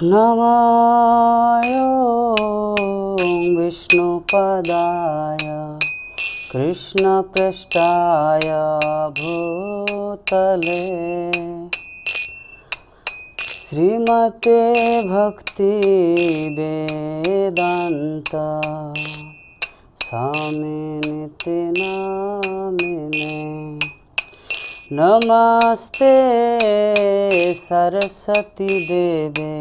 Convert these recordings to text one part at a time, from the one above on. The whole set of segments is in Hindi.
नमाय विष्णुपदाय कृष्णपृष्ठाय भूतले श्रीमते भक्ति वेदांत स्वामिनिति नामिने नमस्ते सरस्वती देवे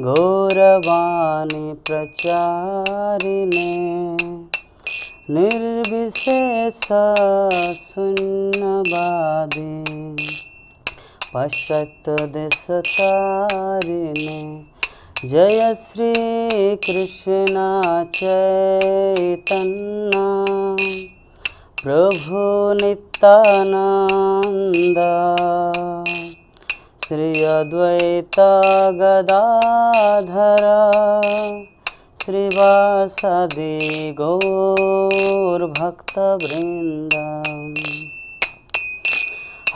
गौरवाणी प्रचारिणे निर्विशेष शून्यवादी पश्चात्देशतारिणे जय श्री कृष्ण चैतन्य प्रभु नित्यानंद श्री अद्वैत गदाधर श्रीवासदि गौरभक्तवृंद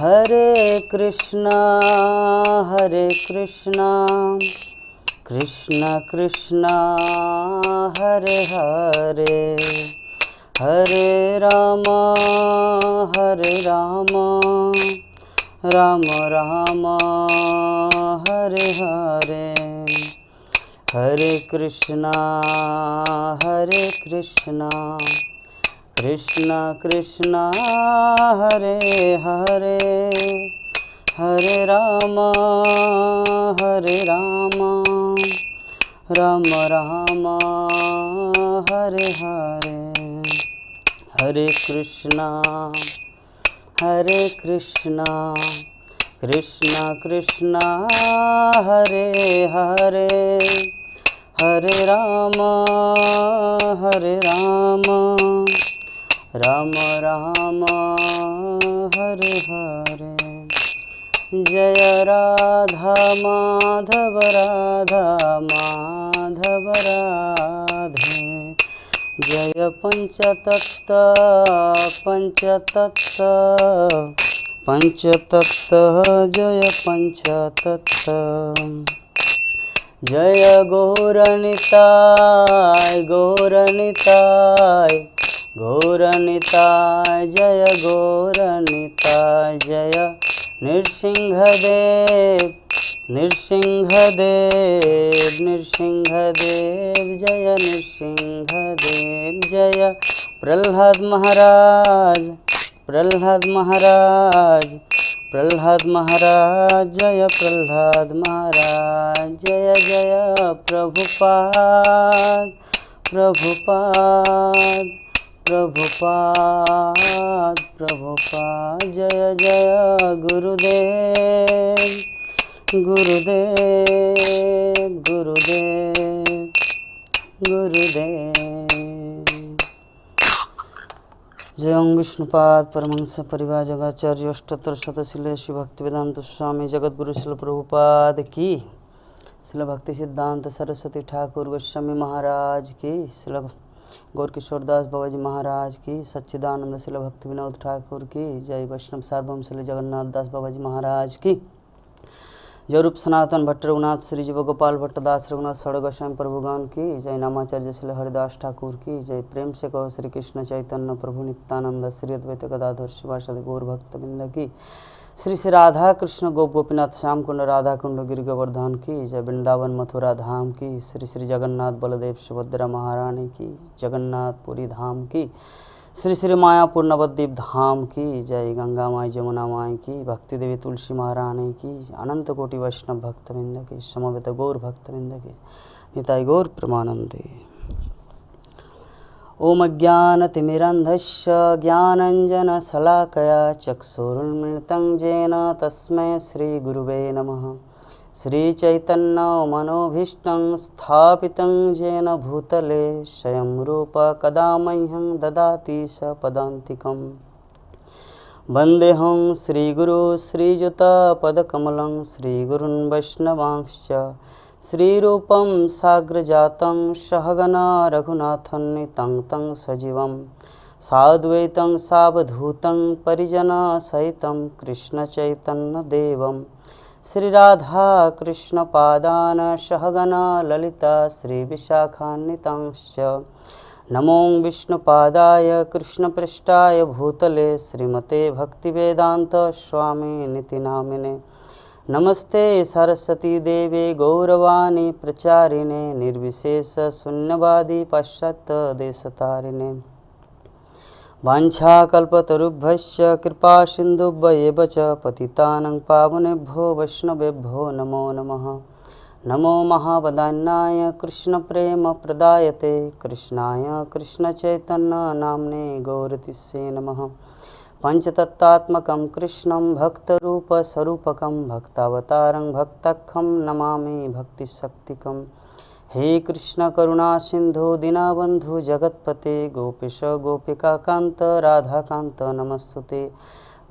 हरे कृष्णा कृष्ण कृष्णा हरे हरे हरे राम राम राम हरे हरे हरे कृष्णा कृष्ण कृष्ण हरे हरे हरे राम राम राम हरे हरे हरे कृष्णा कृष्ण कृष्ण हरे हरे हरे राम राम राम हरे हरे जय राधा माधव राधे जय पंचतत्व जय पंचतत्व जय गौरनिताय जय गौरनिताय जय नृसिंहदेव जय नृसिंहदेव जय प्रहलाद महाराज जय प्रहलाद महाराज जय जय प्रभुपाद जय जय गुरुदेव जय ओं विष्णुपाद परमहंस परिवार जगाचार्य अष्टोत्तर शतशिले श्री भक्तिवेदांत स्वामी जगद्गुरु श्रील प्रभुपाद की, श्रील भक्ति सिद्धांत सरस्वती ठाकुर गोस्वामी महाराज की, श्रील गौर किशोरदास बाबाजी महाराज की, सच्चिदानंद श्रील भक्ति विनोद ठाकुर की जय, वैष्णव सार्वभौम श्री जगन्नाथ दास बाबाजी महाराज की जय, रूप सनातन भट्ट रघुनाथ श्री जीव गोपाल भट्टदास रघुनाथ सड़ गोस्वामी प्रभुगण की जय, नामाचार्य श्री हरिदास ठाकुर की जय, प्रेम से कहो श्री कृष्ण चैतन्य प्रभु नित्यानंद श्री अद्वैत गदाधर शिवासादि गौर भक्तवृंद की, श्री श्री राधा कृष्ण गोप गोपीनाथ श्याम कुंड राधा कुंड गिरि गोवर्धन की जय, वृंदावन मथुरा धाम की, श्री श्री जगन्नाथ बलदेव सुभद्रा महारानी की, जगन्नाथपुरी धाम की, श्री श्री मायापुर नवद्वीप धाम की जय, गंगा माई जमुना माई की, भक्ति देवी तुलसी महारानी की, अनंत कोटि वैष्णव भक्तवृंद की, समवेत गौर भक्तवृंद की, निताई गौर प्रमानंदे। ओम अज्ञानतिमिरन्धस्य ज्ञानञ्जनशलाकया चक्षुरुन्मिलितं येन तस्मै श्रीगुरुवे नमः। श्रीचैतन्यमनोभीष्टं स्थापितं येन भूतले स्वयं रूप कदा मह्यं ददाति स पदान्तिकं। वन्देऽहं श्रीगुरो श्रीयुतपदकमलं श्रीगुरुन् वैष्णवांश्च श्रीरूपं साग्रजातं सहगना रघुनाथन्नितं तं सजीवं साद्वैतं सावधूतं परिजनसहितं कृष्णचैतन्यदेवं श्री राधा कृष्ण पादान सहगना ललिता श्री विशाखान्वितांश्च नमो विष्णुपादाय कृष्णपृष्ठाय भूतले श्रीमते भक्तिवेदांत स्वामी निति नामिने नमस्ते सरस्वती देवे गौरवाणी प्रचारिणे निर्विशेष शून्यवादी पाश्चात्य देशतारिणे वाञ्छाकल्पतरुभ्यश्च कृपा सिन्धुभ्येव च पतितानां पावनेभ्यो वैष्णवेभ्यो नमो नमः। नमो महावदान्याय कृष्णप्रेमप्रदायते कृष्णाय कृष्णचैतन्य नाम्ने गौरतिस्से नमः। पञ्चतत्त्वात्मकं कृष्णं भक्तरूपस्वरूपकं भक्तावतारं भक्तखं नमामि भक्तिशक्तिकम्। हे कृष्ण करुणा सिंधु दीनबंधु जगतपते गोपीश गोपिकाकांत राधाकांत नमस्तुते।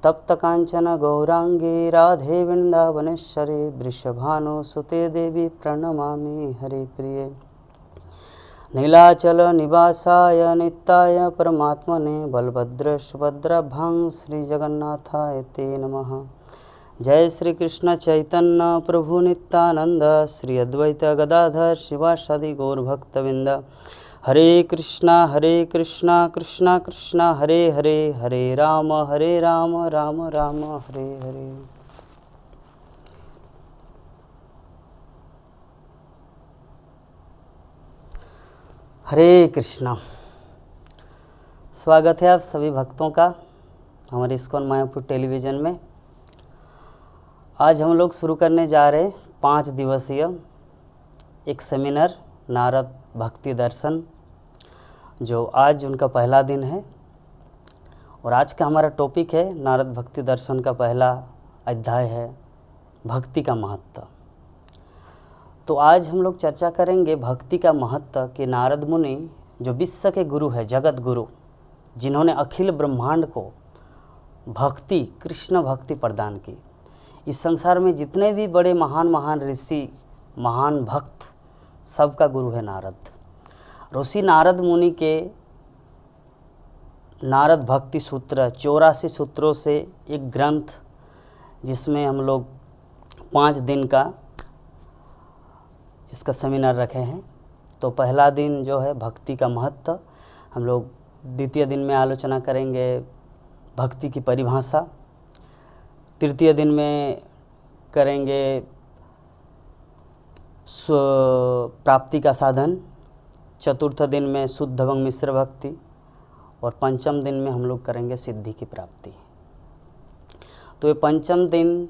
तप्त कांचन गौरांगी राधे वृंदावनेश्वरी वृषभानुसुते देवी प्रणमामि हरे प्रिये। नीलाचल निवासाय नित्याय परमात्मने बलभद्र सुभद्राभ्यां श्री जगन्नाथाय ते नमः। जय श्री कृष्ण चैतन्य प्रभु नित्यानंद श्री अद्वैत गदाधर शिवासादि गौरभक्तवृंद। हरे कृष्णा कृष्णा कृष्णा हरे हरे हरे राम राम राम हरे हरे। हरे कृष्णा। स्वागत है आप सभी भक्तों का हमारे इस्कॉन मायापुर टेलीविज़न में। आज हम लोग शुरू करने जा रहे 5 दिवसीय एक सेमिनार नारद भक्ति दर्शन, जो आज उनका पहला दिन है। और आज का हमारा टॉपिक है नारद भक्ति दर्शन का पहला अध्याय है भक्ति का महत्व। तो आज हम लोग चर्चा करेंगे भक्ति का महत्व कि नारद मुनि जो विश्व के गुरु है, जगत गुरु, जिन्होंने अखिल ब्रह्मांड को भक्ति, कृष्ण भक्ति प्रदान की। इस संसार में जितने भी बड़े महान ऋषि, महान भक्त, सबका गुरु है नारद। ऋषि नारद मुनि के नारद भक्ति सूत्र 84 सूत्रों से एक ग्रंथ, जिसमें हम लोग 5 दिन का इसका सेमिनार रखे हैं। तो पहला दिन जो है भक्ति का महत्व, हम लोग द्वितीय दिन में आलोचना करेंगे भक्ति की परिभाषा, तृतीय दिन में करेंगे प्राप्ति का साधन, चतुर्थ दिन में शुद्ध एवं मिश्र भक्ति, और पंचम दिन में हम लोग करेंगे सिद्धि की प्राप्ति। तो ये पंचम दिन,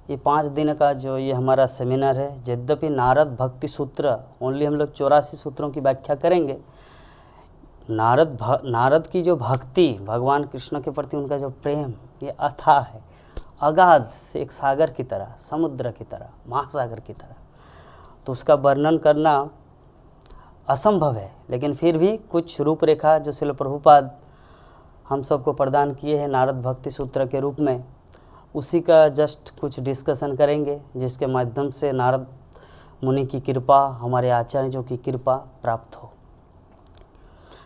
ये 5 दिन का जो ये हमारा सेमिनार है, यद्यपि नारद भक्ति सूत्र ओनली हम लोग 84 सूत्रों की व्याख्या करेंगे। नारद की जो भक्ति, भगवान कृष्ण के प्रति उनका जो प्रेम, ये अथाह है, अगाध से एक सागर की तरह, समुद्र की तरह, महासागर की तरह। तो उसका वर्णन करना असंभव है, लेकिन फिर भी कुछ रूपरेखा जो श्रील प्रभुपाद हम सबको प्रदान किए हैं नारद भक्ति सूत्र के रूप में, उसी का जस्ट कुछ डिस्कशन करेंगे, जिसके माध्यम से नारद मुनि की कृपा, हमारे आचार्यों की कृपा प्राप्त हो।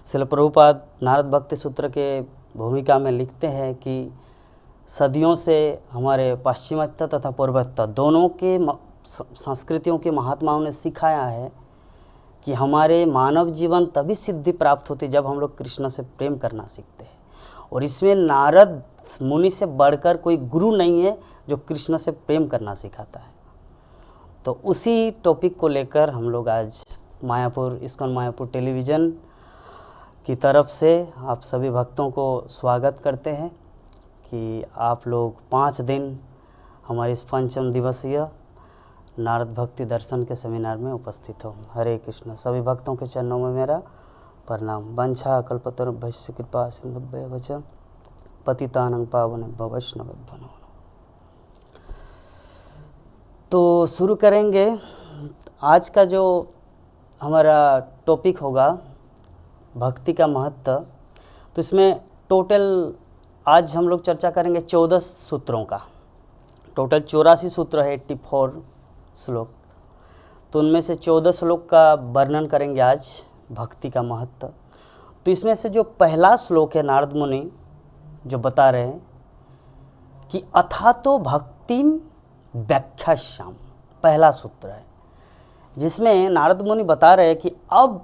श्रील प्रभुपाद नारद भक्ति सूत्र के भूमिका में लिखते हैं कि सदियों से हमारे पाश्चिमात्य तथा पूर्वोत्तर दोनों के संस्कृतियों के महात्माओं ने सिखाया है कि हमारे मानव जीवन तभी सिद्धि प्राप्त होती जब हम लोग कृष्ण से प्रेम करना सीखते हैं। और इसमें नारद मुनि से बढ़कर कोई गुरु नहीं है जो कृष्ण से प्रेम करना सिखाता है। तो उसी टॉपिक को लेकर हम लोग आज मायापुर, इस्कॉन मायापुर टेलीविज़न की तरफ से आप सभी भक्तों को स्वागत करते हैं कि आप लोग 5 दिन हमारे इस पंचम दिवसीय नारद भक्ति दर्शन के सेमिनार में उपस्थित हो। हरे कृष्ण। सभी भक्तों के चरणों में मेरा प्रणाम। वंशा कल्पतरुभ्यश्च कृपा सिन्धुभ्येव च पतितानां पावनेभ्यो वैष्णवेभ्यो नमो नमः। तो शुरू करेंगे। आज का जो हमारा टॉपिक होगा भक्ति का महत्व, तो इसमें टोटल आज हम लोग चर्चा करेंगे 14 सूत्रों का। टोटल 84 सूत्र है, 84 श्लोक। तो उनमें से 14 श्लोक का वर्णन करेंगे आज भक्ति का महत्व। तो इसमें से जो पहला श्लोक है, नारद मुनि जो बता रहे हैं कि अथा तो भक्तिम व्याख्याश्याम पहला सूत्र है, जिसमें नारद मुनि बता रहे हैं कि अब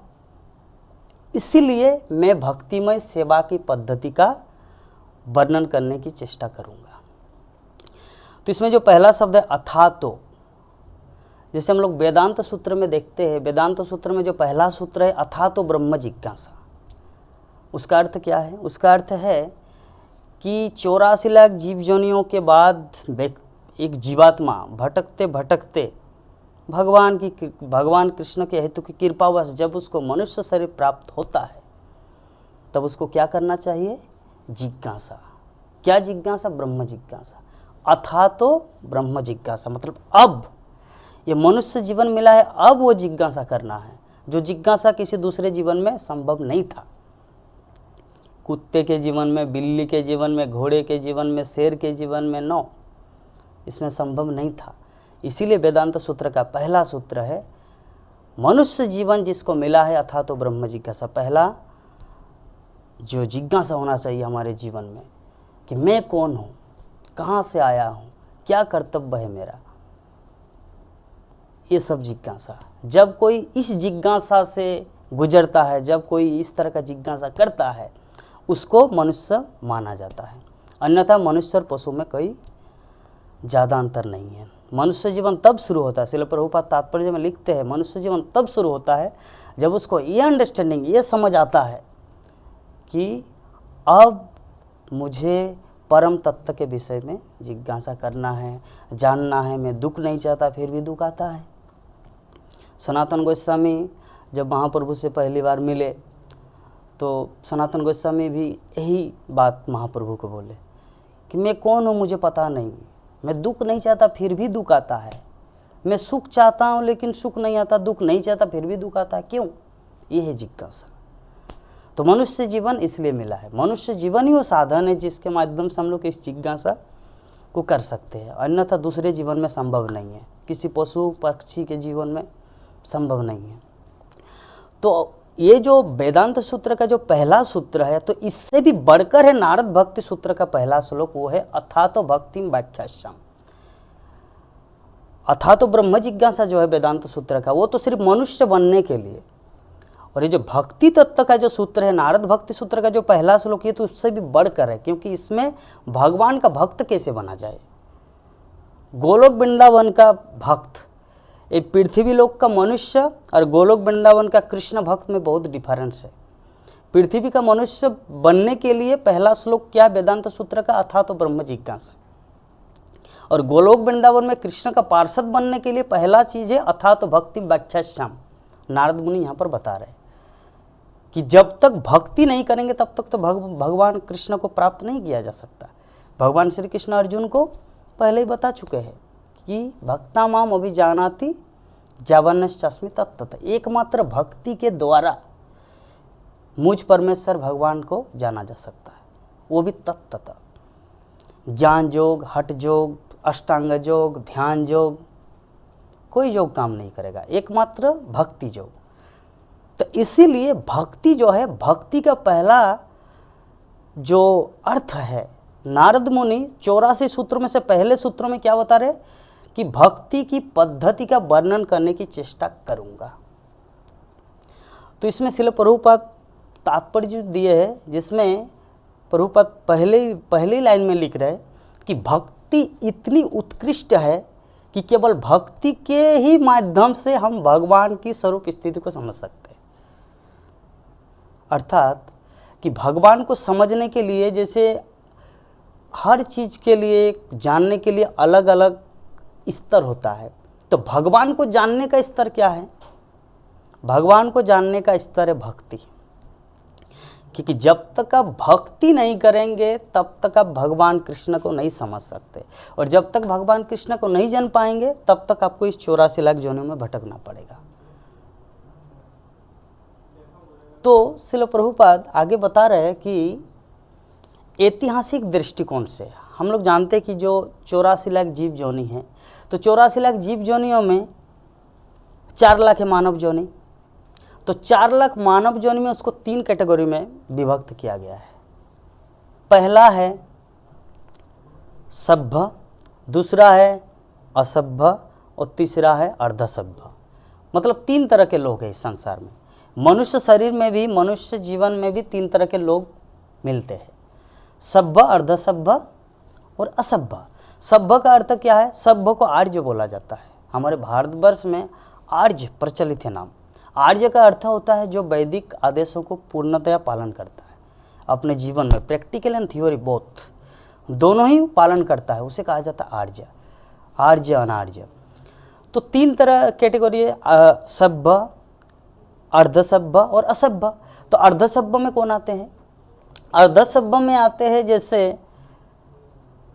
इसीलिए मैं भक्तिमय सेवा की पद्धति का वर्णन करने की चेष्टा करूंगा। तो इसमें जो पहला शब्द है अथातो, जैसे हम लोग वेदांत सूत्र में देखते हैं, वेदांत सूत्र में जो पहला सूत्र है अथातो ब्रह्म जिज्ञासा, उसका अर्थ क्या है? उसका अर्थ है कि 84 लाख जीव योनियों के बाद एक जीवात्मा भटकते भटकते भगवान कृष्ण के हेतु की कृपावश जब उसको मनुष्य शरीर प्राप्त होता है, तब उसको क्या करना चाहिए? जिज्ञासा। क्या जिज्ञासा? ब्रह्म जिज्ञासा। अथातो ब्रह्म जिज्ञासा मतलब अब ये मनुष्य जीवन मिला है, अब वो जिज्ञासा करना है, जो जिज्ञासा किसी दूसरे जीवन में संभव नहीं था। कुत्ते के जीवन में, बिल्ली के जीवन में, घोड़े के जीवन में, शेर के जीवन में इसमें संभव नहीं था। इसीलिए वेदांत सूत्र का पहला सूत्र है मनुष्य जीवन जिसको मिला है अथातो ब्रह्म जिज्ञासा। पहला जो जिज्ञासा होना चाहिए हमारे जीवन में कि मैं कौन हूँ, कहाँ से आया हूँ, क्या कर्तव्य है मेरा, ये सब जिज्ञासा। जब कोई इस जिज्ञासा से गुजरता है, जब कोई इस तरह का जिज्ञासा करता है, उसको मनुष्य माना जाता है। अन्यथा मनुष्य और पशु में कोई ज़्यादा अंतर नहीं है। मनुष्य जीवन तब शुरू होता है, श्रील प्रभुपाद तात्पर्य में लिखते हैं, मनुष्य जीवन तब शुरू होता है जब उसको ये अंडरस्टैंडिंग, ये समझ आता है कि अब मुझे परम तत्व के विषय में जिज्ञासा करना है, जानना है। मैं दुख नहीं चाहता, फिर भी दुख आता है। सनातन गोस्वामी जब महाप्रभु से पहली बार मिले तो सनातन गोस्वामी भी यही बात महाप्रभु को बोले कि मैं कौन हूँ, मुझे पता नहीं, मैं दुख नहीं चाहता फिर भी दुख आता है, मैं सुख चाहता हूँ लेकिन सुख नहीं आता, दुख नहीं चाहता फिर भी दुख आता है, क्यों? ये है जिज्ञासा। तो मनुष्य जीवन इसलिए मिला है। मनुष्य जीवन ही वो साधन है जिसके माध्यम से हम लोग इस जिज्ञासा को कर सकते हैं, अन्यथा दूसरे जीवन में संभव नहीं है, किसी पशु पक्षी के जीवन में संभव नहीं है। तो ये जो वेदांत सूत्र का जो पहला सूत्र है, तो इससे भी बढ़कर है नारद भक्ति सूत्र का पहला श्लोक, वो है अथातो भक्तिम व्याख्यास्याम। अथातो ब्रह्म जिज्ञासा जो है वेदांत सूत्र का, वो तो सिर्फ मनुष्य बनने के लिए। और ये जो भक्ति तत्व का जो सूत्र है नारद भक्ति सूत्र का जो पहला श्लोक है, तो उससे भी बढ़कर है, क्योंकि इसमें भगवान का भक्त कैसे बना जाए। गोलोक वृंदावन का भक्त, ये पृथ्वी लोक का मनुष्य और गोलोक वृंदावन का कृष्ण भक्त में बहुत डिफरेंस है। पृथ्वी का मनुष्य बनने के लिए पहला श्लोक क्या वेदांत सूत्र का? अथातो ब्रह्म जिज्ञासा। और गोलोक वृंदावन में कृष्ण का पार्षद बनने के लिए पहला चीज है अथातो भक्ति व्याख्यास्याम। नारद मुनि यहाँ पर बता रहे कि जब तक भक्ति नहीं करेंगे तब तक तो भगवान कृष्ण को प्राप्त नहीं किया जा सकता। भगवान श्री कृष्ण अर्जुन को पहले ही बता चुके हैं कि भक्ता माम अभिजानाति जावन्नश्चास्मि तत्तत। एकमात्र भक्ति के द्वारा मुझ परमेश्वर भगवान को जाना जा सकता है, वो भी तत्तत। ज्ञान योग, हठ योग, अष्टांग योग, ध्यान योग, कोई योग काम नहीं करेगा, एकमात्र भक्ति योग। तो इसीलिए भक्ति जो है, भक्ति का पहला जो अर्थ है, नारद मुनि 84 सूत्रों में से पहले सूत्रों में क्या बता रहे कि भक्ति की पद्धति का वर्णन करने की चेष्टा करूंगा। तो इसमें श्रील प्रभुपाद तात्पर्य जो दिए है, जिसमें प्रभुपाद पहली लाइन में लिख रहे कि भक्ति इतनी उत्कृष्ट है कि केवल भक्ति के ही माध्यम से हम भगवान की स्वरूप स्थिति को समझ सकते हैं। अर्थात कि भगवान को समझने के लिए, जैसे हर चीज के लिए जानने के लिए अलग अलग स्तर होता है, तो भगवान को जानने का स्तर क्या है? भगवान को जानने का स्तर है भक्ति। क्योंकि जब तक आप भक्ति नहीं करेंगे तब तक आप भगवान कृष्ण को नहीं समझ सकते, और जब तक भगवान कृष्ण को नहीं जान पाएंगे तब तक आपको इस 84 लाख योनियों में भटकना पड़ेगा। तो श्रील प्रभुपाद आगे बता रहे हैं कि ऐतिहासिक दृष्टिकोण से हम लोग जानते हैं कि जो 84 लाख जीव योनि है, तो 84 लाख जीव योनियों में 4 लाख है मानव योनि। तो 4 लाख मानव योनि में उसको 3 कैटेगरी में विभक्त किया गया है। पहला है सभ्य, दूसरा है असभ्य और तीसरा है अर्धसभ्य। मतलब 3 तरह के लोग हैं इस संसार में। मनुष्य शरीर में भी, मनुष्य जीवन में भी 3 तरह के लोग मिलते हैं, सभ्य, अर्धसभ्य और असभ्य। सभ्य का अर्थ क्या है? सभ्य को आर्य बोला जाता है। हमारे भारतवर्ष में आर्य प्रचलित है नाम। आर्य का अर्थ होता है जो वैदिक आदेशों को पूर्णतया पालन करता है अपने जीवन में, प्रैक्टिकल एंड थ्योरी बोथ, दोनों ही पालन करता है, उसे कहा जाता है आर्य। आर्य, अनार्य। तो 3 तरह कैटेगरी है, सभ्य, अर्धसभ्य और असभ्य। तो अर्धसभ्य में कौन आते हैं? अर्धसभ्य में आते हैं जैसे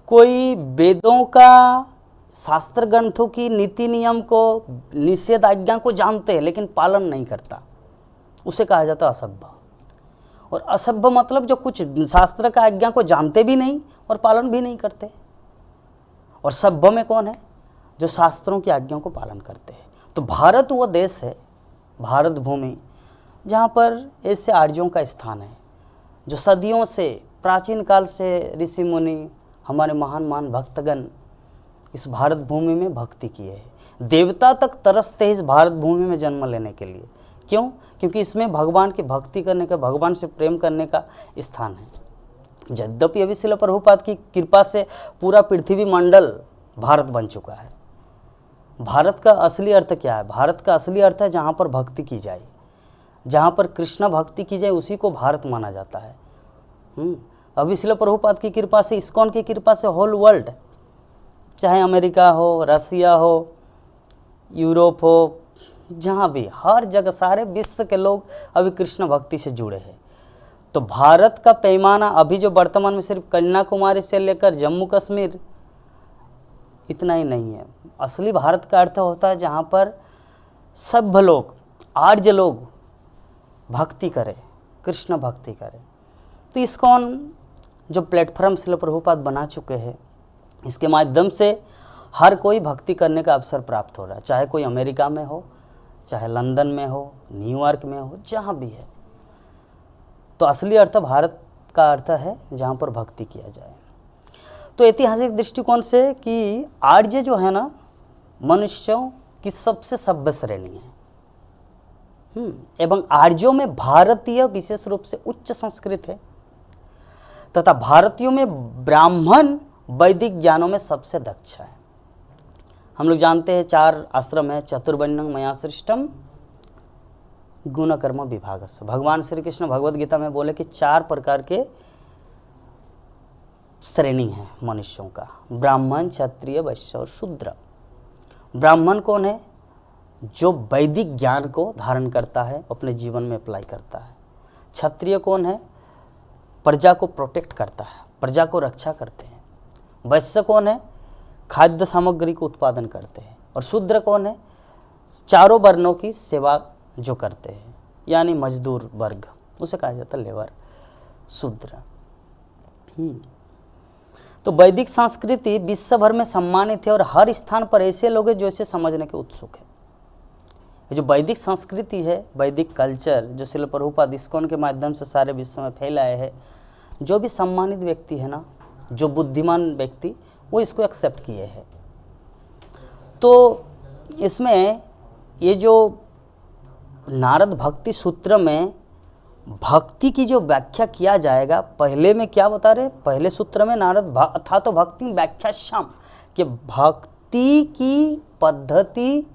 कोई वेदों का, शास्त्र ग्रंथों की नीति नियम को, निषेध आज्ञा को जानते हैं लेकिन पालन नहीं करता, उसे कहा जाता है असभ्य। और असभ्य मतलब जो कुछ शास्त्र का आज्ञा को जानते भी नहीं और पालन भी नहीं करते। और सभ्य में कौन है? जो शास्त्रों की आज्ञाओं को पालन करते हैं। तो भारत वो देश है, भारत भूमि, जहाँ पर ऐसे आर्यों का स्थान है जो सदियों से, प्राचीन काल से ऋषि मुनि, हमारे महान भक्तगण इस भारत भूमि में भक्ति किए हैं। देवता तक तरसते हैं इस भारत भूमि में जन्म लेने के लिए। क्यों? क्योंकि इसमें भगवान की भक्ति करने का, भगवान से प्रेम करने का स्थान है। यद्यपि अभी श्रील प्रभुपाद की कृपा से पूरा पृथ्वी मंडल भारत बन चुका है। भारत का असली अर्थ क्या है? भारत का असली अर्थ है जहाँ पर भक्ति की जाए, जहाँ पर कृष्ण भक्ति की जाए, उसी को भारत माना जाता है। अभी श्रील प्रभुपाद की कृपा से, इस्कॉन की कृपा से होल वर्ल्ड, चाहे अमेरिका हो, रसिया हो, यूरोप हो, जहाँ भी, हर जगह सारे विश्व के लोग अभी कृष्ण भक्ति से जुड़े हैं। तो भारत का पैमाना अभी जो वर्तमान में सिर्फ कन्याकुमारी से लेकर जम्मू कश्मीर, इतना ही नहीं है। असली भारत का अर्थ होता है जहाँ पर सभ्य लोग, आर्य लोग भक्ति करें, कृष्ण भक्ति करें। तो इस्कॉन जो प्लेटफॉर्म श्रील प्रभुपाद बना चुके हैं, इसके माध्यम से हर कोई भक्ति करने का अवसर प्राप्त हो रहा है, चाहे कोई अमेरिका में हो, चाहे लंदन में हो, न्यूयॉर्क में हो, जहाँ भी है। तो असली अर्थ भारत का अर्थ है जहाँ पर भक्ति किया जाए। तो ऐतिहासिक दृष्टिकोण से कि आर्य जो है ना, मनुष्यों की सबसे सभ्य श्रेणी है। एवं आर्यों में भारतीय विशेष रूप से उच्च संस्कृत है, तथा भारतीयों में ब्राह्मण वैदिक ज्ञानों में सबसे दक्ष है। हम लोग जानते हैं 4 आश्रम है, चतुर्वर्ण्यं मया सृष्टम गुण कर्म विभागस्य। भगवान श्री कृष्ण भगवद गीता में बोले कि 4 प्रकार के श्रेणी है मनुष्यों का, ब्राह्मण, क्षत्रिय, वैश्य और शूद्र। ब्राह्मण कौन है? जो वैदिक ज्ञान को धारण करता है, अपने जीवन में अप्लाई करता है। क्षत्रिय कौन है? प्रजा को प्रोटेक्ट करता है, प्रजा को रक्षा करते हैं। वैश्य कौन है? खाद्य सामग्री को उत्पादन करते हैं। और शूद्र कौन है? चारों वर्णों की सेवा जो करते हैं, यानी मजदूर वर्ग, उसे कहा जाता है लेबर, शूद्र। तो वैदिक संस्कृति विश्व भर में सम्मानित है और हर स्थान पर ऐसे लोग हैं जो इसे समझने के उत्सुक है। जो वैदिक संस्कृति है, वैदिक कल्चर, जो श्रील प्रभुपाद इस्कॉन के माध्यम से सारे विश्व में फैलाए है, जो भी सम्मानित व्यक्ति है ना, जो बुद्धिमान व्यक्ति, वो इसको एक्सेप्ट किए हैं। तो इसमें ये जो नारद भक्ति सूत्र में भक्ति की जो व्याख्या किया जाएगा, पहले में क्या बता रहे? पहले सूत्र में नारद था तो भक्ति व्याख्या शाम, कि भक्ति की पद्धति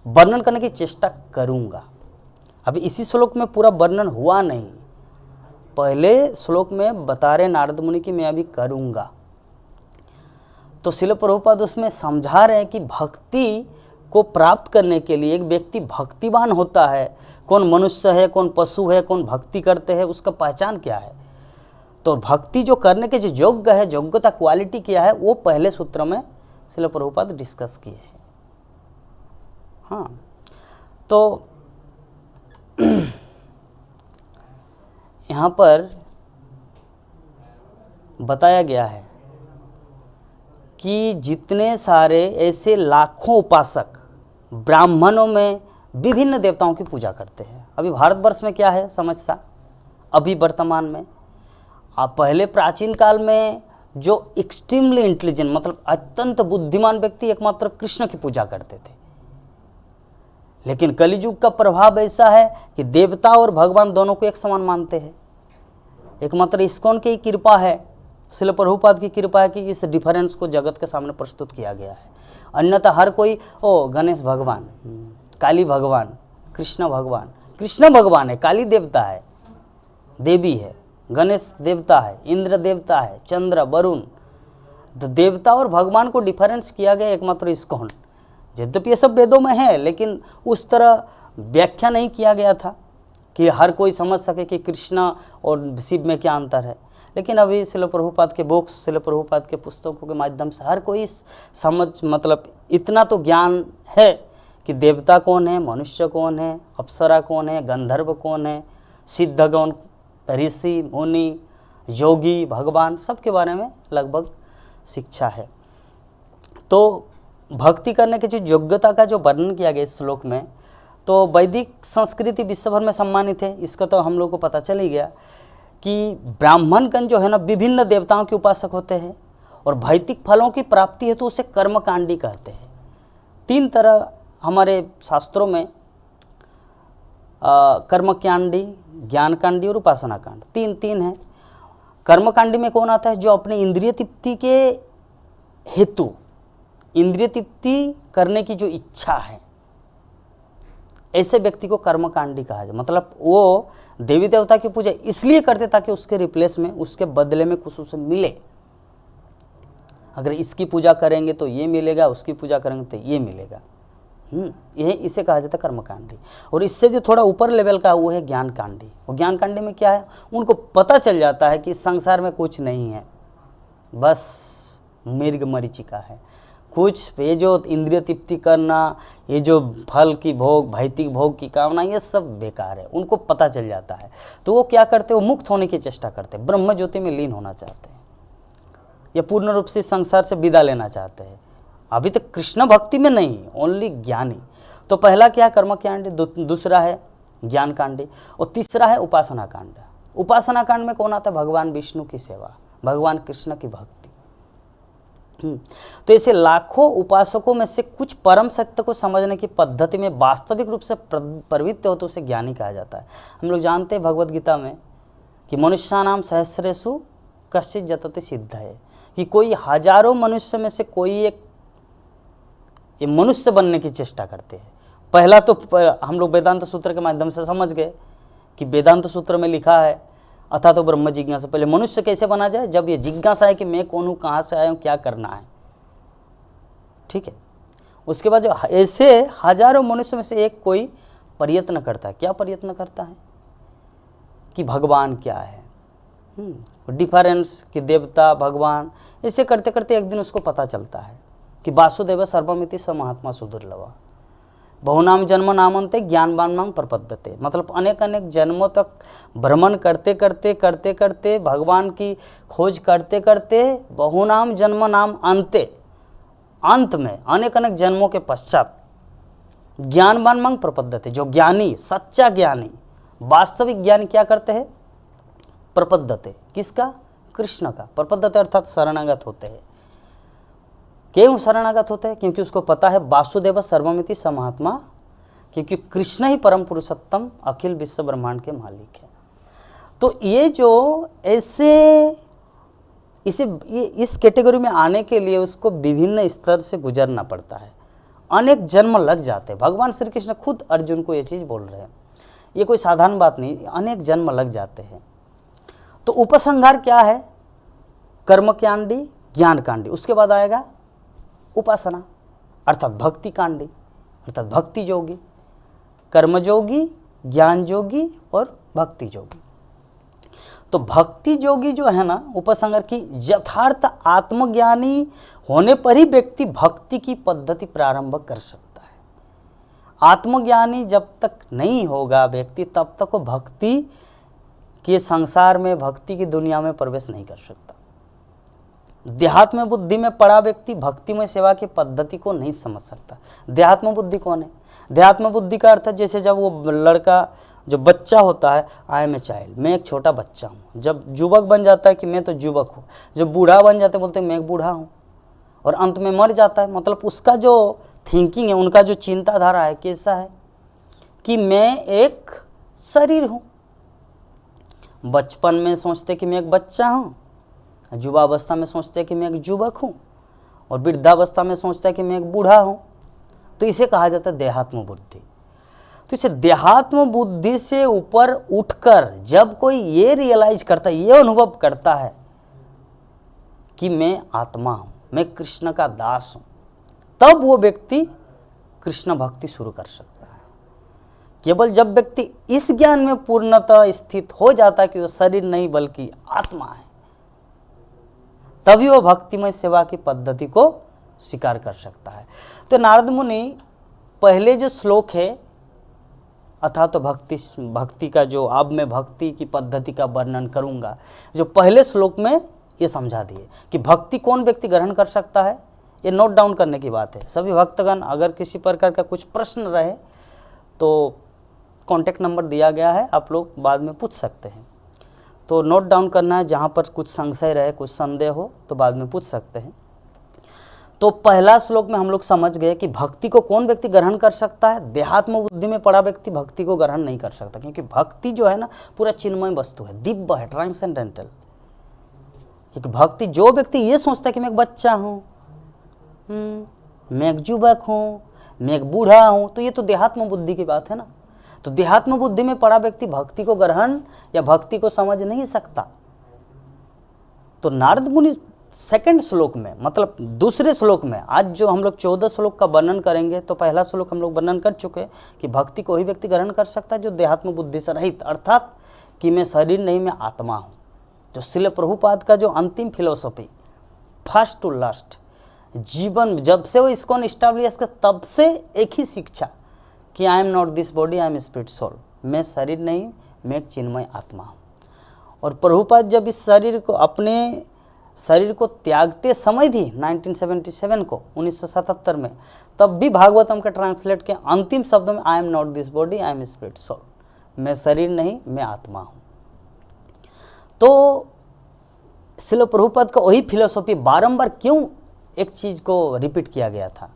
वर्णन करने की चेष्टा करूंगा। अभी इसी श्लोक में पूरा वर्णन हुआ नहीं, पहले श्लोक में बता रहे नारद मुनि कि मैं अभी करूंगा। तो श्रील प्रभुपाद उसमें समझा रहे हैं कि भक्ति को प्राप्त करने के लिए एक व्यक्ति भक्तिवान होता है। कौन मनुष्य है, कौन पशु है, कौन भक्ति करते हैं, उसका पहचान क्या है। तो भक्ति जो करने के जो योग्य है, योग्यता क्वालिटी क्या है, वो पहले सूत्र में श्रील प्रभुपाद डिस्कस किए हैं। हाँ, तो यहाँ पर बताया गया है कि जितने सारे ऐसे लाखों उपासक ब्राह्मणों में विभिन्न देवताओं की पूजा करते हैं। अभी भारतवर्ष में क्या है समस्या, अभी वर्तमान में, आप पहले प्राचीन काल में जो एक्सट्रीमली इंटेलिजेंट मतलब अत्यंत बुद्धिमान व्यक्ति एकमात्र कृष्ण की पूजा करते थे। लेकिन कलियुग का प्रभाव ऐसा है कि देवता और भगवान दोनों को एक समान मानते हैं। एकमात्र इस्कॉन की कृपा है, श्रील प्रभुपाद की कृपा है कि इस डिफरेंस को जगत के सामने प्रस्तुत किया गया है। अन्यथा हर कोई गणेश भगवान, काली भगवान, कृष्ण भगवान है, काली देवता है, देवी है, गणेश देवता है, इंद्र देवता है, चंद्र, वरुण। तो देवता और भगवान को डिफरेंस किया गया एकमात्र इस्कॉन। यद्यपि ये सब वेदों में है, लेकिन उस तरह व्याख्या नहीं किया गया था कि हर कोई समझ सके कि कृष्णा और शिव में क्या अंतर है। लेकिन अभी श्रील प्रभुपाद के बुक्स, श्रील प्रभुपाद के पुस्तकों के माध्यम से हर कोई समझ मतलब इतना तो ज्ञान है कि देवता कौन है, मनुष्य कौन है, अप्सरा कौन है, गंधर्व कौन है, सिद्धगण, ऋषि, मुनि, योगी, भगवान, सबके बारे में लगभग शिक्षा है। तो भक्ति करने की जो योग्यता का जो वर्णन किया गया इस श्लोक में, तो वैदिक संस्कृति विश्व भर में सम्मानित है। इसका तो हम लोग को पता चल ही गया कि ब्राह्मणगण जो है ना विभिन्न देवताओं के उपासक होते हैं और भौतिक फलों की प्राप्ति हेतु उसे कर्मकांडी कहते हैं। 3 तरह हमारे शास्त्रों में कर्मकांडी, ज्ञानकांडी और उपासना कांड, 3 है। कर्मकांडी में कौन आता है? जो अपने इंद्रिय तृप्ति के हेतु, इंद्रिय तृप्ति करने की जो इच्छा है, ऐसे व्यक्ति को कर्मकांडी कहा जाए। मतलब वो देवी देवता की पूजा इसलिए करते ताकि उसके रिप्लेस में, उसके बदले में कुछ उसे मिले। अगर इसकी पूजा करेंगे तो ये मिलेगा, उसकी पूजा करेंगे तो ये मिलेगा। यह इसे कहा जाता है कर्मकांडी। और इससे जो थोड़ा ऊपर लेवल का वो है ज्ञानकांडी। और ज्ञानकांडी में क्या है? उनको पता चल जाता है कि संसार में कुछ नहीं है, बस मृग मरीचिका है। कुछ ये जो इंद्रिय तृप्ति करना, ये जो फल की भोग, भौतिक भोग की कामना, ये सब बेकार है। उनको पता चल जाता है। तो वो क्या करते हैं? वो मुक्त होने की चेष्टा करते हैं, ब्रह्म ज्योति में लीन होना चाहते हैं, या पूर्ण रूप से संसार से विदा लेना चाहते हैं। अभी तक कृष्ण भक्ति में नहीं, ओनली ज्ञानी। तो पहला क्या है? कर्मकांडी, दूसरा है ज्ञानकांडी, और तीसरा है उपासना कांड। उपासना कांड में कौन आता है? भगवान विष्णु की सेवा, भगवान कृष्ण की भक्ति। तो ऐसे लाखों उपासकों में से कुछ परम सत्य को समझने की पद्धति में वास्तविक रूप से प्रवृत्त हो तो उसे ज्ञानी कहा जाता है। हम लोग जानते हैं भगवद गीता में कि मनुष्यानाम सहस्रेषु कश्चित् यतते सिद्धये, कि कोई हजारों मनुष्य में से कोई एक ये मनुष्य बनने की चेष्टा करते हैं। पहला तो हम लोग वेदांत सूत्र के माध्यम से समझ गए कि वेदांत सूत्र में लिखा है अथा तो ब्रह्म जिज्ञासा। पहले मनुष्य कैसे बना जाए? जब ये जिज्ञासा है कि मैं कौन हूँ, कहाँ से आया हूँ, क्या करना है। ठीक है। उसके बाद जो ऐसे हजारों मनुष्य में से एक कोई प्रयत्न करता है। क्या प्रयत्न करता है? कि भगवान क्या है, डिफरेंस कि देवता भगवान। ऐसे करते करते एक दिन उसको पता चलता है कि वासुदेव सर्वमिति स महात्मा सुदुर्लभ, बहुनाम जन्म नामंते ज्ञानवान नाम प्रपद्यते। मतलब अनेक अनेक जन्मों तक भ्रमण करते करते करते करते, भगवान की खोज करते करते, बहुनाम जन्म नाम अंत में अनेक अनेक जन्मों के पश्चात ज्ञानवान मांग प्रपद्यते, जो ज्ञानी, सच्चा ज्ञानी, वास्तविक ज्ञानी क्या करते हैं? प्रपद्यते। किसका? कृष्ण का। प्रपद्यते अर्थात शरणागत होते हैं। क्यों शरणागत होते हैं? क्योंकि उसको पता है वासुदेव सर्वमिति स महात्मा, क्योंकि कृष्ण ही परम पुरुषोत्तम अखिल विश्व ब्रह्मांड के मालिक है। तो ये जो ऐसे इस कैटेगरी में आने के लिए उसको विभिन्न स्तर से गुजरना पड़ता है, अनेक जन्म लग जाते हैं। भगवान श्री कृष्ण खुद अर्जुन को ये चीज़ बोल रहे हैं, ये कोई साधारण बात नहीं, अनेक जन्म लग जाते हैं। तो उपसंहार क्या है? कर्मकांडी, ज्ञानकांडी, उसके बाद आएगा उपासना अर्थात भक्ति कांडी, अर्थात भक्ति योगी, कर्म योगी, ज्ञान योगी और भक्ति योगी। तो भक्ति योगी जो है ना, उपसंहार की यथार्थ आत्मज्ञानी होने पर ही व्यक्ति भक्ति की पद्धति प्रारंभ कर सकता है। आत्मज्ञानी जब तक नहीं होगा व्यक्ति, तब तक वो भक्ति के संसार में, भक्ति की दुनिया में प्रवेश नहीं कर सकता। देहात्म बुद्धि में पड़ा व्यक्ति भक्तिमय सेवा की पद्धति को नहीं समझ सकता। देहात्म बुद्धि कौन है? देहात्म बुद्धि का अर्थ है जैसे जब वो लड़का जो बच्चा होता है, आई एम ए चाइल्ड, मैं एक छोटा बच्चा हूँ। जब युवक बन जाता है कि मैं तो युवक हूँ। जब बूढ़ा बन जाते बोलते हैं मैं एक बूढ़ा हूँ। और अंत में मर जाता है, मतलब उसका जो थिंकिंग है, उनका जो चिंताधारा है कैसा है कि मैं एक शरीर हूँ। बचपन में सोचते कि मैं एक बच्चा हूँ, युवावस्था में सोचते कि मैं एक युवक हूँ, और वृद्धावस्था में सोचता है कि मैं एक बूढ़ा हूँ। तो इसे कहा जाता है देहात्म बुद्धि। तो इसे देहात्म बुद्धि से ऊपर उठकर जब कोई ये रियलाइज करता है, ये अनुभव करता है कि मैं आत्मा हूँ, मैं कृष्ण का दास हूँ, तब वो व्यक्ति कृष्ण भक्ति शुरू कर सकता है। केवल जब व्यक्ति इस ज्ञान में पूर्णतः स्थित हो जाता है कि वो शरीर नहीं बल्कि आत्मा है, तभी वो भक्तिमय सेवा की पद्धति को स्वीकार कर सकता है। तो नारद मुनि पहले जो श्लोक है अर्थात तो भक्ति का जो अब मैं भक्ति की पद्धति का वर्णन करूंगा, जो पहले श्लोक में ये समझा दिए कि भक्ति कौन व्यक्ति ग्रहण कर सकता है। ये नोट डाउन करने की बात है। सभी भक्तगण अगर किसी प्रकार का कुछ प्रश्न रहे तो कॉन्टेक्ट नंबर दिया गया है, आप लोग बाद में पूछ सकते हैं। तो नोट डाउन करना है, जहाँ पर कुछ संशय रहे, कुछ संदेह हो तो बाद में पूछ सकते हैं। तो पहला श्लोक में हम लोग समझ गए कि भक्ति को कौन व्यक्ति ग्रहण कर सकता है। देहात्म बुद्धि में पड़ा व्यक्ति भक्ति को ग्रहण नहीं कर सकता, क्योंकि भक्ति जो है ना पूरा चिन्मय वस्तु है, दिव्य है, ट्रांसेंडेंटल। क्योंकि भक्ति जो व्यक्ति ये सोचता है कि मैं एक बच्चा हूँ, मैं एक युवक हूँ, मैं एक बूढ़ा हूँ, तो ये तो देहात्म बुद्धि की बात है ना। तो देहात्म बुद्धि में पड़ा व्यक्ति भक्ति को ग्रहण या भक्ति को समझ नहीं सकता। तो नारद मुनि सेकंड श्लोक में, मतलब दूसरे श्लोक में, आज जो हम लोग 14 श्लोक का वर्णन करेंगे, तो पहला श्लोक हम लोग वर्णन कर चुके कि भक्ति को ही व्यक्ति ग्रहण कर सकता है जो देहात्म बुद्धि से रहित, अर्थात कि मैं शरीर नहीं, मैं आत्मा हूँ। जो श्रील प्रभुपाद का जो अंतिम फिलोसफी, फर्स्ट टू लास्ट, जीवन जब से वो इसको इस्टेब्लिश कर, तब से एक ही शिक्षा कि I am not this body, I am spirit soul, मैं शरीर नहीं, मैं एक चिन्मय आत्मा हूँ। और प्रभुपाद जब इस शरीर को, अपने शरीर को त्यागते समय भी 1977 को 1977 में, तब भी भागवतम के ट्रांसलेट के अंतिम शब्दों में I am not this body, I am spirit soul, मैं शरीर नहीं, मैं आत्मा हूँ। तो श्रील प्रभुपाद का वही फिलोसॉफी बारंबार क्यों एक चीज़ को रिपीट किया गया था,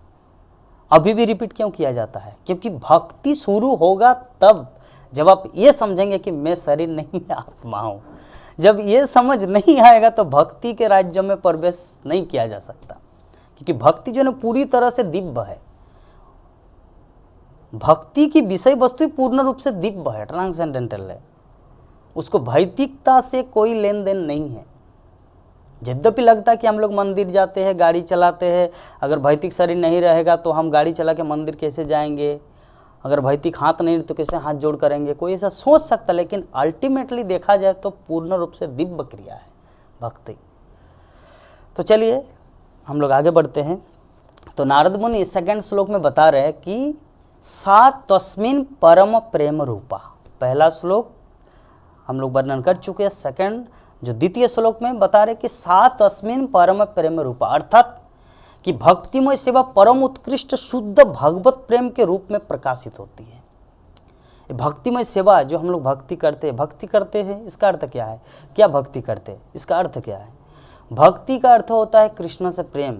अभी भी रिपीट क्यों किया जाता है? क्योंकि भक्ति शुरू होगा तब जब आप ये समझेंगे कि मैं शरीर नहीं, मैं आत्मा हूँ। जब ये समझ नहीं आएगा तो भक्ति के राज्य में प्रवेश नहीं किया जा सकता, क्योंकि भक्ति जो है पूरी तरह से दिव्य है। भक्ति की विषय वस्तु पूर्ण रूप से दिव्य है, ट्रांसेंडेंटल है, उसको भौतिकता से कोई लेन देन नहीं है। यद्यपि लगता है कि हम लोग मंदिर जाते हैं, गाड़ी चलाते हैं, अगर भौतिक शरीर नहीं रहेगा तो हम गाड़ी चला के मंदिर कैसे जाएंगे, अगर भौतिक हाथ नहीं तो कैसे हाथ जोड़ करेंगे, कोई ऐसा सोच सकता, लेकिन अल्टीमेटली देखा जाए तो पूर्ण रूप से दिव्य क्रिया है भक्ति। तो चलिए हम लोग आगे बढ़ते हैं। तो नारद मुनि सेकंड श्लोक में बता रहे हैं कि सा तस्मिन परम प्रेम रूपा। पहला श्लोक हम लोग वर्णन कर चुके हैं, सेकंड जो द्वितीय श्लोक में बता रहे कि सा तस्मिन परम प्रेम रूपा, अर्थात कि भक्तिमय सेवा परम उत्कृष्ट शुद्ध भगवत प्रेम के रूप में प्रकाशित होती है। भक्तिमय सेवा जो हम लोग भक्ति करते हैं, इसका अर्थ क्या है? क्या भक्ति करते हैं, इसका अर्थ क्या है? भक्ति का अर्थ होता है कृष्ण से प्रेम।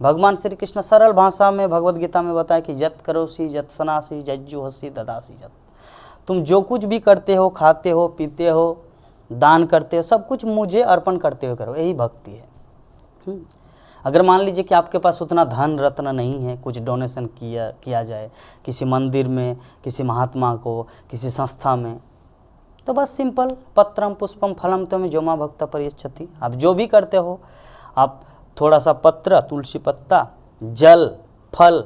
भगवान श्री कृष्ण सरल भाषा में भगवद गीता में बताया कि यत करोसी यत सनासी जज्जुहसी ददासी जत। तुम जो कुछ भी करते हो, खाते हो, पीते हो, दान करते हो, सब कुछ मुझे अर्पण करते हुए करो, यही भक्ति है। अगर मान लीजिए कि आपके पास उतना धन रत्न नहीं है, कुछ डोनेशन किया जाए किसी मंदिर में, किसी महात्मा को, किसी संस्था में, तो बस सिंपल पत्रम पुष्पम फलम तमें जो माँ भक्त परियच्छति। आप जो भी करते हो, आप थोड़ा सा पत्र, तुलसी पत्ता, जल, फल,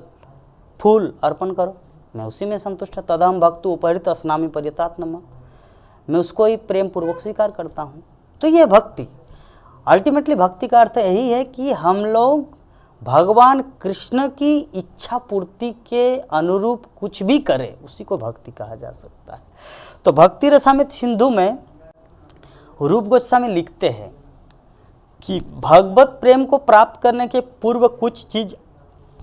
फूल अर्पण करो, मैं उसी में संतुष्ट। तदहम भक्तु उपहृत स्नामि पर्यतात्मा, मैं उसको ही प्रेम पूर्वक स्वीकार करता हूँ। तो ये भक्ति, अल्टीमेटली भक्ति का अर्थ यही है कि हम लोग भगवान कृष्ण की इच्छा पूर्ति के अनुरूप कुछ भी करें, उसी को भक्ति कहा जा सकता है। तो भक्ति रसामृत सिंधु में रूप गोस्वामी लिखते हैं कि भगवत प्रेम को प्राप्त करने के पूर्व कुछ चीज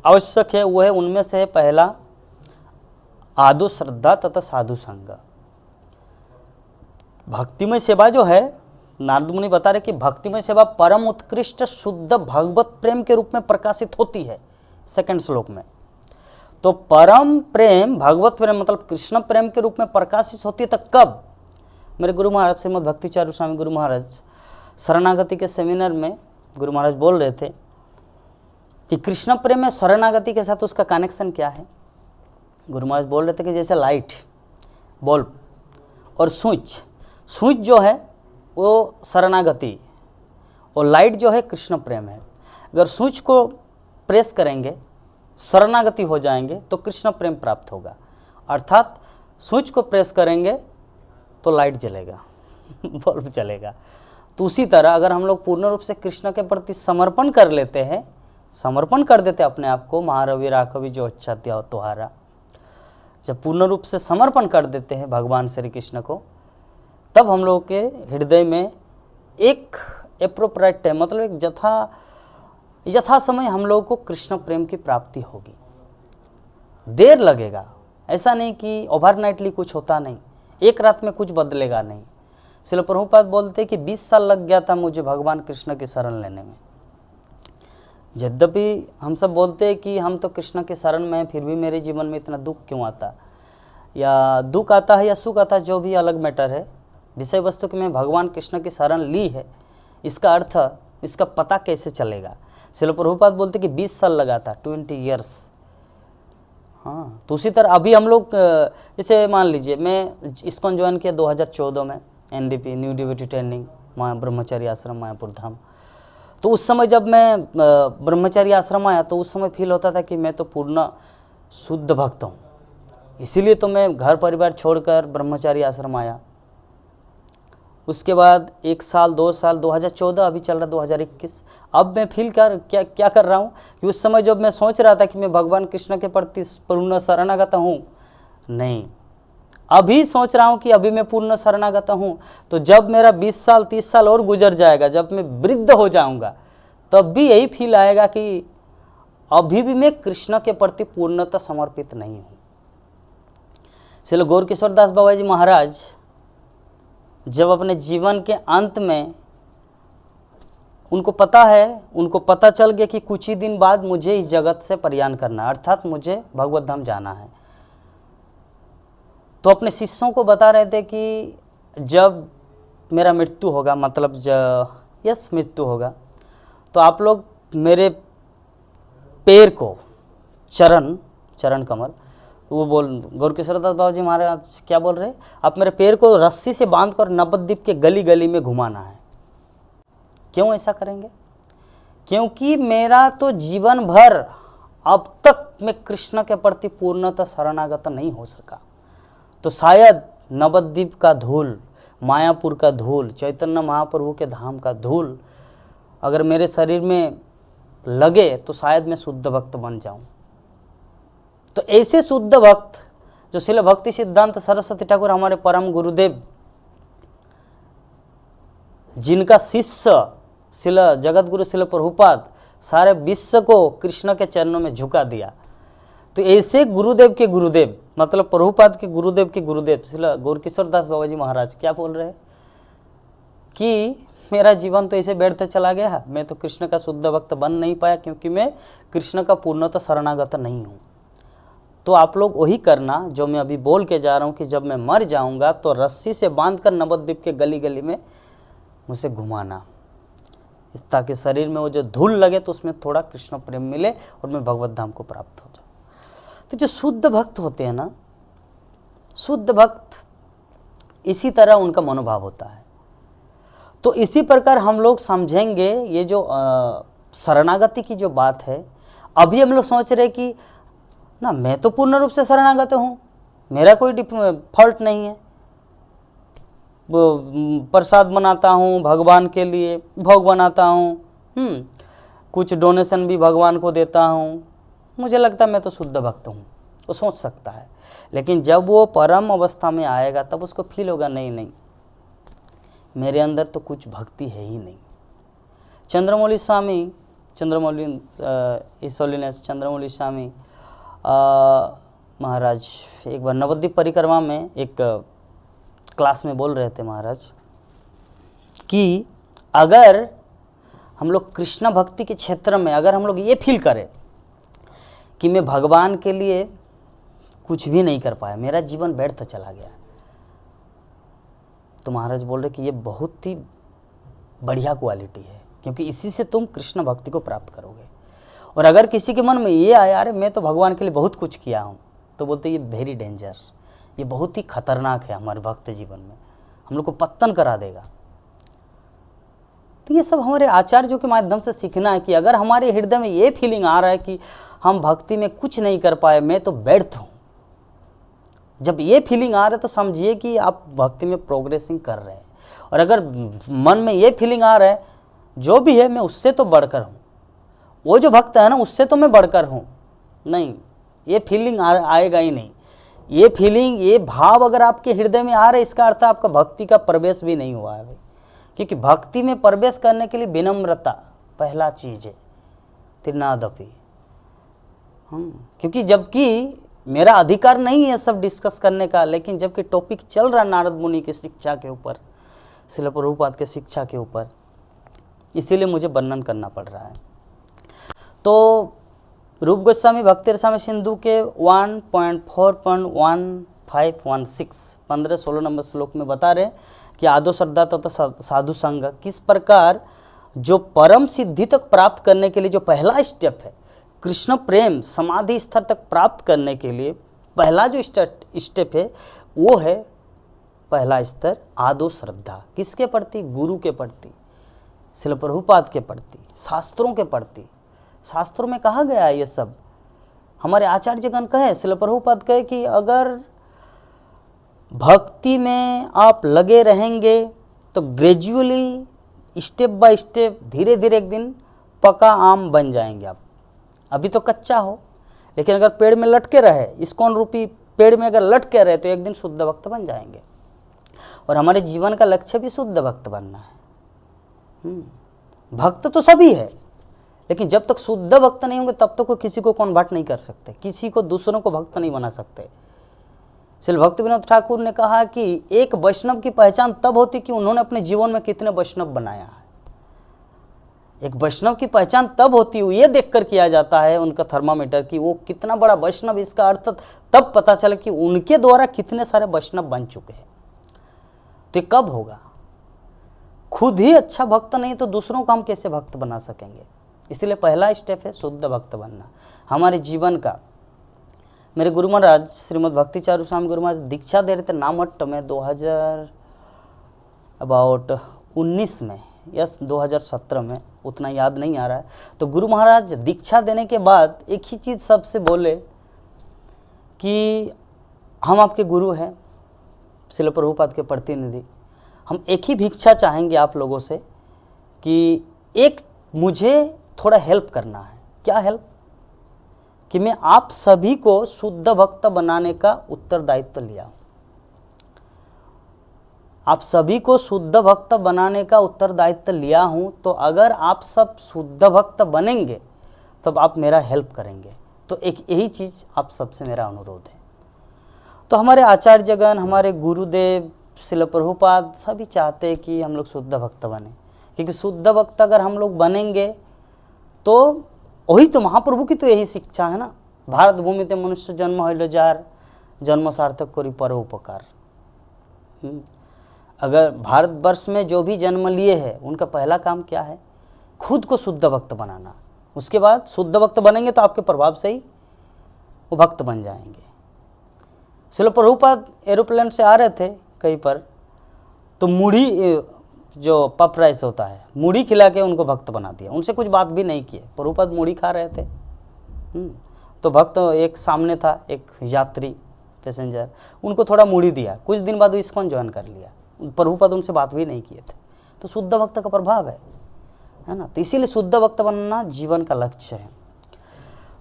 आवश्यक है, वो है, उनमें से है पहला आदो श्रद्धा तथा साधु संग। भक्तिमय सेवा जो है, नारद मुनि बता रहे कि भक्तिमय सेवा परम उत्कृष्ट शुद्ध भगवत प्रेम के रूप में प्रकाशित होती है, सेकंड श्लोक में। तो परम प्रेम, भगवत प्रेम मतलब कृष्ण प्रेम के रूप में प्रकाशित होती है। तो कब? मेरे गुरु महाराज श्रीमद भक्तिचार्य स्वामी गुरु महाराज शरणागति के सेमिनार में गुरु महाराज बोल रहे थे कि कृष्ण प्रेम में शरणागति के साथ उसका कनेक्शन क्या है। गुरु महाराज बोल रहे थे कि जैसे लाइट, बल्ब और स्विच जो है वो शरणागति, और लाइट जो है कृष्ण प्रेम है। अगर स्विच को प्रेस करेंगे, शरणागति हो जाएंगे तो कृष्ण प्रेम प्राप्त होगा। अर्थात स्विच को प्रेस करेंगे तो लाइट जलेगा, बल्ब जलेगा। तो उसी तरह अगर हम लोग पूर्ण रूप से कृष्ण के प्रति समर्पण कर लेते हैं, समर्पण कर देते अपने आप को, महारवि राघवी जो अच्छा दिया तुम्हारा, जब पूर्ण रूप से समर्पण कर देते हैं भगवान श्री कृष्ण को, तब हम लोग के हृदय में एक एप्रोप्रिएट टाइम, मतलब एक यथा समय हम लोगों को कृष्ण प्रेम की प्राप्ति होगी। देर लगेगा, ऐसा नहीं कि ओवरनाइटली कुछ होता नहीं, एक रात में कुछ बदलेगा नहीं। श्रील प्रभुपाद बोलते कि 20 साल लग गया था मुझे भगवान कृष्ण की शरण लेने में। यद्यपि हम सब बोलते हैं कि हम तो कृष्ण के शरण में हैं, फिर भी मेरे जीवन में इतना दुख क्यों आता, या दुख आता है या सुख आता है, जो भी अलग मैटर है। विषय वस्तु कि मैं भगवान कृष्ण की शरण ली है, इसका अर्थ, इसका पता कैसे चलेगा। श्रील प्रभुपाद बोलते कि 20 साल लगा था, 20 ईयर्स। हाँ, तो उसी तरह अभी हम लोग, जैसे मान लीजिए मैं इस्कॉन ज्वाइन किया 2014 में, NDP न्यू डिवोटी ट्रेनिंग ब्रह्मचारी आश्रम मायापुर धाम। तो उस समय जब मैं ब्रह्मचारी आश्रम आया तो उस समय फील होता था कि मैं तो पूर्ण शुद्ध भक्त हूँ, इसीलिए तो मैं घर परिवार छोड़कर ब्रह्मचारी आश्रम आया। उसके बाद 1 साल 2 साल, 2014 अभी चल रहा 2021। अब मैं फील क्या कर रहा हूँ कि उस समय जब मैं सोच रहा था कि मैं भगवान कृष्ण के प्रति पूर्ण शरणागत हूँ, नहीं, अभी सोच रहा हूँ कि अभी मैं पूर्ण शरणागत हूँ। तो जब मेरा 20 साल 30 साल और गुजर जाएगा, जब मैं वृद्ध हो जाऊँगा, तब भी यही फील आएगा कि अभी भी मैं कृष्ण के प्रति पूर्णतः समर्पित नहीं हूँ। इसलिए गौर किशोर दास बाबा जी महाराज जब अपने जीवन के अंत में उनको पता चल गया कि कुछ ही दिन बाद मुझे इस जगत से प्रयाण करना है, अर्थात मुझे भगवत धाम जाना है, तो अपने शिष्यों को बता रहे थे कि जब मेरा मृत्यु होगा, मतलब मृत्यु होगा, तो आप लोग मेरे पैर को, चरण कमल, वो गौर किशोर दास बाबा जी महाराज क्या बोल रहे हैं, आप मेरे पैर को रस्सी से बांधकर नवद्वीप के गली गली में घुमाना है। क्यों ऐसा करेंगे? क्योंकि मेरा तो जीवन भर अब तक मैं कृष्ण के प्रति पूर्णतः शरणागत नहीं हो सका, तो शायद नवद्वीप का धूल, मायापुर का धूल, चैतन्य महाप्रभु के धाम का धूल अगर मेरे शरीर में लगे तो शायद मैं शुद्ध भक्त बन जाऊं। तो ऐसे शुद्ध भक्त जो श्रील भक्ति सिद्धांत सरस्वती ठाकुर हमारे परम गुरुदेव, जिनका शिष्य श्रील जगत गुरु श्रील प्रभुपाद सारे विश्व को कृष्ण के चरणों में झुका दिया, तो ऐसे गुरुदेव के गुरुदेव, मतलब प्रभुपाद के गुरुदेव श्रील गौर किशोर दास बाबा जी महाराज क्या बोल रहे हैं कि मेरा जीवन तो ऐसे व्यर्थ चला गया, मैं तो कृष्ण का शुद्ध भक्त बन नहीं पाया क्योंकि मैं कृष्ण का पूर्णतः शरणागत नहीं हूँ। तो आप लोग वही करना जो मैं अभी बोल के जा रहा हूँ कि जब मैं मर जाऊँगा तो रस्सी से बांधकर नवद्वीप के गली गली में मुझे घुमाना, ताकि शरीर में वो जो धूल लगे तो उसमें थोड़ा कृष्ण प्रेम मिले और मैं भगवत धाम को प्राप्त हो जाऊँ। तो जो शुद्ध भक्त होते हैं ना, शुद्ध भक्त, इसी तरह उनका मनोभाव होता है। तो इसी प्रकार हम लोग समझेंगे ये जो शरणागति की जो बात है। अभी हम लोग सोच रहे कि ना मैं तो पूर्ण रूप से शरणागत हूँ, मेरा कोई फॉल्ट नहीं है, प्रसाद बनाता हूँ भगवान के लिए, भोग बनाता हूँ, कुछ डोनेशन भी भगवान को देता हूँ, मुझे लगता है मैं तो शुद्ध भक्त हूँ। वो सोच सकता है, लेकिन जब वो परम अवस्था में आएगा तब उसको फील होगा नहीं, मेरे अंदर तो कुछ भक्ति है ही नहीं। चंद्रमौली स्वामी, चंद्रमौली स्वामी महाराज एक बार नवद्वीप परिक्रमा में एक क्लास में बोल रहे थे महाराज कि अगर हम लोग कृष्ण भक्ति के क्षेत्र में अगर हम लोग ये फील करें कि मैं भगवान के लिए कुछ भी नहीं कर पाया, मेरा जीवन व्यर्थ चला गया, तो महाराज बोल रहे कि ये बहुत ही बढ़िया क्वालिटी है, क्योंकि इसी से तुम कृष्ण भक्ति को प्राप्त करोगे। और अगर किसी के मन में ये आया अरे मैं तो भगवान के लिए बहुत कुछ किया हूँ, तो बोलते ये वेरी डेंजर, ये बहुत ही खतरनाक है हमारे भक्त जीवन में, हम लोग को पतन करा देगा। तो ये सब हमारे आचार्यों के माध्यम से सीखना है कि अगर हमारे हृदय में ये फीलिंग आ रहा है कि हम भक्ति में कुछ नहीं कर पाए, मैं तो व्यर्थ हूँ, जब ये फीलिंग आ रहा है तो समझिए कि आप भक्ति में प्रोग्रेसिंग कर रहे हैं। और अगर मन में ये फीलिंग आ रहा है जो भी है मैं उससे तो बढ़कर हूँ, वो जो भक्त है ना उससे तो मैं बढ़कर हूँ, नहीं, ये फीलिंग आएगा ही नहीं। ये फीलिंग, ये भाव अगर आपके हृदय में आ रहा है, इसका अर्थ आपका भक्ति का प्रवेश भी नहीं हुआ है भाई। क्योंकि भक्ति में प्रवेश करने के लिए विनम्रता पहला चीज है, तिरनादपि। क्योंकि जबकि मेरा अधिकार नहीं है सब डिस्कस करने का, लेकिन जबकि टॉपिक चल रहा नारद मुनि की शिक्षा के ऊपर, श्रील प्रभुपाद के शिक्षा के ऊपर, इसीलिए मुझे वर्णन करना पड़ रहा है। तो रूप गोस्वामी भक्ति रसामृत सिंधु के 1.4.1516 15-16 नंबर श्लोक में बता रहे कि आदो श्रद्धा तथा साधु संग किस प्रकार जो परम सिद्धि तक प्राप्त करने के लिए जो पहला स्टेप है, कृष्ण प्रेम समाधि स्तर तक प्राप्त करने के लिए पहला जो स्टेप है वो है पहला स्तर आदो श्रद्धा। किसके प्रति? गुरु के प्रति, श्रील प्रभुपाद के प्रति, शास्त्रों के प्रति। शास्त्रों में कहा गया है ये सब, हमारे आचार्यगण कहे, श्रील प्रभुपाद कहे कि अगर भक्ति में आप लगे रहेंगे तो ग्रेजुअली स्टेप बाय स्टेप धीरे धीरे एक दिन पका आम बन जाएंगे आप। अभी तो कच्चा हो, लेकिन अगर पेड़ में लटके रहे, इस्कॉन रूपी पेड़ में अगर लटके रहे तो एक दिन शुद्ध भक्त बन जाएंगे। और हमारे जीवन का लक्ष्य भी शुद्ध भक्त बनना है। भक्त तो सभी है, लेकिन जब तक शुद्ध भक्त नहीं होंगे तब तक किसी को कन्वर्ट नहीं कर सकते, किसी को दूसरों को भक्त नहीं बना सकते। श्री भक्ति विनोद ठाकुर ने कहा कि एक वैष्णव की पहचान तब होती कि उन्होंने अपने जीवन में कितने वैष्णव बनाया है। एक वैष्णव की पहचान तब होती है, ये देखकर किया जाता है उनका थर्मामीटर कि वो कितना बड़ा वैष्णव, इसका अर्थ तब पता चले कि उनके द्वारा कितने सारे वैष्णव बन चुके हैं। तो कब होगा? खुद ही अच्छा भक्त नहीं तो दूसरों को हम कैसे भक्त बना सकेंगे? इसलिए पहला स्टेप है शुद्ध भक्त बनना हमारे जीवन का। मेरे गुरु महाराज श्रीमद् भक्ति चारू स्वामी गुरु महाराज दीक्षा दे रहे थे नामट्ट में 2019 में, यस 2017 में, उतना याद नहीं आ रहा है। तो गुरु महाराज दीक्षा देने के बाद एक ही चीज़ सबसे बोले कि हम आपके गुरु हैं, श्रील प्रभुपाद के प्रतिनिधि, हम एक ही भिक्षा चाहेंगे आप लोगों से कि एक मुझे थोड़ा हेल्प करना है। क्या हेल्प? कि मैं आप सभी को शुद्ध भक्त बनाने का उत्तरदायित्व लिया। आप सभी को शुद्ध भक्त बनाने का उत्तरदायित्व लिया हूं, तो अगर आप सब शुद्ध भक्त बनेंगे तब आप मेरा हेल्प करेंगे। तो एक यही चीज आप सबसे मेरा अनुरोध है। तो हमारे आचार्यगण, हमारे गुरुदेव श्रील प्रभुपाद सभी चाहते हैं कि हम लोग शुद्ध भक्त बने, क्योंकि शुद्ध भक्त अगर हम लोग बनेंगे तो वही तो महाप्रभु की तो यही शिक्षा है ना, भारत भूमि ते मनुष्य जन्म होइल जार, जन्म सार्थक करी परोपकार। अगर भारतवर्ष में जो भी जन्म लिए हैं उनका पहला काम क्या है? खुद को शुद्ध भक्त बनाना। उसके बाद शुद्ध भक्त बनेंगे तो आपके प्रभाव से ही वो भक्त बन जाएंगे। श्रील प्रभुपाद एरोप्लेन से आ रहे थे कहीं पर, तो मूढ़ी जो पफ राइस होता है, मूढ़ी खिला के उनको भक्त बना दिया। उनसे कुछ बात भी नहीं किए, प्रभुपाद मूढ़ी खा रहे थे। तो भक्त एक सामने था, एक यात्री पैसेंजर, उनको थोड़ा मूढ़ी दिया। कुछ दिन बाद वो इस्कॉन ज्वाइन कर लिया, प्रभुपाद उनसे बात भी नहीं किए थे। तो शुद्ध भक्त का प्रभाव है ना। तो इसीलिए शुद्ध भक्त बनना जीवन का लक्ष्य है।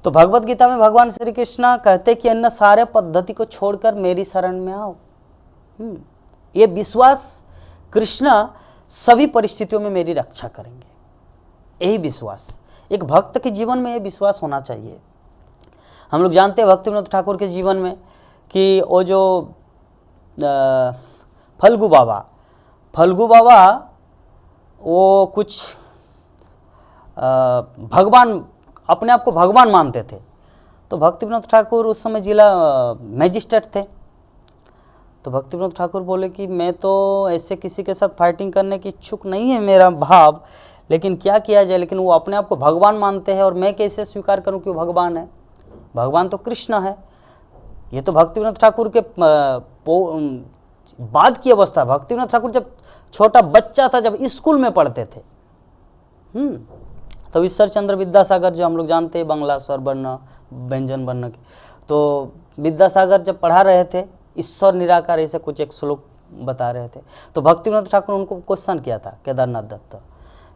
तो भगवत गीता में भगवान श्री कृष्ण कहते कि अन्य सारे पद्धति को छोड़कर मेरी शरण में आओ। ये विश्वास, कृष्ण सभी परिस्थितियों में मेरी रक्षा करेंगे, यही विश्वास एक भक्त के जीवन में, ये विश्वास होना चाहिए। हम लोग जानते हैं भक्ति विनोद ठाकुर के जीवन में कि वो जो फल्गु बाबा, फल्गु बाबा वो कुछ भगवान, अपने आप को भगवान मानते थे। तो भक्ति विनोद ठाकुर उस समय जिला मैजिस्ट्रेट थे। तो भक्ति विनोद ठाकुर बोले कि मैं तो ऐसे किसी के साथ फाइटिंग करने की इच्छुक नहीं है मेरा भाव, लेकिन क्या किया जाए। लेकिन वो अपने आप को भगवान मानते हैं और मैं कैसे स्वीकार करूं कि वो भगवान है? भगवान तो कृष्ण है। ये तो भक्ति विनोद ठाकुर के बाद की अवस्था। भक्ति विनोद ठाकुर जब छोटा बच्चा था, जब स्कूल में पढ़ते थे, तो ईश्वर चंद्र विद्यासागर जो हम लोग जानते हैं, बांग्ला स्वर वर्ण व्यंजन वर्ण के, तो विद्यासागर जब पढ़ा रहे थे ईश्वर निराकार ऐसे कुछ एक श्लोक बता रहे थे। तो भक्ति विनोद ठाकुर ने उनको क्वेश्चन किया था, केदारनाथ दत्त,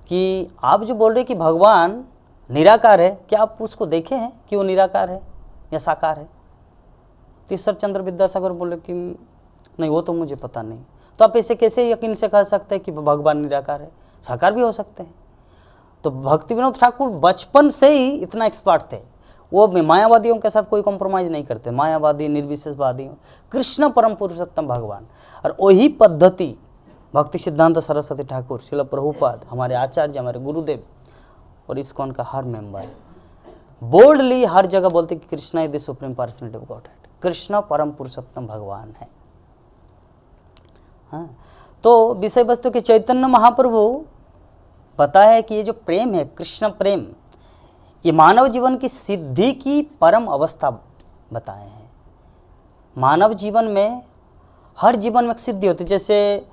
कि आप जो बोल रहे कि भगवान निराकार है, क्या आप उसको देखे हैं कि वो निराकार है या साकार है? ईश्वर चंद्र विद्यासागर बोले कि नहीं, वो तो मुझे पता नहीं। तो आप ऐसे कैसे यकीन से कह सकते हैं कि भगवान निराकार है? साकार भी हो सकते हैं। तो भक्ति विनोद ठाकुर बचपन से ही इतना एक्सपर्ट थे। वो मायावादियों के साथ कोई कॉम्प्रोमाइज नहीं करते, मायावादी निर्विशेषवादियों, कृष्ण परम पुरुषोत्तम भगवान। और वही पद्धति भक्ति सिद्धांत सरस्वती ठाकुर, श्रील प्रभुपाद, हमारे आचार्य, हमारे गुरुदेव और इस्कॉन का हर मेंबर बोल्डली हर जगह बोलते कि Krishna is the supreme personality of godhead, Krishna परम पुरुषोत्तम भगवान है। हाँ, तो विषय वस्तु के चैतन्य महाप्रभु पता है कि ये जो प्रेम है, कृष्ण प्रेम, ये मानव जीवन की सिद्धि की परम अवस्था बताए हैं। मानव जीवन में, हर जीवन में सिद्धि होती है। जैसे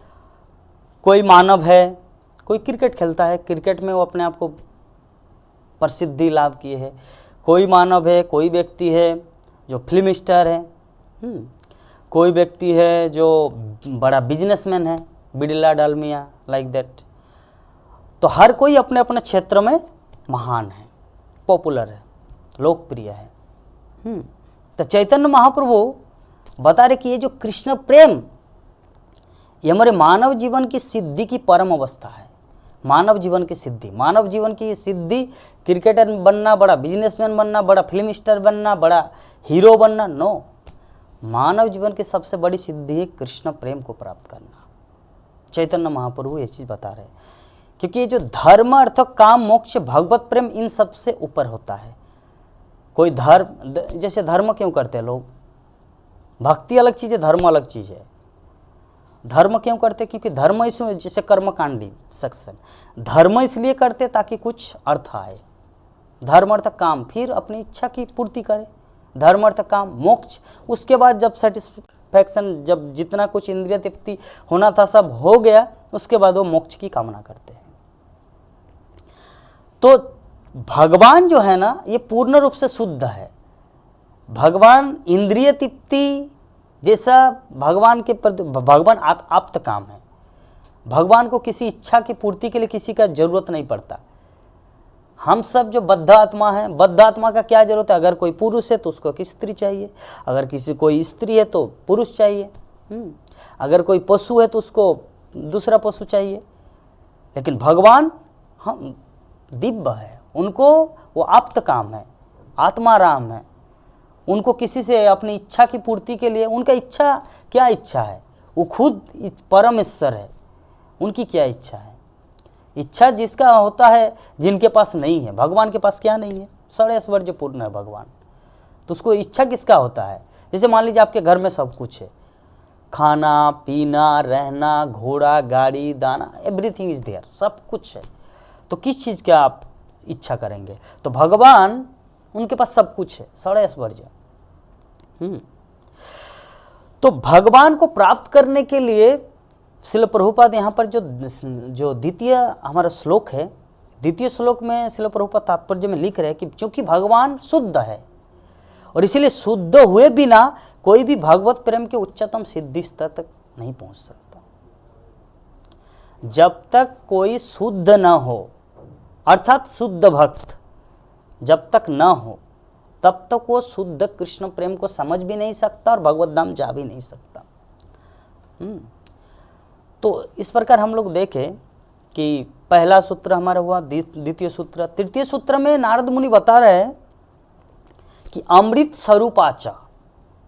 कोई मानव है, कोई क्रिकेट खेलता है, क्रिकेट में वो अपने आप को प्रसिद्धि लाभ किए है। कोई मानव है, कोई व्यक्ति है जो फिल्म स्टार है, कोई व्यक्ति है जो बड़ा बिजनेसमैन है, बिड़ला डालमिया, लाइक दैट। तो हर कोई अपने अपने क्षेत्र में महान है, पॉपुलर है, लोकप्रिय है। तो चैतन्य महाप्रभु बता रहे कि ये जो कृष्ण प्रेम, ये हमारे मानव जीवन की सिद्धि की परम अवस्था है। मानव जीवन की सिद्धि, मानव जीवन की सिद्धि क्रिकेटर बनना, बड़ा बिजनेसमैन बनना, बड़ा फिल्म स्टार बनना, बड़ा हीरो बनना, नो। मानव जीवन की सबसे बड़ी सिद्धि है कृष्ण प्रेम को प्राप्त करना। चैतन्य महाप्रभु ये चीज़ बता रहे हैं, क्योंकि ये जो धर्म, अर्थ, काम, मोक्ष, भगवत प्रेम, इन सबसे ऊपर होता है। कोई धर्म, जैसे धर्म क्यों करते हैं लोग? भक्ति अलग चीज़ है, धर्म अलग चीज़ है। धर्म क्यों करते? क्योंकि धर्म इसमें, जैसे कर्मकांडी सेक्शन, धर्म इसलिए करते ताकि कुछ अर्थ आए। धर्म अर्थ काम, फिर अपनी इच्छा की पूर्ति करे। धर्म अर्थ काम मोक्ष, उसके बाद जब सेटिस्फैक्शन, जब जितना कुछ इंद्रिय तृप्ति होना था सब हो गया, उसके बाद वो मोक्ष की कामना करते हैं। तो भगवान जो है ना, ये पूर्ण रूप से शुद्ध है। भगवान इंद्रिय तृप्ति जैसा भगवान के प्रति, भगवान आप्त काम है। भगवान को किसी इच्छा की पूर्ति के लिए किसी का जरूरत नहीं पड़ता। हम सब जो बद्ध आत्मा है, बद्ध आत्मा का क्या जरूरत है? अगर कोई पुरुष है तो उसको एक स्त्री चाहिए, अगर किसी कोई स्त्री है तो पुरुष चाहिए, अगर कोई पशु है तो उसको दूसरा पशु चाहिए। लेकिन भगवान हम दिव्य है, उनको वो आप्त काम है, आत्मा राम है। उनको किसी से अपनी इच्छा की पूर्ति के लिए, उनका इच्छा क्या इच्छा है? वो खुद परमेश्वर है, उनकी क्या इच्छा है? इच्छा जिसका होता है, जिनके पास नहीं है। भगवान के पास क्या नहीं है? सारे ऐश्वर्य पूर्ण है भगवान। तो उसको इच्छा किसका होता है? जैसे मान लीजिए आपके घर में सब कुछ है, खाना पीना, रहना, घोड़ा गाड़ी, दाना, एवरीथिंग इज देयर, सब कुछ है। तो किस चीज़ का आप इच्छा करेंगे? तो भगवान, उनके पास सब कुछ है, सारे ऐश्वर्य। तो भगवान को प्राप्त करने के लिए श्रील प्रभुपाद यहाँ पर जो द्वितीय हमारा श्लोक है, द्वितीय श्लोक में श्रील प्रभुपाद तात्पर्य में लिख रहे हैं कि चूंकि भगवान शुद्ध है और इसीलिए शुद्ध हुए बिना कोई भी भगवत प्रेम के उच्चतम सिद्धि स्तर तक नहीं पहुंच सकता। जब तक कोई शुद्ध न हो, अर्थात शुद्ध भक्त जब तक न हो, तब तक वो शुद्ध कृष्ण प्रेम को समझ भी नहीं सकता और भगवत धाम जा भी नहीं सकता। तो इस प्रकार हम लोग देखें कि पहला सूत्र हमारा हुआ, द्वितीय सूत्र, तृतीय सूत्र में नारद मुनि बता रहे हैं कि अमृत स्वरूपाचा,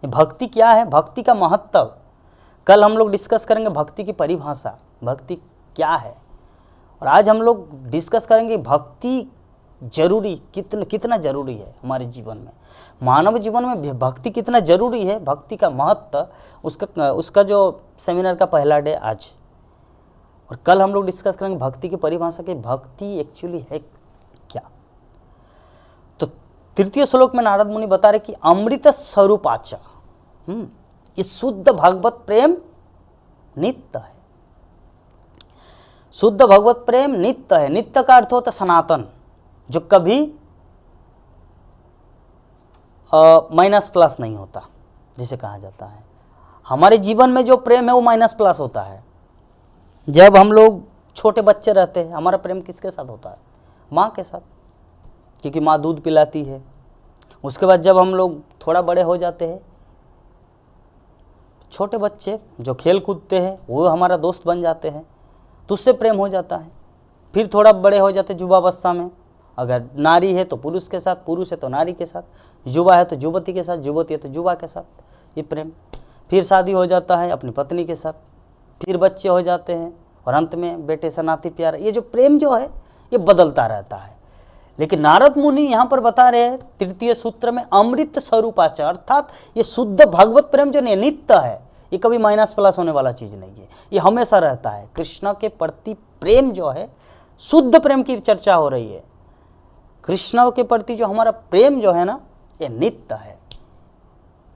भक्ति क्या है, भक्ति का महत्व, कल हम लोग डिस्कस करेंगे भक्ति की परिभाषा, भक्ति क्या है, और आज हम लोग डिस्कस करेंगे भक्ति जरूरी कितना जरूरी है हमारे जीवन में, मानव जीवन में भक्ति कितना जरूरी है, भक्ति का महत्व, उसका जो सेमिनार का पहला डे आज। और कल हम लोग डिस्कस करेंगे भक्ति की परिभाषा कि भक्ति एक्चुअली है क्या। तो तृतीय श्लोक में नारद मुनि बता रहे कि अमृत स्वरूपाचा, ये शुद्ध भगवत प्रेम नित्य है। शुद्ध भगवत प्रेम नित्य है। नित्य का अर्थ होता सनातन, जो कभी माइनस प्लस नहीं होता, जिसे कहा जाता है। हमारे जीवन में जो प्रेम है वो माइनस प्लस होता है। जब हम लोग छोटे बच्चे रहते हैं, हमारा प्रेम किसके साथ होता है? माँ के साथ, क्योंकि माँ दूध पिलाती है। उसके बाद जब हम लोग थोड़ा बड़े हो जाते हैं, छोटे बच्चे जो खेल कूदते हैं वो हमारा दोस्त बन जाते हैं, तो उससे प्रेम हो जाता है। फिर थोड़ा बड़े हो जाते युवावस्था में, अगर नारी है तो पुरुष के साथ, पुरुष है तो नारी के साथ, युवा है तो युवती के साथ, युवती है तो युवा के साथ, ये प्रेम। फिर शादी हो जाता है अपनी पत्नी के साथ, फिर बच्चे हो जाते हैं, और अंत में बेटे से नाती प्यार। ये जो प्रेम जो है ये बदलता रहता है। लेकिन नारद मुनि यहाँ पर बता रहे हैं तृतीय सूत्र में अमृत स्वरूपाचा, अर्थात ये शुद्ध भगवत प्रेम जो नित्य है, ये कभी माइनस प्लस होने वाला चीज नहीं है, ये हमेशा रहता है। कृष्ण के प्रति प्रेम जो है, शुद्ध प्रेम की चर्चा हो रही है। कृष्ण के प्रति जो हमारा प्रेम जो है ना, ये नित्य है।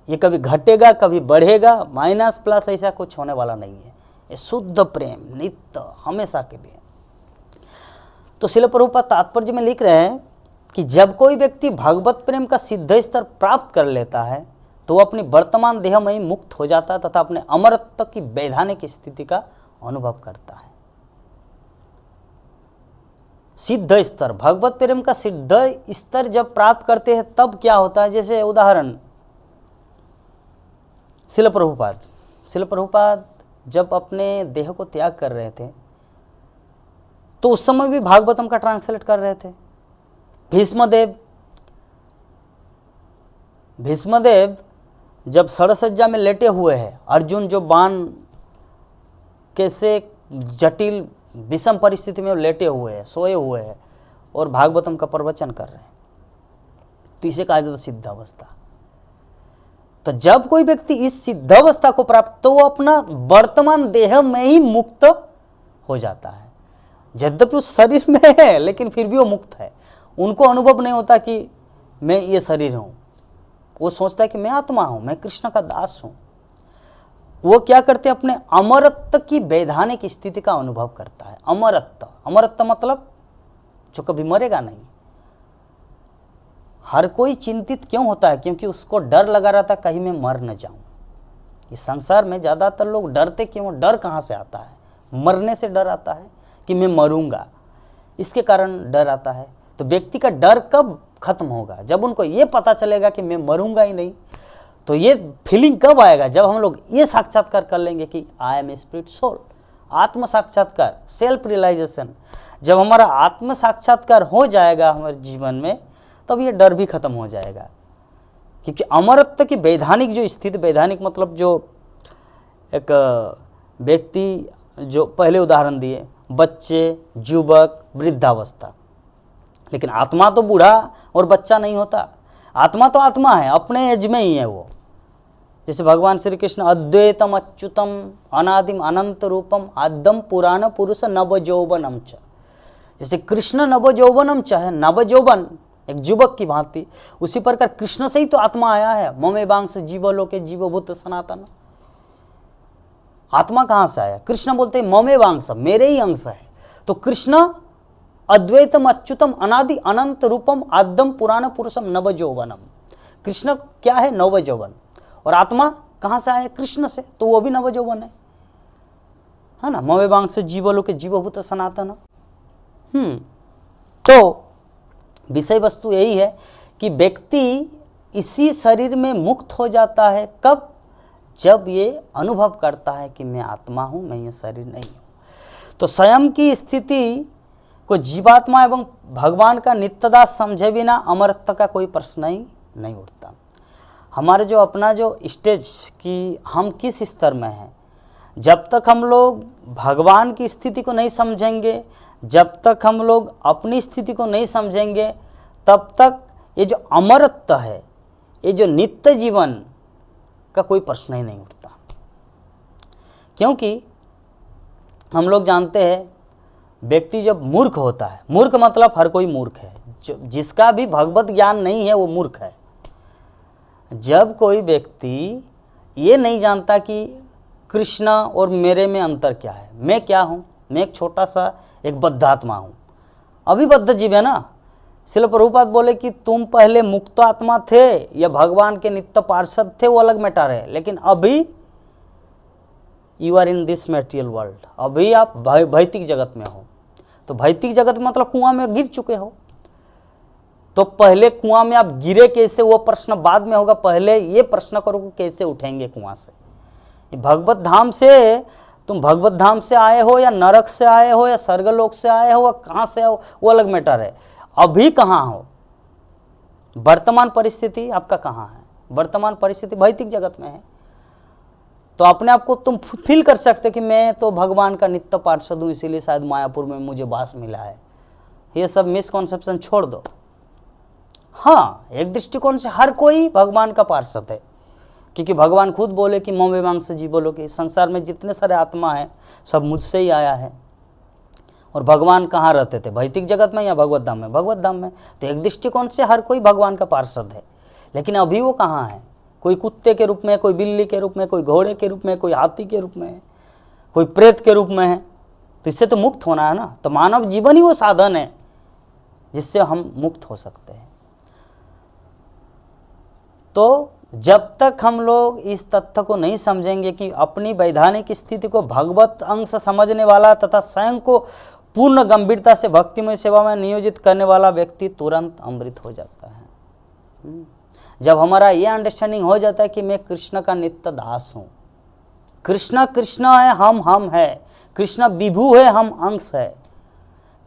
ये कभी घटेगा कभी बढ़ेगा, माइनस प्लस ऐसा कुछ होने वाला नहीं है। ये शुद्ध प्रेम नित्य हमेशा के लिए। तो श्रील प्रभुपाद तात्पर्य में लिख रहे हैं कि जब कोई व्यक्ति भगवत प्रेम का सिद्ध स्तर प्राप्त कर लेता है तो वो अपनी वर्तमान देह में ही मुक्त हो जाता है तथा अपने अमरत्व की वैधानिक स्थिति का अनुभव करता है। सिद्ध स्तर, भगवत प्रेम का सिद्ध स्तर जब प्राप्त करते हैं तब क्या होता है? जैसे उदाहरण, श्रील प्रभुपाद जब अपने देह को त्याग कर रहे थे तो उस समय भी भागवतम का ट्रांसलेट कर रहे थे। भीष्मदेव जब सड़सज्जा में लेटे हुए हैं, अर्जुन जो बाण कैसे जटिल विषम परिस्थिति में लेटे हुए हैं, सोए हुए हैं, और भागवतम का प्रवचन कर रहे हैं, तो इसे कहा जाता है सिद्धावस्था। तो जब कोई व्यक्ति इस सिद्धावस्था को प्राप्त, तो वो अपना वर्तमान देह में ही मुक्त हो जाता है। यद्यपि उस शरीर में है लेकिन फिर भी वो मुक्त है। उनको अनुभव नहीं होता कि मैं ये शरीर हूं, वो सोचता है कि मैं आत्मा हूं, मैं कृष्ण का दास हूं। वो क्या करते हैं? अपने अमरत्व की वैधानिक स्थिति का अनुभव करता है। अमरत्व मतलब जो कभी मरेगा नहीं। हर कोई चिंतित क्यों होता है? क्योंकि उसको डर लगा रहता है कहीं मैं मर न जाऊं। इस संसार में ज्यादातर लोग डरते क्यों? डर कहां से आता है? मरने से डर आता है कि मैं मरूंगा, इसके कारण डर आता है। तो व्यक्ति का डर कब खत्म होगा? जब उनको ये पता चलेगा कि मैं मरूंगा ही नहीं। तो ये फीलिंग कब आएगा? जब हम लोग ये साक्षात्कार कर लेंगे कि I am a spirit soul, आत्म साक्षात्कार, सेल्फ रियलाइजेशन। जब हमारा आत्म साक्षात्कार हो जाएगा हमारे जीवन में, तब ये डर भी खत्म हो जाएगा। क्योंकि अमरत्व की वैधानिक जो स्थिति, वैधानिक मतलब जो एक व्यक्ति, जो पहले उदाहरण दिए, बच्चे, युवक, वृद्धावस्था, लेकिन आत्मा तो बूढ़ा और बच्चा नहीं होता। आत्मा तो आत्मा है, अपने एज में ही है वो। जैसे भगवान श्री कृष्ण अद्वैतम अच्युतम अनादिम अनंत रूपम आद्यम पुराण पुरुष नवजौवनम च, जैसे कृष्ण नवजौवनम च है, नवजौवन एक युवक की भांति, उसी प्रकार कृष्ण से ही तो आत्मा आया है। ममेवांश जीवलोके जीवभूत सनातन। आत्मा कहां से आया? कृष्ण बोलते हैं ममेवांश, मेरे ही अंश है। तो कृष्ण अद्वैतम अच्युतम अनादि अनंत रूपम आद्यम पुराण पुरुषम नवजौवनम। कृष्ण क्या है? नवजौवन। और आत्मा कहां से आया? कृष्ण से, तो वो भी नवजौवन है ना। मवेवांश जीवलोके जीवभूत सनातन। तो विषय वस्तु यही है कि व्यक्ति इसी शरीर में मुक्त हो जाता है। कब? जब ये अनुभव करता है कि मैं आत्मा हूं, मैं ये शरीर नहीं हूं। तो स्वयं की स्थिति को जीवात्मा एवं भगवान का नित्यदास समझे बिना अमरत्व का कोई प्रश्न ही नहीं उठता। हमारे जो अपना जो स्टेज की हम किस स्तर में हैं, जब तक हम लोग भगवान की स्थिति को नहीं समझेंगे, जब तक हम लोग अपनी स्थिति को नहीं समझेंगे, तब तक ये जो अमरत्व है, ये जो नित्य जीवन का कोई प्रश्न ही नहीं उठता। क्योंकि हम लोग जानते हैं व्यक्ति जब मूर्ख होता है, मूर्ख मतलब हर कोई मूर्ख है, जिसका भी भगवत ज्ञान नहीं है वो मूर्ख है। जब कोई व्यक्ति ये नहीं जानता कि कृष्णा और मेरे में अंतर क्या है, मैं क्या हूँ, मैं एक छोटा सा एक बद्ध आत्मा हूँ, अभी बद्ध जीव है ना। श्रील प्रभुपाद बोले कि तुम पहले मुक्त आत्मा थे या भगवान के नित्य पार्षद थे, वो अलग मैटर है, लेकिन अभी you are in this material world, अभी आप भौतिक जगत में हो। तो भौतिक जगत मतलब कुआं में गिर चुके हो। तो पहले कुआं में आप गिरे कैसे, वो प्रश्न बाद में होगा, पहले ये प्रश्न करो कि कैसे उठेंगे कुआं से। भगवत धाम से, तुम भगवत धाम से आए हो या नरक से आए हो या स्वर्गलोक से आए हो, कहाँ से आओ वो अलग मैटर है। अभी कहाँ हो, वर्तमान परिस्थिति आपका कहाँ है, वर्तमान परिस्थिति भौतिक जगत में है। तो अपने आप को तुम फील कर सकते हो कि मैं तो भगवान का नित्य पार्षद हूँ, इसीलिए शायद मायापुर में मुझे वास मिला है। ये सब मिसकॉन्सेप्शन छोड़ दो। हाँ, एक दृष्टिकोण से हर कोई भगवान का पार्षद है, क्योंकि भगवान खुद बोले कि मम एवांश जीवो लोके, संसार में जितने सारे आत्मा है सब मुझसे ही आया है। और भगवान कहाँ रहते थे, भौतिक जगत में या भगवत धाम में? भगवत धाम में। तो एक दृष्टिकोण से हर कोई भगवान का पार्षद है, लेकिन अभी वो कहाँ है? कोई कुत्ते के रूप में, कोई बिल्ली के रूप में, कोई घोड़े के रूप में, कोई हाथी के रूप में, कोई प्रेत के रूप में है। तो इससे तो मुक्त होना है ना। तो मानव जीवन ही वो साधन है जिससे हम मुक्त हो सकते हैं। तो जब तक हम लोग इस तथ्य को नहीं समझेंगे कि अपनी वैधानिक स्थिति को भगवत अंश समझने वाला तथा स्वयं को पूर्ण गंभीरता से भक्तिमय सेवा में नियोजित करने वाला व्यक्ति तुरंत अमृत हो जाता है। जब हमारा ये अंडरस्टैंडिंग हो जाता है कि मैं कृष्ण का नित्य दास हूँ, कृष्ण कृष्ण है, हम है, कृष्ण विभु है, हम अंश है,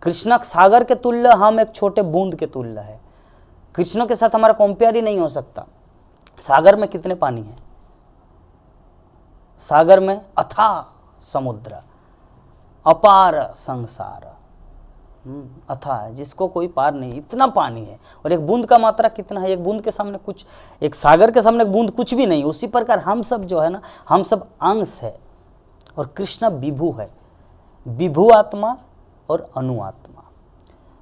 कृष्ण सागर के तुल्य, हम एक छोटे बूंद के तुल्य है। कृष्ण के साथ हमारा कंपेयर ही नहीं हो सकता। सागर में कितने पानी है? सागर में अथाह समुद्र, अपार संसार, अथाह है, जिसको कोई पार नहीं, इतना पानी है। और एक बूंद का मात्रा कितना है? एक बूंद के सामने कुछ, एक सागर के सामने एक बूंद कुछ भी नहीं। उसी प्रकार हम सब जो है ना, हम सब अंश है और कृष्ण विभु है, विभु आत्मा और अनु आत्मा।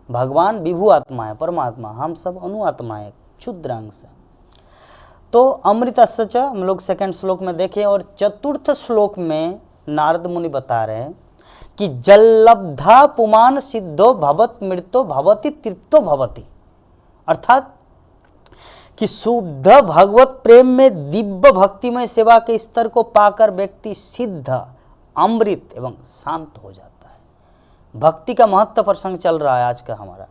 भगवान विभु आत्मा है, परमात्मा, हम सब अनु आत्मा है, क्षुद्र अंश है। तो अमृतस्य च हम लोग सेकंड श्लोक में देखें, और चतुर्थ श्लोक में नारद मुनि बता रहे हैं कि जल्लब्धा पुमान सिद्धो भवत मृतो भवति तृप्तो भवति, अर्थात कि शुद्ध भगवत प्रेम में दिव्य भक्तिमय सेवा के स्तर को पाकर व्यक्ति सिद्ध, अमृत एवं शांत हो जाता है। भक्ति का महत्व प्रसंग चल रहा है आज का हमारा,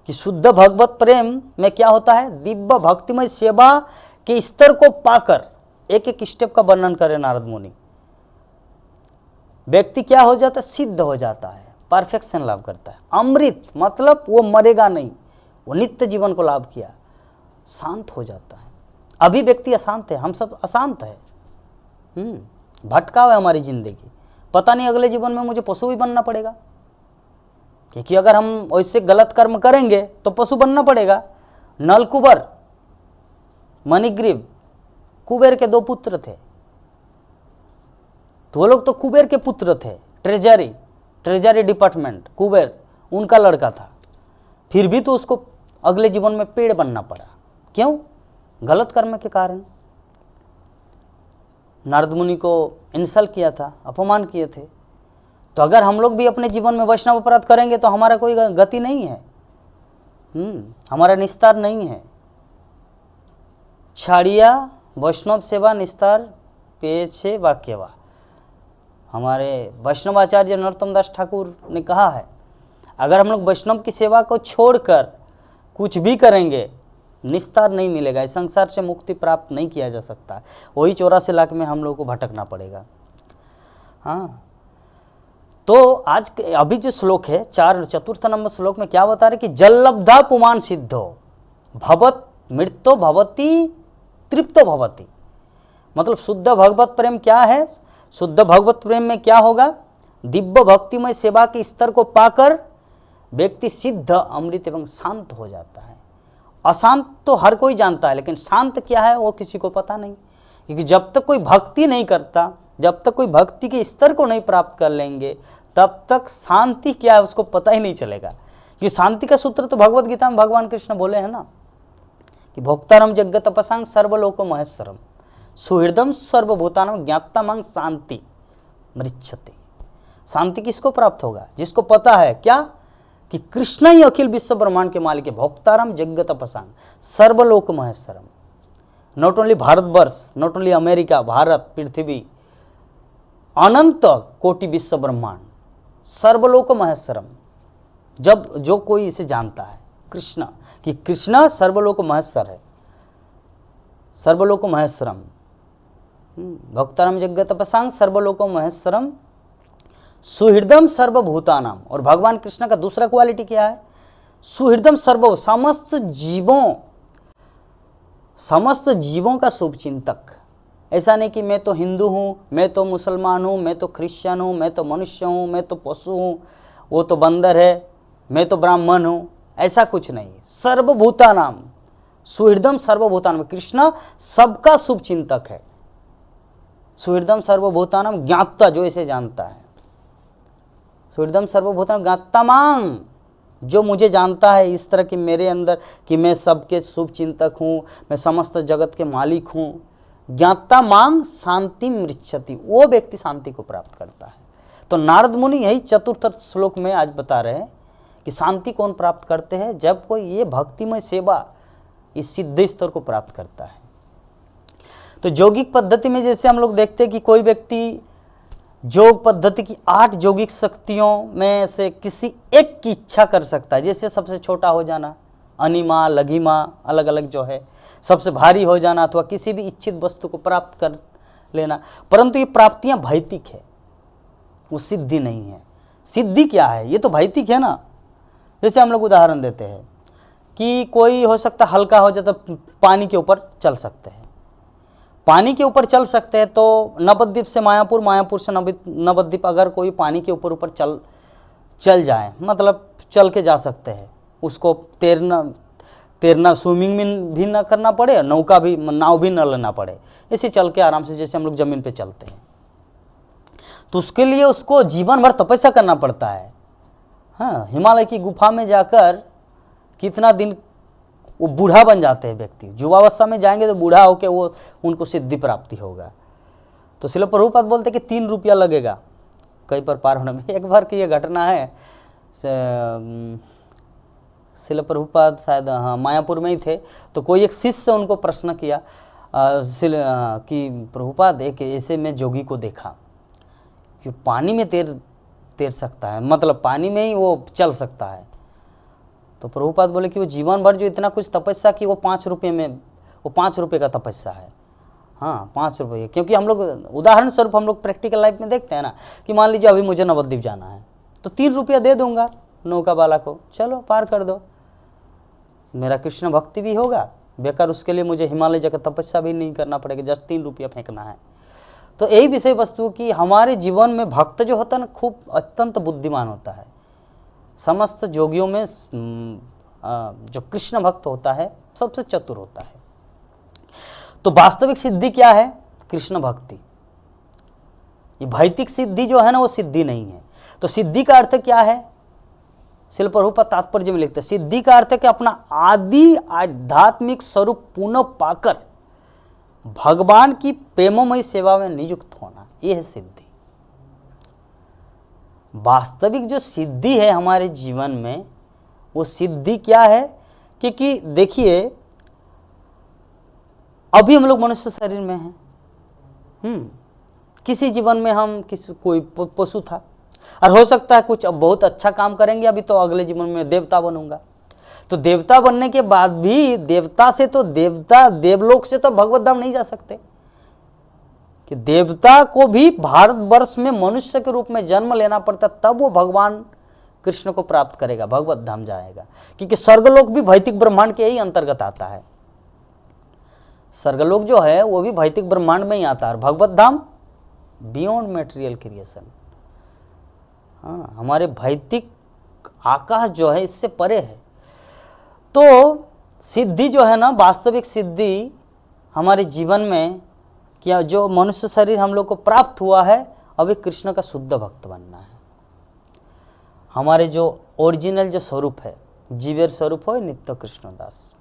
कि शुद्ध भगवत प्रेम में क्या होता है? दिव्य भक्तिमय सेवा के स्तर को पाकर, एक एक स्टेप का वर्णन करे नारद मुनि, व्यक्ति क्या हो जाता है? सिद्ध हो जाता है, परफेक्शन लाभ करता है। अमृत मतलब वो मरेगा नहीं, वो नित्य जीवन को लाभ किया, शांत हो जाता है। अभी व्यक्ति अशांत है, हम सब अशांत है, भटकाव है हमारी जिंदगी। पता नहीं अगले जीवन में मुझे पशु भी बनना पड़ेगा, क्योंकि अगर हम वैसे गलत कर्म करेंगे तो पशु बनना पड़ेगा। नलकुबर, मणिग्रीव, कुबेर के 2 पुत्र थे, तो वो लोग तो कुबेर के पुत्र थे। ट्रेजरी डिपार्टमेंट, कुबेर उनका लड़का था, फिर भी तो उसको अगले जीवन में पेड़ बनना पड़ा। क्यों? गलत कर्म के कारण। नारद मुनि को इंसल्ट किया था, अपमान किए थे। तो अगर हम लोग भी अपने जीवन में वैष्णव अपराध करेंगे तो हमारा कोई गति नहीं है, हमारा निस्तार नहीं है। छाड़िया वैष्णव सेवा निस्तार पेछे वाक्यवा, हमारे वैष्णवाचार्य नरोत्तम दास ठाकुर ने कहा है, अगर हम लोग वैष्णव की सेवा को छोड़कर कुछ भी करेंगे, निस्तार नहीं मिलेगा, इस संसार से मुक्ति प्राप्त नहीं किया जा सकता। वही 84 लाख में हम लोग को भटकना पड़ेगा। हाँ, तो आज अभी जो श्लोक है, चतुर्थ नंबर श्लोक में क्या बता रहे कि जल्लब्धा पुमान सिद्धो भवत मृतो भवति तृप्तो भवति, मतलब शुद्ध भगवत प्रेम क्या है? शुद्ध भगवत प्रेम में क्या होगा? दिव्य भक्तिमय सेवा के स्तर को पाकर व्यक्ति सिद्ध, अमृत एवं शांत हो जाता है। अशांत तो हर कोई जानता है, लेकिन शांत क्या है वो किसी को पता नहीं, क्योंकि जब तक कोई भक्ति नहीं करता, जब तक कोई भक्ति के स्तर को नहीं प्राप्त कर लेंगे, तब तक शांति क्या है उसको पता ही नहीं चलेगा। क्योंकि शांति का सूत्र तो भगवत गीता में भगवान कृष्ण बोले हैं ना कि भोक्तारम यज्ञ तपसांग सर्वलोको महेश्वरम सुहृदम सर्वभूतानम ज्ञातामंग शांति मृच्छते। शांति किसको प्राप्त होगा? जिसको पता है क्या कि कृष्ण ही अखिल विश्व ब्रह्मांड के मालिक है। भोक्तारम यज्ञ तपसांग सर्वलोक महेश्वरम। Not only Bharatvarsh, not only America, Bharat, पृथ्वी, अनंत कोटि विश्व ब्रह्मांड, सर्वलोक महेश्वरम। जब जो कोई इसे जानता है कृष्ण कि कृष्ण सर्वलोक महेश्वर है, सर्वलोक महेश्वरम, भक्तारम यज्ञ तपसांग सर्वलोको महेश्वरम सुहृदम सर्वभूतानाम। और भगवान कृष्ण का दूसरा क्वालिटी क्या है? सुहृदम सर्व, समस्त जीवों का शुभचिंतक। ऐसा नहीं कि मैं तो हिंदू हूँ, मैं तो मुसलमान हूँ, मैं तो क्रिश्चियन हूँ, मैं तो मनुष्य हूँ, मैं तो पशु हूँ, वो तो बंदर है, मैं तो ब्राह्मण हूँ, ऐसा कुछ नहीं। सर्वभूतानाम सुहृदम सर्वभूतानाम, कृष्ण सबका शुभचिंतक है। सुहृदम सर्वभूतानाम ज्ञाता, जो इसे जानता है। सुहृदम सर्वभूतानाम ज्ञातामांग, जो मुझे जानता है इस तरह की मेरे अंदर कि मैं सबके शुभ चिंतक हूँ, मैं समस्त जगत के मालिक हूँ। ज्ञाता मांग शांति मृच्छति, वो व्यक्ति शांति को प्राप्त करता है। तो नारद मुनि यही चतुर्थ श्लोक में आज बता रहे हैं कि शांति कौन प्राप्त करते हैं? जब कोई ये भक्तिमय सेवा इस सिद्ध स्तर को प्राप्त करता है। तो यौगिक पद्धति में जैसे हम लोग देखते हैं कि कोई व्यक्ति योग पद्धति की 8 यौगिक शक्तियों में से किसी एक की इच्छा कर सकता है। जैसे सबसे छोटा हो जाना, अनिमा, लघिमा, अलग अलग जो है, सबसे भारी हो जाना, अथवा किसी भी इच्छित वस्तु को प्राप्त कर लेना। परंतु ये प्राप्तियां भौतिक है, वो सिद्धि नहीं है। सिद्धि क्या है? ये तो भौतिक है ना। जैसे हम लोग उदाहरण देते हैं कि कोई हो सकता हल्का हो जाता, पानी के ऊपर चल सकते हैं, पानी के ऊपर चल सकते हैं। तो नवद्वीप से मायापुर, मायापुर से नवद्वीप अगर कोई पानी के ऊपर चल जाए, मतलब चल के जा सकते हैं, उसको तैरना स्विमिंग में भी ना करना पड़े, नाव भी न लेना पड़े, ऐसे चल के आराम से जैसे हम लोग जमीन पे चलते हैं। तो उसके लिए उसको जीवन भर तपस्या करना पड़ता है। हाँ, हिमालय की गुफा में जाकर कितना दिन वो बूढ़ा बन जाते हैं व्यक्ति। युवावस्था में जाएंगे तो बूढ़ा होकर वो उनको सिद्धि प्राप्ति होगा। तो श्रील प्रभुपाद बोलते कि 3 रुपया लगेगा कहीं पर पार होने में। एक बार की ये घटना है, श्रील प्रभुपाद शायद हाँ मायापुर में ही थे। तो कोई एक शिष्य उनको प्रश्न किया कि प्रभुपाद एक ऐसे में जोगी को देखा कि पानी में तैर सकता है, मतलब पानी में ही वो चल सकता है। तो प्रभुपाद बोले कि वो जीवन भर जो इतना कुछ तपस्या की, वो 5 रुपये में, वो 5 रुपये का तपस्या है। हाँ 5 रुपये, क्योंकि हम लोग उदाहरण स्वरूप हम लोग प्रैक्टिकल लाइफ में देखते हैं ना कि मान लीजिए अभी मुझे नवद्वीप जाना है तो 3 रुपया दे दूंगा नौका वाला को, चलो पार कर दो, मेरा कृष्ण भक्ति भी होगा, बेकार उसके लिए मुझे हिमालय जाकर तपस्या भी नहीं करना पड़ेगा, जस्ट 3 रुपया फेंकना है। तो यही विषय वस्तु की हमारे जीवन में भक्त जो होता है ना, खूब अत्यंत बुद्धिमान होता है। समस्त जोगियों में जो कृष्ण भक्त होता है सबसे चतुर होता है। तो वास्तविक सिद्धि क्या है? कृष्ण भक्ति। ये भौतिक सिद्धि जो है ना, वो सिद्धि नहीं है। तो सिद्धि का अर्थ क्या है? श्रील प्रभुपाद तात्पर्य में लिखते हैं, सिद्धि का अर्थ है कि अपना आदि आध्यात्मिक स्वरूप पुनः पाकर भगवान की प्रेममयी सेवा में नियुक्त होना, यह है सिद्धि। वास्तविक जो सिद्धि है हमारे जीवन में, वो सिद्धि क्या है? क्योंकि देखिए अभी हम लोग मनुष्य शरीर में हैं, किसी जीवन में हम कोई पशु था, और हो सकता है कुछ अब बहुत अच्छा काम करेंगे अभी, तो अगले जीवन में देवता बनूंगा। तो देवता बनने के बाद भी देवता से तो देवलोक से तो भगवत धाम नहीं जा सकते, कि देवता को भी भारतवर्ष में मनुष्य के रूप में जन्म लेना पड़ता, तब वो भगवान कृष्ण को प्राप्त करेगा, भगवत धाम जाएगा। क्योंकि स्वर्गलोक भी भौतिक ब्रह्मांड के ही अंतर्गत आता है। स्वर्गलोक जो है वो भी भौतिक ब्रह्मांड में ही आता है, और भगवत धाम बियॉन्ड मेटेरियल क्रिएशन। हाँ, हमारे भौतिक आकाश जो है इससे परे है। तो सिद्धि जो है ना, वास्तविक सिद्धि हमारे जीवन में क्या, जो मनुष्य शरीर हम लोग को प्राप्त हुआ है, अभी कृष्ण का शुद्ध भक्त बनना है। हमारे जो ओरिजिनल जो स्वरूप है, जीवेर स्वरूप हो नित्य कृष्णदास।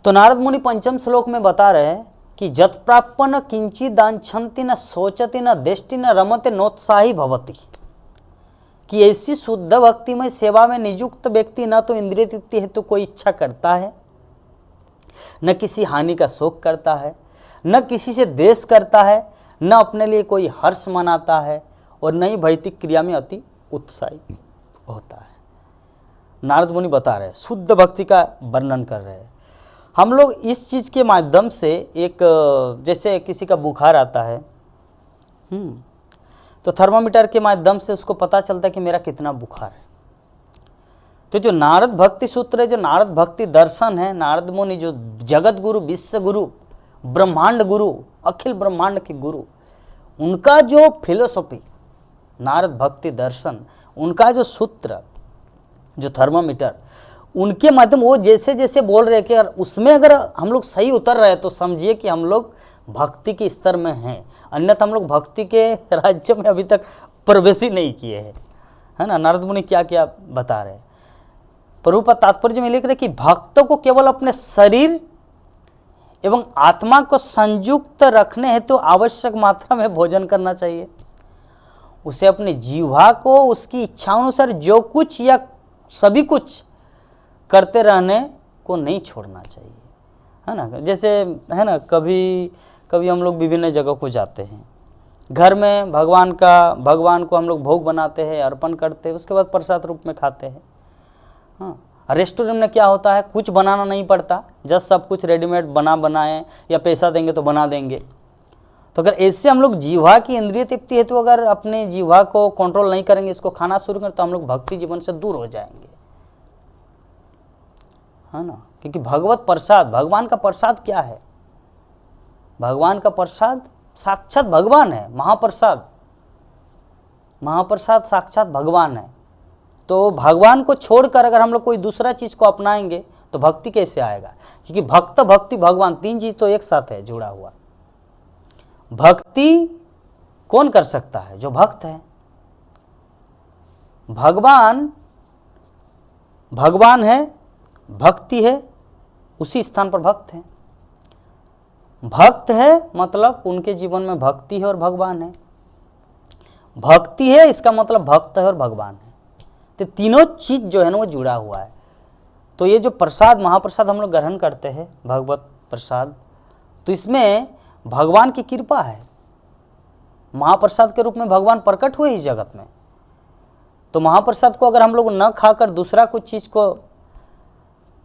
तो नारद मुनि पंचम श्लोक में बता रहे हैं कि जत प्राप्य किंचित दांछन्ति न सोचति न देष्टि न रमते नोत्साही भवति, कि ऐसी शुद्ध भक्तिमय सेवा में नियुक्त व्यक्ति न तो इंद्रिय तृप्ति हेतु कोई इच्छा करता है, न किसी हानि का शोक करता है, न किसी से द्वेष करता है, न अपने लिए कोई हर्ष मनाता है, और न ही भौतिक क्रिया में अति उत्साही होता है। नारद मुनि बता रहे हैं, शुद्ध भक्ति का वर्णन कर रहे हैं। हम लोग इस चीज़ के माध्यम से, एक जैसे किसी का बुखार आता है, तो थर्मामीटर के माध्यम से उसको पता चलता है कि मेरा कितना बुखार है। तो जो नारद भक्ति सूत्र है, जो नारद भक्ति दर्शन है, नारद मुनि जो जगत गुरु, विश्व गुरु, ब्रह्मांड गुरु, अखिल ब्रह्मांड के गुरु, उनका जो फिलोसॉफी नारद भक्ति दर्शन, उनका जो सूत्र, जो थर्मामीटर, उनके माध्यम वो जैसे जैसे बोल रहे कि उसमें अगर हम लोग सही उतर रहे तो समझिए कि हम लोग भक्ति के स्तर में हैं, अन्यथा हम लोग भक्ति के राज्य में अभी तक प्रवेश ही नहीं किए हैं, है ना। नारद मुनि क्या क्या बता रहे हैं। प्रभुपाद तात्पर्य में लिख रहे कि भक्तों को केवल अपने शरीर एवं आत्मा को संयुक्त रखने हेतु तो आवश्यक मात्रा में भोजन करना चाहिए। उसे अपनी जीवा को उसकी इच्छानुसार जो कुछ या सभी कुछ करते रहने को नहीं छोड़ना चाहिए, है ना। जैसे है ना, कभी कभी हम लोग विभिन्न जगह को जाते हैं, घर में भगवान को हम लोग भोग बनाते हैं, अर्पण करते हैं, उसके बाद प्रसाद रूप में खाते हैं। हाँ, रेस्टोरेंट में क्या होता है, कुछ बनाना नहीं पड़ता, जस्ट सब कुछ रेडीमेड बनाए, या पैसा देंगे तो बना देंगे। तो अगर ऐसे हम लोग जीवा की इंद्रिय तृप्ति है, तो अगर अपने जीवा को कंट्रोल नहीं करेंगे, इसको खाना शुरू करें, तो हम लोग भक्ति जीवन से दूर हो जाएंगे, है ना। क्योंकि भगवत प्रसाद, भगवान का प्रसाद क्या है? भगवान का प्रसाद साक्षात भगवान है। महाप्रसाद साक्षात भगवान है। तो भगवान को छोड़कर अगर हम लोग कोई दूसरा चीज को अपनाएंगे तो भक्ति कैसे आएगा? क्योंकि भक्त, भक्ति, भगवान, तीन चीज तो एक साथ है, जुड़ा हुआ। भक्ति कौन कर सकता है? जो भक्त है। भगवान है, भक्ति है, उसी स्थान पर भक्त है। भक्त है मतलब उनके जीवन में भक्ति है और भगवान है। भक्ति है इसका मतलब भक्त है और भगवान है। तो तीनों चीज जो है ना वो जुड़ा हुआ है। तो ये जो प्रसाद, महाप्रसाद हम लोग ग्रहण करते हैं, भगवत प्रसाद, तो इसमें भगवान की कृपा है। महाप्रसाद के रूप में भगवान प्रकट हुए इस जगत में। तो महाप्रसाद को अगर हम लोग न खाकर दूसरा कुछ चीज को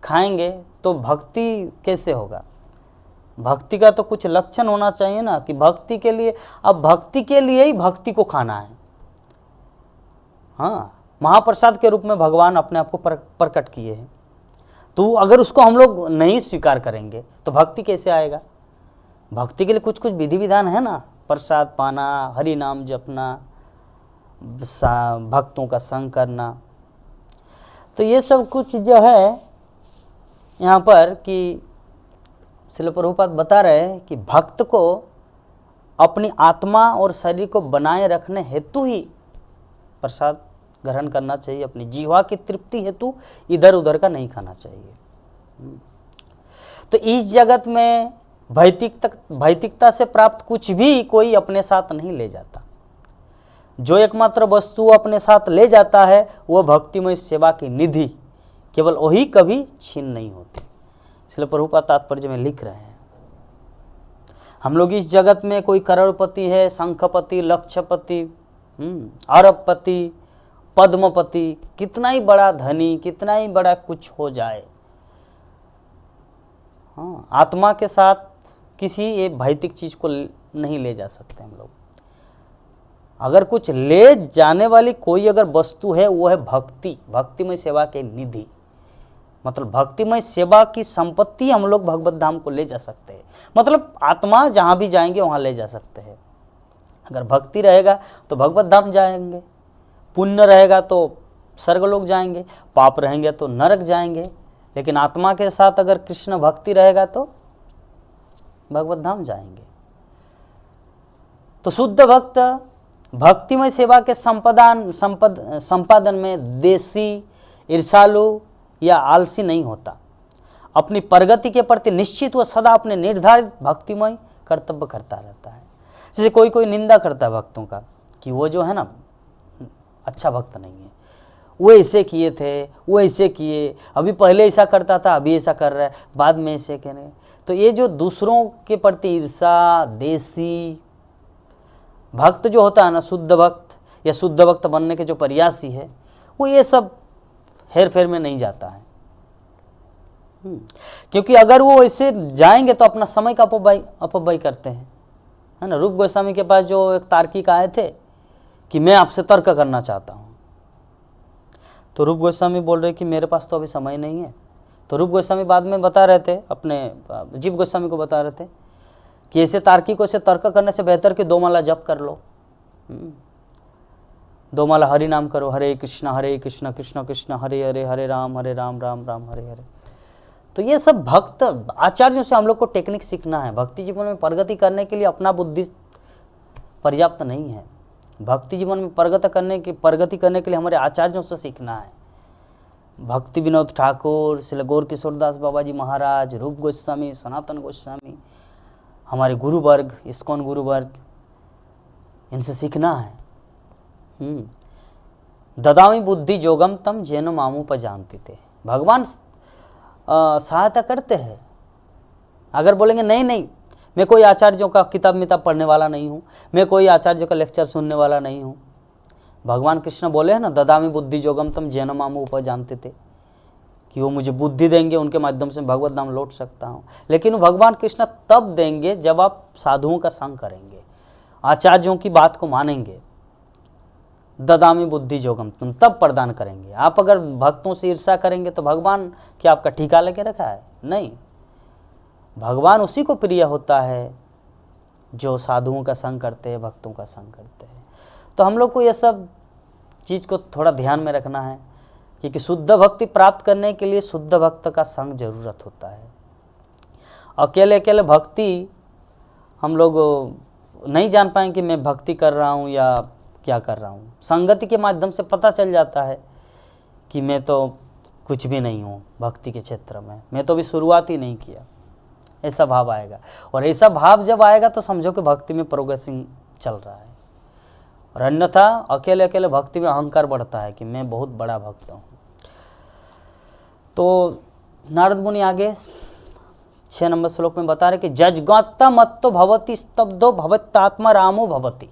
खाएंगे तो भक्ति कैसे होगा? भक्ति का तो कुछ लक्षण होना चाहिए ना, कि भक्ति के लिए, अब भक्ति के लिए ही भक्ति को खाना है। हाँ, महाप्रसाद के रूप में भगवान अपने आप को प्रकट किए हैं। तो अगर उसको हम लोग नहीं स्वीकार करेंगे तो भक्ति कैसे आएगा? भक्ति के लिए कुछ कुछ विधि विधान है ना, प्रसाद पाना, हरि नाम जपना, भक्तों का संग करना। तो ये सब कुछ जो है यहाँ पर कि श्रील प्रभुपाद बता रहे हैं कि भक्त को अपनी आत्मा और शरीर को बनाए रखने हेतु ही प्रसाद ग्रहण करना चाहिए। अपनी जीवा की तृप्ति हेतु इधर उधर का नहीं खाना चाहिए। तो इस जगत में भौतिकता से प्राप्त कुछ भी कोई अपने साथ नहीं ले जाता। जो एकमात्र वस्तु अपने साथ ले जाता है वह भक्तिमय सेवा की निधि, केवल वही कभी छीन नहीं होती। इसलिए प्रभुपाद तात्पर्य में लिख रहे हैं, हम लोग इस जगत में कोई करोड़पति है, शंखपति, लक्षपति, अरबपति, पद्मपति, कितना ही बड़ा धनी, कितना ही बड़ा कुछ हो जाए, हाँ, आत्मा के साथ किसी एक भौतिक चीज को नहीं ले जा सकते हम लोग। अगर कुछ ले जाने वाली कोई अगर वस्तु है वो है भक्ति, भक्तिमय सेवा के निधि। मतलब भक्तिमय सेवा की संपत्ति हम लोग भगवत धाम को ले जा सकते हैं। मतलब आत्मा जहाँ भी जाएंगे वहाँ ले जा सकते हैं। अगर भक्ति रहेगा तो भगवत धाम जाएंगे, पुण्य रहेगा तो स्वर्गलोक जाएंगे, पाप रहेंगे तो नरक जाएंगे। लेकिन आत्मा के साथ अगर कृष्ण भक्ति रहेगा तो भगवत धाम जाएंगे। तो शुद्ध भक्त भक्तिमय सेवा के संपादन में देसी, ईर्षालु या आलसी नहीं होता। अपनी प्रगति के प्रति निश्चित व सदा अपने निर्धारित भक्तिमय कर्तव्य करता रहता है। जैसे कोई निंदा करता है भक्तों का कि वो जो है ना अच्छा भक्त नहीं है, वो ऐसे किए थे, वो ऐसे किए, अभी पहले ऐसा करता था अभी ऐसा कर रहा है, बाद में ऐसे कह रहे। तो ये जो दूसरों के प्रति ईर्षा, देसी भक्त जो होता है ना, शुद्ध भक्त या शुद्ध भक्त बनने के जो प्रयासी है, वो ये सब हेर फेर में नहीं जाता है। क्योंकि अगर वो ऐसे जाएंगे तो अपना समय का अपव्यय करते हैं, है ना। रूप गोस्वामी के पास जो एक तार्किक आए थे कि मैं आपसे तर्क करना चाहता हूँ, तो रूप गोस्वामी बोल रहे कि मेरे पास तो अभी समय नहीं है। तो रूप गोस्वामी बाद में बता रहे थे, अपने जीव गोस्वामी को बता रहे थे कि ऐसे तार्किकों से तर्क करने से बेहतर कि 2 माला जप कर लो, 2 माला हरि नाम करो, हरे कृष्ण कृष्ण कृष्ण हरे हरे, हरे राम राम राम हरे हरे। तो ये सब भक्त आचार्यों से हम लोग को टेक्निक सीखना है। भक्ति जीवन में प्रगति करने के लिए अपना बुद्धि पर्याप्त नहीं है। भक्ति जीवन में प्रगति करने के लिए हमारे आचार्यों से सीखना है। भक्ति विनोद ठाकुर, श्री गौर किशोरदास बाबा जी महाराज, रूप गोस्वामी, सनातन गोस्वामी, हमारे गुरु वर्ग, इस्कॉन गुरु वर्ग, इनसे सीखना है। ददामी बुद्धि जोगम तम जैन मामू पर जानते थे। भगवान सहायता करते हैं। अगर बोलेंगे नहीं मैं कोई आचार्यों का किताब मिताब पढ़ने वाला नहीं हूँ, मैं कोई आचार्यों का लेक्चर सुनने वाला नहीं हूँ। भगवान कृष्ण बोले हैं ना, ददामी बुद्धि जोगम तम जैन मामू पर जानते थे, कि वो मुझे बुद्धि देंगे, उनके माध्यम से भगवत धाम लौट सकता हूँ। लेकिन वो भगवान कृष्ण तब देंगे जब आप साधुओं का संग करेंगे, आचार्यों की बात को मानेंगे। ददामी बुद्धि जोगम तुम तब प्रदान करेंगे। आप अगर भक्तों से ईर्षा करेंगे तो भगवान क्या आपका ठीका लेके रखा है? नहीं, भगवान उसी को प्रिय होता है जो साधुओं का संग करते हैं, भक्तों का संग करते हैं। तो हम लोग को ये सब चीज़ को थोड़ा ध्यान में रखना है, क्योंकि शुद्ध भक्ति प्राप्त करने के लिए शुद्ध भक्त का संग जरूरत होता है। अकेले अकेले भक्ति हम लोग नहीं जान पाएंगे कि मैं भक्ति कर रहा हूँ या क्या कर रहा हूँ। संगति के माध्यम से पता चल जाता है कि मैं तो कुछ भी नहीं हूँ भक्ति के क्षेत्र में, मैं तो अभी शुरुआत ही नहीं किया। ऐसा भाव आएगा, और ऐसा भाव जब आएगा तो समझो कि भक्ति में प्रोग्रेसिंग चल रहा है। और अन्यथा अकेले अकेले भक्ति में अहंकार बढ़ता है कि मैं बहुत बड़ा भक्त हूँ। तो नारद मुनि आगे 6 नंबर श्लोक में बता रहे कि जज्ञाता मत्तो भवति स्तब्धो भवत्यात्मा रामो भवति।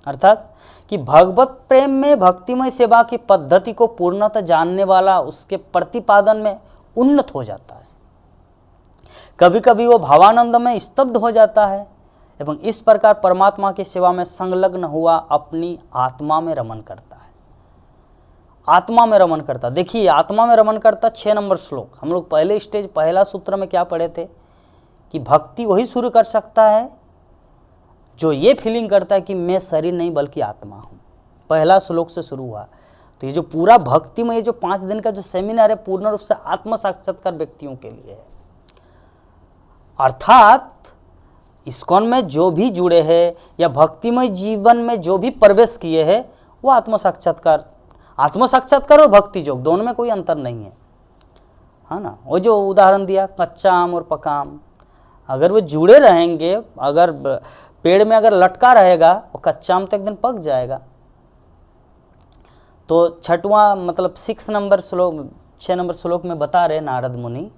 अर्थात कि भगवत प्रेम में भक्तिमय सेवा की पद्धति को पूर्णतः जानने वाला उसके प्रतिपादन में उन्नत हो जाता है। कभी कभी वो भावानंद में स्तब्ध हो जाता है एवं इस प्रकार परमात्मा की सेवा में संलग्न हुआ अपनी आत्मा में रमन करता है। आत्मा में रमन करता, देखिए आत्मा में रमन करता 6 नंबर श्लोक। हम लोग पहले स्टेज, पहला सूत्र में क्या पढ़े थे कि भक्ति वही शुरू कर सकता है जो ये फीलिंग करता है कि मैं शरीर नहीं बल्कि आत्मा हूँ। पहला श्लोक से शुरू हुआ। तो ये जो पूरा भक्ति में ये जो 5 दिन का जो सेमिनार है पूर्ण रूप से आत्म साक्षात्कार व्यक्तियों के लिए है। अर्थात इस्कॉन में जो भी जुड़े हैं या भक्तिमय जीवन में जो भी प्रवेश किए हैं वो आत्म साक्षात्कार और भक्ति योग दोनों में कोई अंतर नहीं है ना। वो जो उदाहरण दिया कच्चा आम और पका आम, अगर वो जुड़े रहेंगे, अगर पेड़ में अगर लटका रहेगा वो कच्चा आम तो एक दिन पक जाएगा। तो 6 नंबर श्लोक में बता रहे नारद मुनि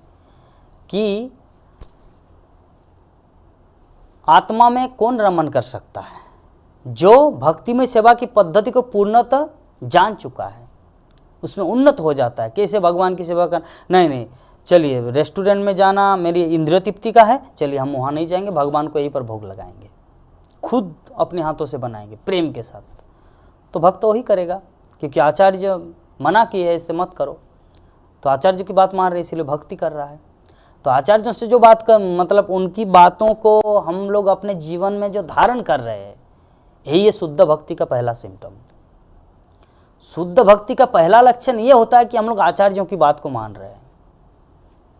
कि आत्मा में कौन रमन कर सकता है? जो भक्तिमय सेवा की पद्धति को पूर्णतः जान चुका है, उसमें उन्नत हो जाता है। कैसे भगवान की सेवा कर, नहीं चलिए रेस्टोरेंट में जाना मेरी इंद्रिय तृप्ति का है, चलिए हम वहाँ नहीं जाएंगे, भगवान को यहीं पर भोग लगाएंगे, खुद अपने हाथों से बनाएंगे प्रेम के साथ। तो भक्त वही करेगा, क्योंकि आचार्य मना किए है इससे मत करो। तो आचार्य की बात मान रहे इसीलिए भक्ति कर रहा है। तो आचार्यों से जो बात कर मतलब उनकी बातों को हम लोग अपने जीवन में जो धारण कर रहे हैं, यही ये शुद्ध भक्ति का पहला सिम्टम। शुद्ध भक्ति का पहला लक्षण ये होता है कि हम लोग आचार्यों की बात को मान रहे हैं।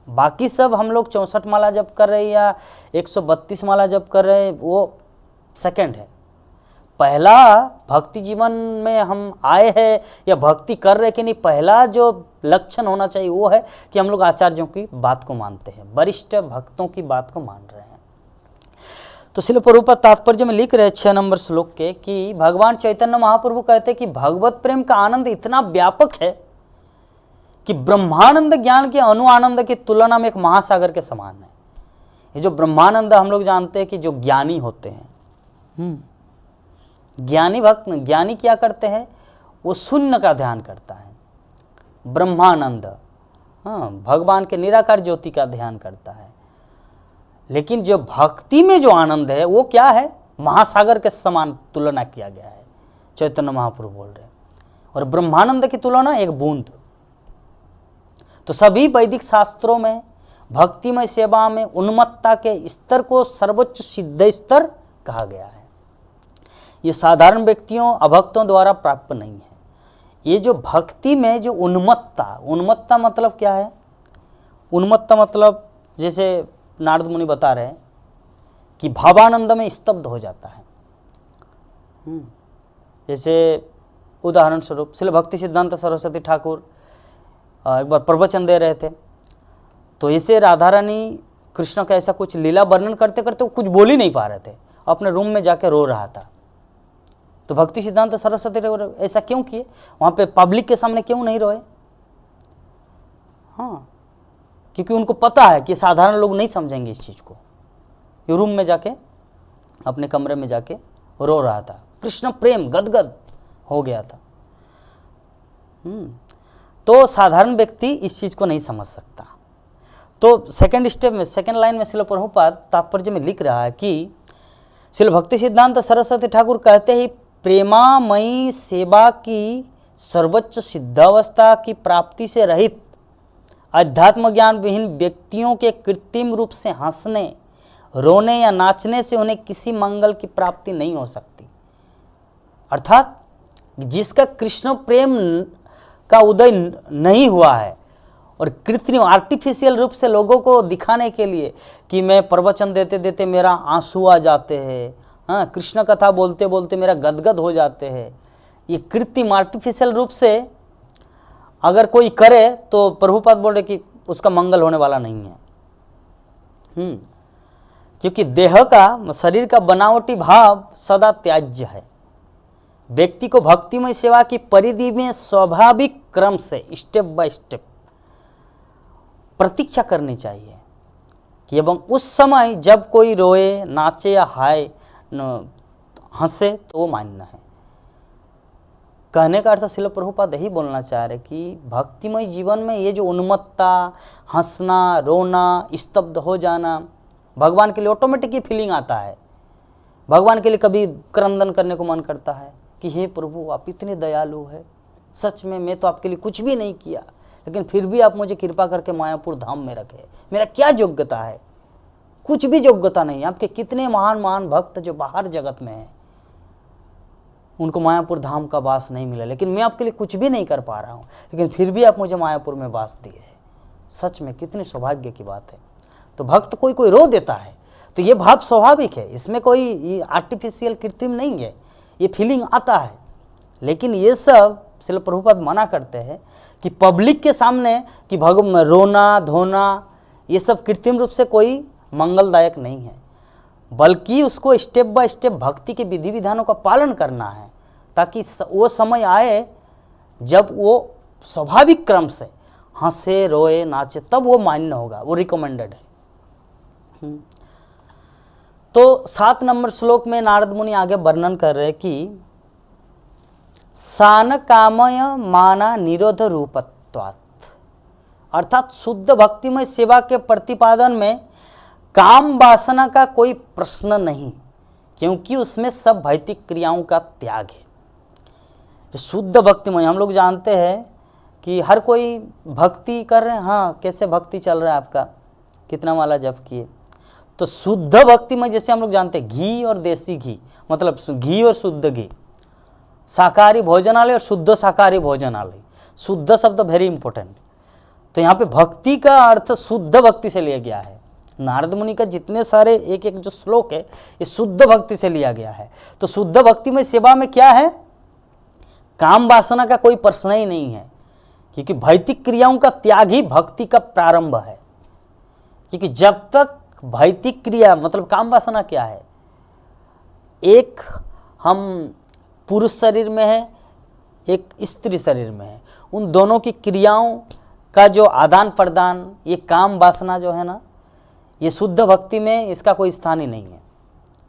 बाकी सब हम लोग 64 माला जप कर रहे हैं या 132 माला जप कर रहे हैं, वो सेकंड है। पहला भक्ति जीवन में हम आए हैं या भक्ति कर रहे कि नहीं, पहला जो लक्षण होना चाहिए वो है कि हम लोग आचार्यों की बात को मानते हैं, वरिष्ठ भक्तों की बात को मान रहे हैं। तो श्रील प्रभुपाद तात्पर्य में लिख रहे हैं 6 नंबर श्लोक के कि भगवान चैतन्य महाप्रभु कहते हैं कि भगवत प्रेम का आनंद इतना व्यापक है कि ब्रह्मानंद ज्ञान के अणु आनंद की तुलना में एक महासागर के समान है। ये जो ब्रह्मानंद हम लोग जानते हैं कि जो ज्ञानी होते हैं, ज्ञानी क्या करते हैं, वो शून्य का ध्यान करता है। ब्रह्मानंद भगवान के निराकार ज्योति का ध्यान करता है। लेकिन जो भक्ति में जो आनंद है वो क्या है, महासागर के समान तुलना किया गया है, चैतन्य महाप्रभु बोल रहे हैं। और ब्रह्मानंद की तुलना एक बूंद। तो सभी वैदिक शास्त्रों में भक्तिमय सेवा में उन्मत्तता के स्तर को सर्वोच्च सिद्ध स्तर कहा गया है। ये साधारण व्यक्तियों अभक्तों द्वारा प्राप्त नहीं है। ये जो भक्ति में जो उन्मत्तता मतलब क्या है, उन्मत्तता मतलब जैसे नारद मुनि बता रहे हैं कि भावानंद में स्तब्ध हो जाता है। जैसे उदाहरण स्वरूप श्रील भक्ति सिद्धांत सरस्वती ठाकुर एक बार प्रवचन दे रहे थे, तो ऐसे राधा रानी कृष्ण का ऐसा कुछ लीला वर्णन करते करते वो कुछ बोल ही नहीं पा रहे थे, अपने रूम में जाके रो रहा था। तो भक्ति सिद्धांत सरस्वती ऐसा क्यों किए, वहाँ पे पब्लिक के सामने क्यों नहीं रोए? हाँ, क्योंकि उनको पता है कि साधारण लोग नहीं समझेंगे इस चीज़ को। ये रूम में जाके अपने कमरे में जाके रो रहा था, कृष्ण प्रेम गदगद हो गया था। तो साधारण व्यक्ति इस चीज़ को नहीं समझ सकता। तो सेकंड स्टेप में, सेकंड लाइन में श्रील प्रभुपाद तात्पर्य में लिख रहा है कि श्रील भक्ति सिद्धांत सरस्वती ठाकुर कहते हैं प्रेमामयी सेवा की सर्वोच्च सिद्धावस्था की प्राप्ति से रहित अध्यात्म ज्ञान विहीन व्यक्तियों के कृत्रिम रूप से हंसने, रोने या नाचने से उन्हें किसी मंगल की प्राप्ति नहीं हो सकती। अर्थात जिसका कृष्ण प्रेम का उदय नहीं हुआ है और कृत्रिम आर्टिफिशियल रूप से लोगों को दिखाने के लिए कि मैं प्रवचन देते देते मेरा आंसू आ जाते हैं, हाँ, कृष्ण कथा बोलते बोलते मेरा गदगद हो जाते हैं, ये कृत्रिम आर्टिफिशियल रूप से अगर कोई करे तो प्रभुपाद बोल रहे कि उसका मंगल होने वाला नहीं है। क्योंकि देह का, शरीर का बनावटी भाव सदा त्याज्य है। व्यक्ति को भक्तिमय सेवा की परिधि में स्वाभाविक क्रम से स्टेप बाय स्टेप प्रतीक्षा करनी चाहिए कि एवं उस समय जब कोई रोए, नाचे या हंसे तो वो मान्य है। कहने का अर्थ श्रील प्रभुपाद यही बोलना चाह रहे कि भक्तिमय जीवन में ये जो उन्मत्तता, हंसना, रोना, स्तब्ध हो जाना, भगवान के लिए ऑटोमेटिक ये फीलिंग आता है। भगवान के लिए कभी क्रंदन करने को मन करता है कि हे प्रभु आप इतने दयालु है, सच में मैं तो आपके लिए कुछ भी नहीं किया, लेकिन फिर भी आप मुझे कृपा करके मायापुर धाम में रखे। मेरा क्या योग्यता है? कुछ भी योग्यता नहीं। आपके कितने महान महान भक्त जो बाहर जगत में हैं, उनको मायापुर धाम का वास नहीं मिला, लेकिन मैं आपके लिए कुछ भी नहीं कर पा रहा हूँ, लेकिन फिर भी आप मुझे मायापुर में वास दिए हैं। सच में कितनी सौभाग्य की बात है। तो भक्त कोई कोई रो देता है, तो ये भाव स्वाभाविक है, इसमें कोई आर्टिफिशियल कृत्रिम नहीं है, ये फीलिंग आता है। लेकिन ये सब श्रील प्रभुपाद मना करते हैं कि पब्लिक के सामने कि भगवान रोना धोना ये सब कृत्रिम रूप से कोई मंगलदायक नहीं है, बल्कि उसको स्टेप बाय स्टेप भक्ति के विधि विधानों का पालन करना है, ताकि वो समय आए जब वो स्वाभाविक क्रम से हंसे, रोए, नाचे, तब वो मान्य होगा, वो रिकमेंडेड है। तो 7 नंबर श्लोक में नारद मुनि आगे वर्णन कर रहे कि सान कामय माना निरोध रूपत्वात्, अर्थात शुद्ध भक्तिमय सेवा के प्रतिपादन में काम वासना का कोई प्रश्न नहीं, क्योंकि उसमें सब भौतिक क्रियाओं का त्याग है। जो शुद्ध भक्तिमय, हम लोग जानते हैं कि हर कोई भक्ति कर रहे हैं, हाँ कैसे भक्ति चल रहा है आपका, कितना माला जप किए। तो शुद्ध भक्ति में जैसे हम लोग जानते हैं घी और देसी घी, मतलब घी और शुद्ध घी, शाकाहारी भोजनालय और शुद्ध शाकाहारी भोजनालय, शुद्ध शब्द वेरी इंपॉर्टेंट। तो यहाँ पे भक्ति का अर्थ शुद्ध भक्ति से लिया गया है। नारद मुनि का जितने सारे एक एक जो श्लोक है ये शुद्ध भक्ति से लिया गया है। तो शुद्ध भक्ति में सेवा में क्या है, काम वासना का कोई प्रश्न ही नहीं है, क्योंकि भौतिक क्रियाओं का त्याग ही भक्ति का प्रारंभ है। क्योंकि जब तक भौतिक क्रिया मतलब काम वासना क्या है, एक हम पुरुष शरीर में है, एक स्त्री शरीर में है, उन दोनों की क्रियाओं का जो आदान प्रदान, ये काम वासना जो है ना, ये शुद्ध भक्ति में इसका कोई स्थान ही नहीं है।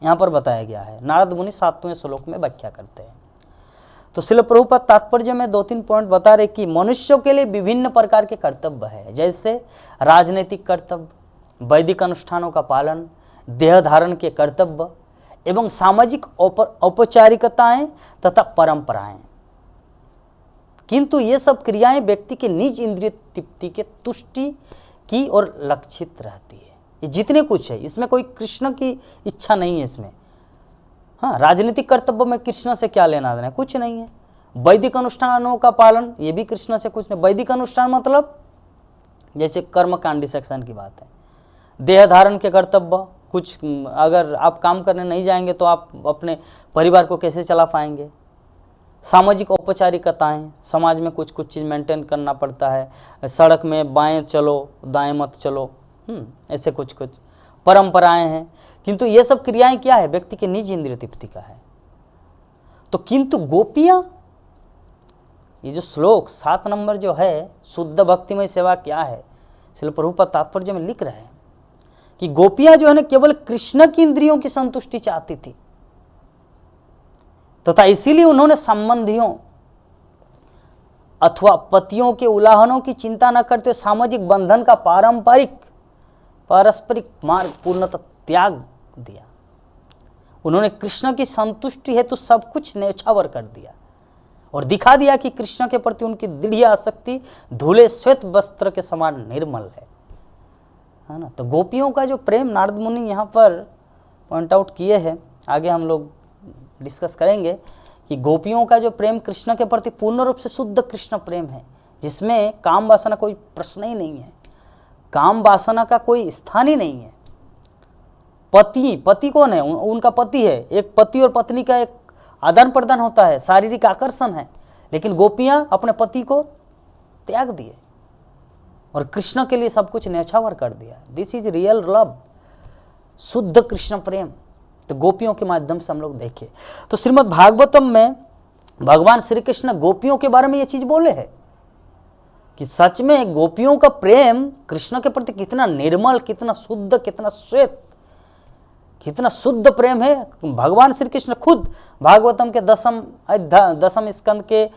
यहाँ पर बताया गया है, नारद मुनि 7वें श्लोक में व्याख्या करते हैं। तो श्रील प्रभुपाद तात्पर्य में 2-3 पॉइंट बता रहे कि मनुष्यों के लिए विभिन्न प्रकार के कर्तव्य है, जैसे राजनीतिक कर्तव्य, वैदिक अनुष्ठानों का पालन, देह धारण के कर्तव्य एवं सामाजिक औपचारिकताएं तथा परंपराएं। किंतु ये सब क्रियाएं व्यक्ति के निज इंद्रिय तृप्ति के तुष्टि की ओर लक्षित रहती है। ये जितने कुछ है इसमें कोई कृष्ण की इच्छा नहीं है इसमें। हाँ, राजनीतिक कर्तव्य में कृष्ण से क्या लेना देना है, कुछ नहीं है। वैदिक अनुष्ठानों का पालन, ये भी कृष्ण से कुछ नहीं। वैदिक अनुष्ठान मतलब जैसे कर्मकांडी सेक्शन की बात है। देह धारण के कर्तव्य, कुछ अगर आप काम करने नहीं जाएंगे तो आप अपने परिवार को कैसे चला पाएंगे। सामाजिक औपचारिकताएं, समाज में कुछ कुछ चीज़ मेंटेन करना पड़ता है, सड़क में बाएं चलो दाएं मत चलो, ऐसे कुछ कुछ परंपराएं हैं। किंतु ये सब क्रियाएं क्या है, व्यक्ति के निज इंद्रिय तृप्ति का है। तो किंतु गोपियां, ये जो श्लोक 7 नंबर जो है, शुद्ध भक्तिमय सेवा क्या है, श्रील प्रभुपाद तात्पर्य में लिख रहे हैं कि गोपियां जो है ना केवल कृष्ण की इंद्रियों की संतुष्टि चाहती थी, तथा इसीलिए उन्होंने संबंधियों अथवा पतियों के उल्लंघनों की चिंता न करते हुए सामाजिक बंधन का पारस्परिक मार्ग पूर्णतः त्याग दिया। उन्होंने कृष्ण की संतुष्टि हेतु सब कुछ न्यौछावर कर दिया और दिखा दिया कि कृष्ण के प्रति उनकी दृढ़ आसक्ति धुले श्वेत वस्त्र के समान निर्मल है ना। तो गोपियों का जो प्रेम नारद मुनि यहाँ पर पॉइंट आउट किए हैं, आगे हम लोग डिस्कस करेंगे कि गोपियों का जो प्रेम कृष्ण के प्रति पूर्ण रूप से शुद्ध कृष्ण प्रेम है, जिसमें काम वासना कोई प्रश्न ही नहीं है, काम वासना का कोई स्थान ही नहीं है। पति कौन है, उनका पति है, एक पति और पत्नी का एक आदान प्रदान होता है, शारीरिक आकर्षण है, लेकिन गोपियां अपने पति को त्याग दिए और कृष्ण के लिए सब कुछ न्यौछावर कर दिया। दिस इज रियल लव, शुद्ध कृष्ण प्रेम। तो गोपियों के माध्यम से हम लोग देखें तो श्रीमद् भागवतम में भगवान श्री कृष्ण गोपियों के बारे में ये चीज बोले हैं कि सच में गोपियों का प्रेम कृष्ण के प्रति कितना निर्मल, कितना शुद्ध, कितना श्वेत, कितना शुद्ध प्रेम है। भगवान श्री कृष्ण खुद भागवतम के 10 स्कंद के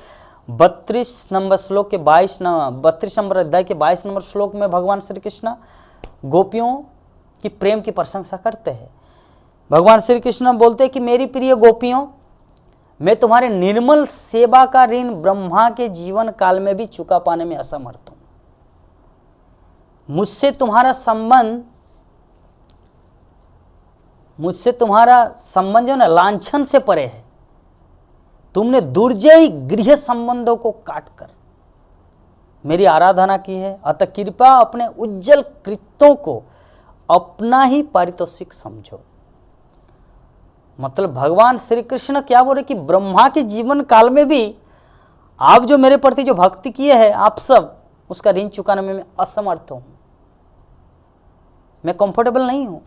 32 नंबर श्लोक के 32 नंबर अध्याय के 22 नंबर श्लोक में भगवान श्री कृष्ण गोपियों की प्रेम की प्रशंसा करते हैं। भगवान श्री कृष्ण बोलते हैं कि मेरी प्रिय गोपियों, मैं तुम्हारे निर्मल सेवा का ऋण ब्रह्मा के जीवन काल में भी चुका पाने में असमर्थ हूं। मुझसे तुम्हारा संबंध जो ना लांछन से परे है। तुमने दुर्जय गृह संबंधों को काटकर मेरी आराधना की है, अतः कृपया अपने उज्जवल कृत्यों को अपना ही पारितोषिक समझो। मतलब भगवान श्री कृष्ण क्या बोल रहे कि ब्रह्मा के जीवन काल में भी आप जो मेरे प्रति जो भक्ति किए हैं, आप सब उसका ऋण चुकाने में मैं असमर्थ हूं, मैं कंफर्टेबल नहीं हूं।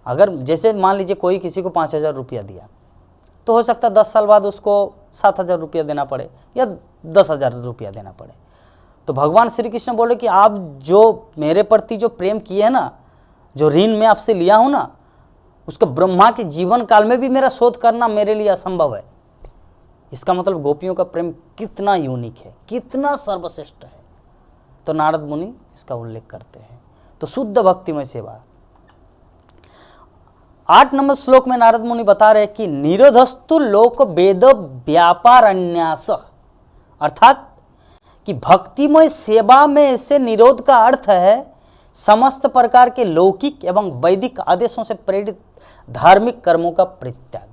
अगर जैसे मान लीजिए कोई किसी को 5,000 रुपया दिया, तो हो सकता है 10 साल बाद उसको 7,000 रुपया देना पड़े या 10,000 रुपया देना पड़े। तो भगवान श्री कृष्ण बोले कि आप जो मेरे प्रति जो प्रेम किए हैं ना, जो ऋण मैं आपसे लिया हूं ना, उसको ब्रह्मा के जीवन काल में भी मेरा शोध करना मेरे लिए असंभव है। इसका मतलब गोपियों का प्रेम कितना यूनिक है, कितना सर्वश्रेष्ठ है। तो नारद मुनि इसका उल्लेख करते हैं। तो शुद्ध भक्तिमय सेवा 8 नंबर श्लोक में नारद मुनि बता रहे कि निरोधस्तु लोक वेद व्यापार अन्यास, अर्थात कि भक्तिमय सेवा में से निरोध का अर्थ है समस्त प्रकार के लौकिक एवं वैदिक आदेशों से प्रेरित धार्मिक कर्मों का परित्याग।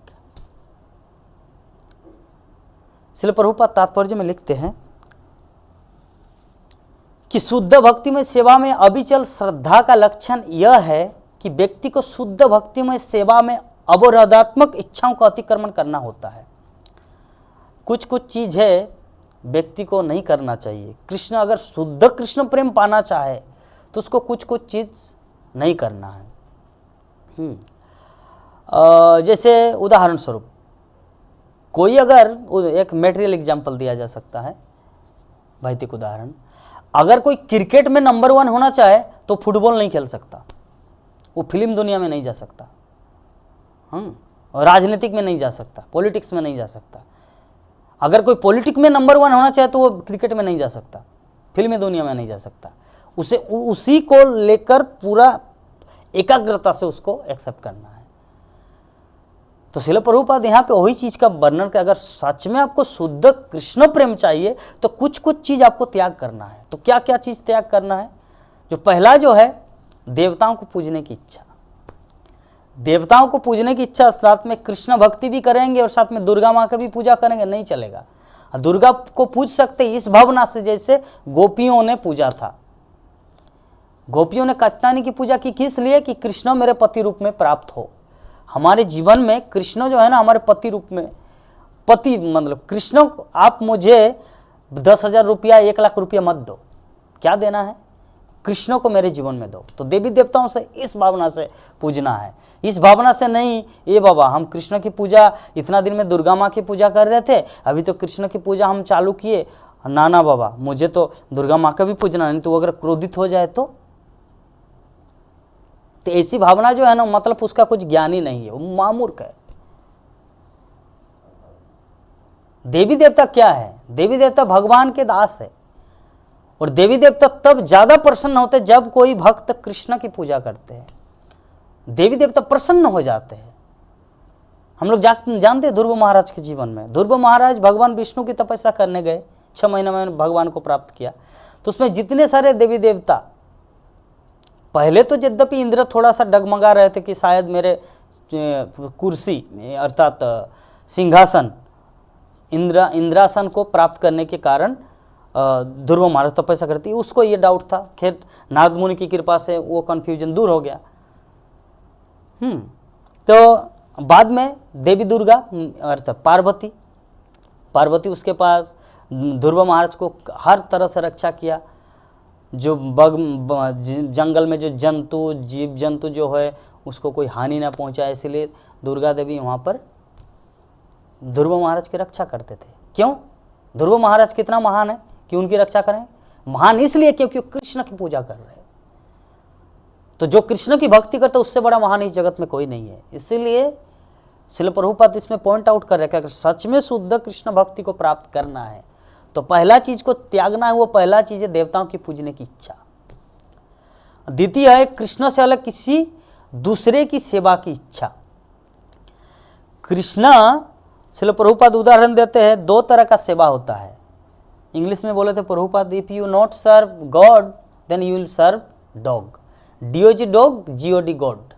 श्रील प्रभुपाद तात्पर्य में लिखते हैं कि शुद्ध भक्तिमय सेवा में अविचल श्रद्धा का लक्षण यह है कि व्यक्ति को शुद्ध भक्तिमय सेवा में अवरोधात्मक इच्छाओं का अतिक्रमण करना होता है। कुछ कुछ चीज है व्यक्ति को नहीं करना चाहिए। कृष्ण अगर शुद्ध कृष्ण प्रेम पाना चाहे तो उसको कुछ कुछ चीज नहीं करना है। जैसे उदाहरण स्वरूप कोई अगर एक मेटेरियल एग्जाम्पल दिया जा सकता है, भौतिक उदाहरण, अगर कोई क्रिकेट में नंबर 1 होना चाहे तो फुटबॉल नहीं खेल सकता, वो फिल्म दुनिया में नहीं जा सकता, और राजनीतिक में नहीं जा सकता, पॉलिटिक्स में नहीं जा सकता। अगर कोई पॉलिटिक्स में नंबर 1 होना चाहे तो वो क्रिकेट में नहीं जा सकता, फिल्मी दुनिया में नहीं जा सकता। उसे उसी को लेकर पूरा एकाग्रता से उसको एक्सेप्ट करना है। तो श्रील प्रभुपाद यहाँ पे वही चीज का वर्णन कर, अगर सच में आपको शुद्ध कृष्ण प्रेम चाहिए तो कुछ कुछ चीज आपको त्याग करना है। तो क्या क्या चीज त्याग करना है? जो पहला जो है देवताओं को पूजने की इच्छा। देवताओं को पूजने की इच्छा, साथ में कृष्ण भक्ति भी करेंगे और साथ में दुर्गा माँ का भी पूजा करेंगे, नहीं चलेगा। दुर्गा को पूज सकते इस भावना से जैसे गोपियों ने पूजा था। गोपियों ने कात्यायनी की पूजा की, किस लिए? कि कृष्ण मेरे पति रूप में प्राप्त हो। हमारे जीवन में कृष्ण जो है ना हमारे पति रूप में, पति मतलब कृष्ण, आप मुझे 10,000 रुपया 1 लाख रुपया मत दो, क्या देना है? कृष्ण को मेरे जीवन में दो। तो देवी देवताओं से इस भावना से पूजना है, इस भावना से नहीं ये बाबा हम कृष्ण की पूजा इतना दिन में दुर्गा माँ की पूजा कर रहे थे, अभी तो कृष्ण की पूजा हम चालू किए, ना बाबा मुझे तो दुर्गा माँ का भी पूजना, नहीं तो वो अगर क्रोधित हो जाए तो ऐसी भावना जो है ना मतलब उसका कुछ ज्ञान ही नहीं है, वो मामूर्ख है। देवी देवता क्या है? देवी देवता भगवान के दास है, और देवी देवता तब ज्यादा प्रसन्न होते जब कोई भक्त कृष्ण की पूजा करते हैं। देवी देवता प्रसन्न हो जाते हैं। हम लोग जानते हैं ध्रुव महाराज के जीवन में, ध्रुव महाराज भगवान विष्णु की तपस्या करने गए, 6 महीने में भगवान को प्राप्त किया। तो उसमें जितने सारे देवी देवता, पहले तो यद्यपि इंद्र थोड़ा सा डगमगा रहे थे कि शायद मेरे कुर्सी अर्थात सिंहासन इंद्रासन को प्राप्त करने के कारण ध्रुव महाराज तपस्या करती, उसको ये डाउट था। खैर नारद मुनि की कृपा से वो कन्फ्यूजन दूर हो गया। तो बाद में देवी दुर्गा अर्थात पार्वती उसके पास, ध्रुव महाराज को हर तरह से रक्षा किया। जो जंगल में जो जीव जंतु जो है उसको कोई हानि ना पहुंचाए, इसलिए दुर्गा देवी वहाँ पर ध्रुव महाराज की रक्षा करते थे। क्यों? ध्रुव महाराज कितना महान है कि उनकी रक्षा करें? महान इसलिए क्योंकि कृष्ण की पूजा कर रहे हैं। तो जो कृष्ण की भक्ति करता है उससे बड़ा महान इस जगत में कोई नहीं है। इसीलिए श्रील प्रभुपाद इसमें पॉइंट आउट कर रहे हैं कि अगर सच में शुद्ध कृष्ण भक्ति को प्राप्त करना है तो पहला चीज को त्यागना है, वो पहला चीज है देवताओं की पूजने की इच्छा। द्वितीय है कृष्ण से अलग किसी दूसरे की सेवा की इच्छा। कृष्ण, श्रील प्रभुपाद उदाहरण देते हैं, 2 तरह का सेवा होता है। इंग्लिश में बोले थे Prabhupada, if you not serve God then you will serve dog. DOG dog, GOD God.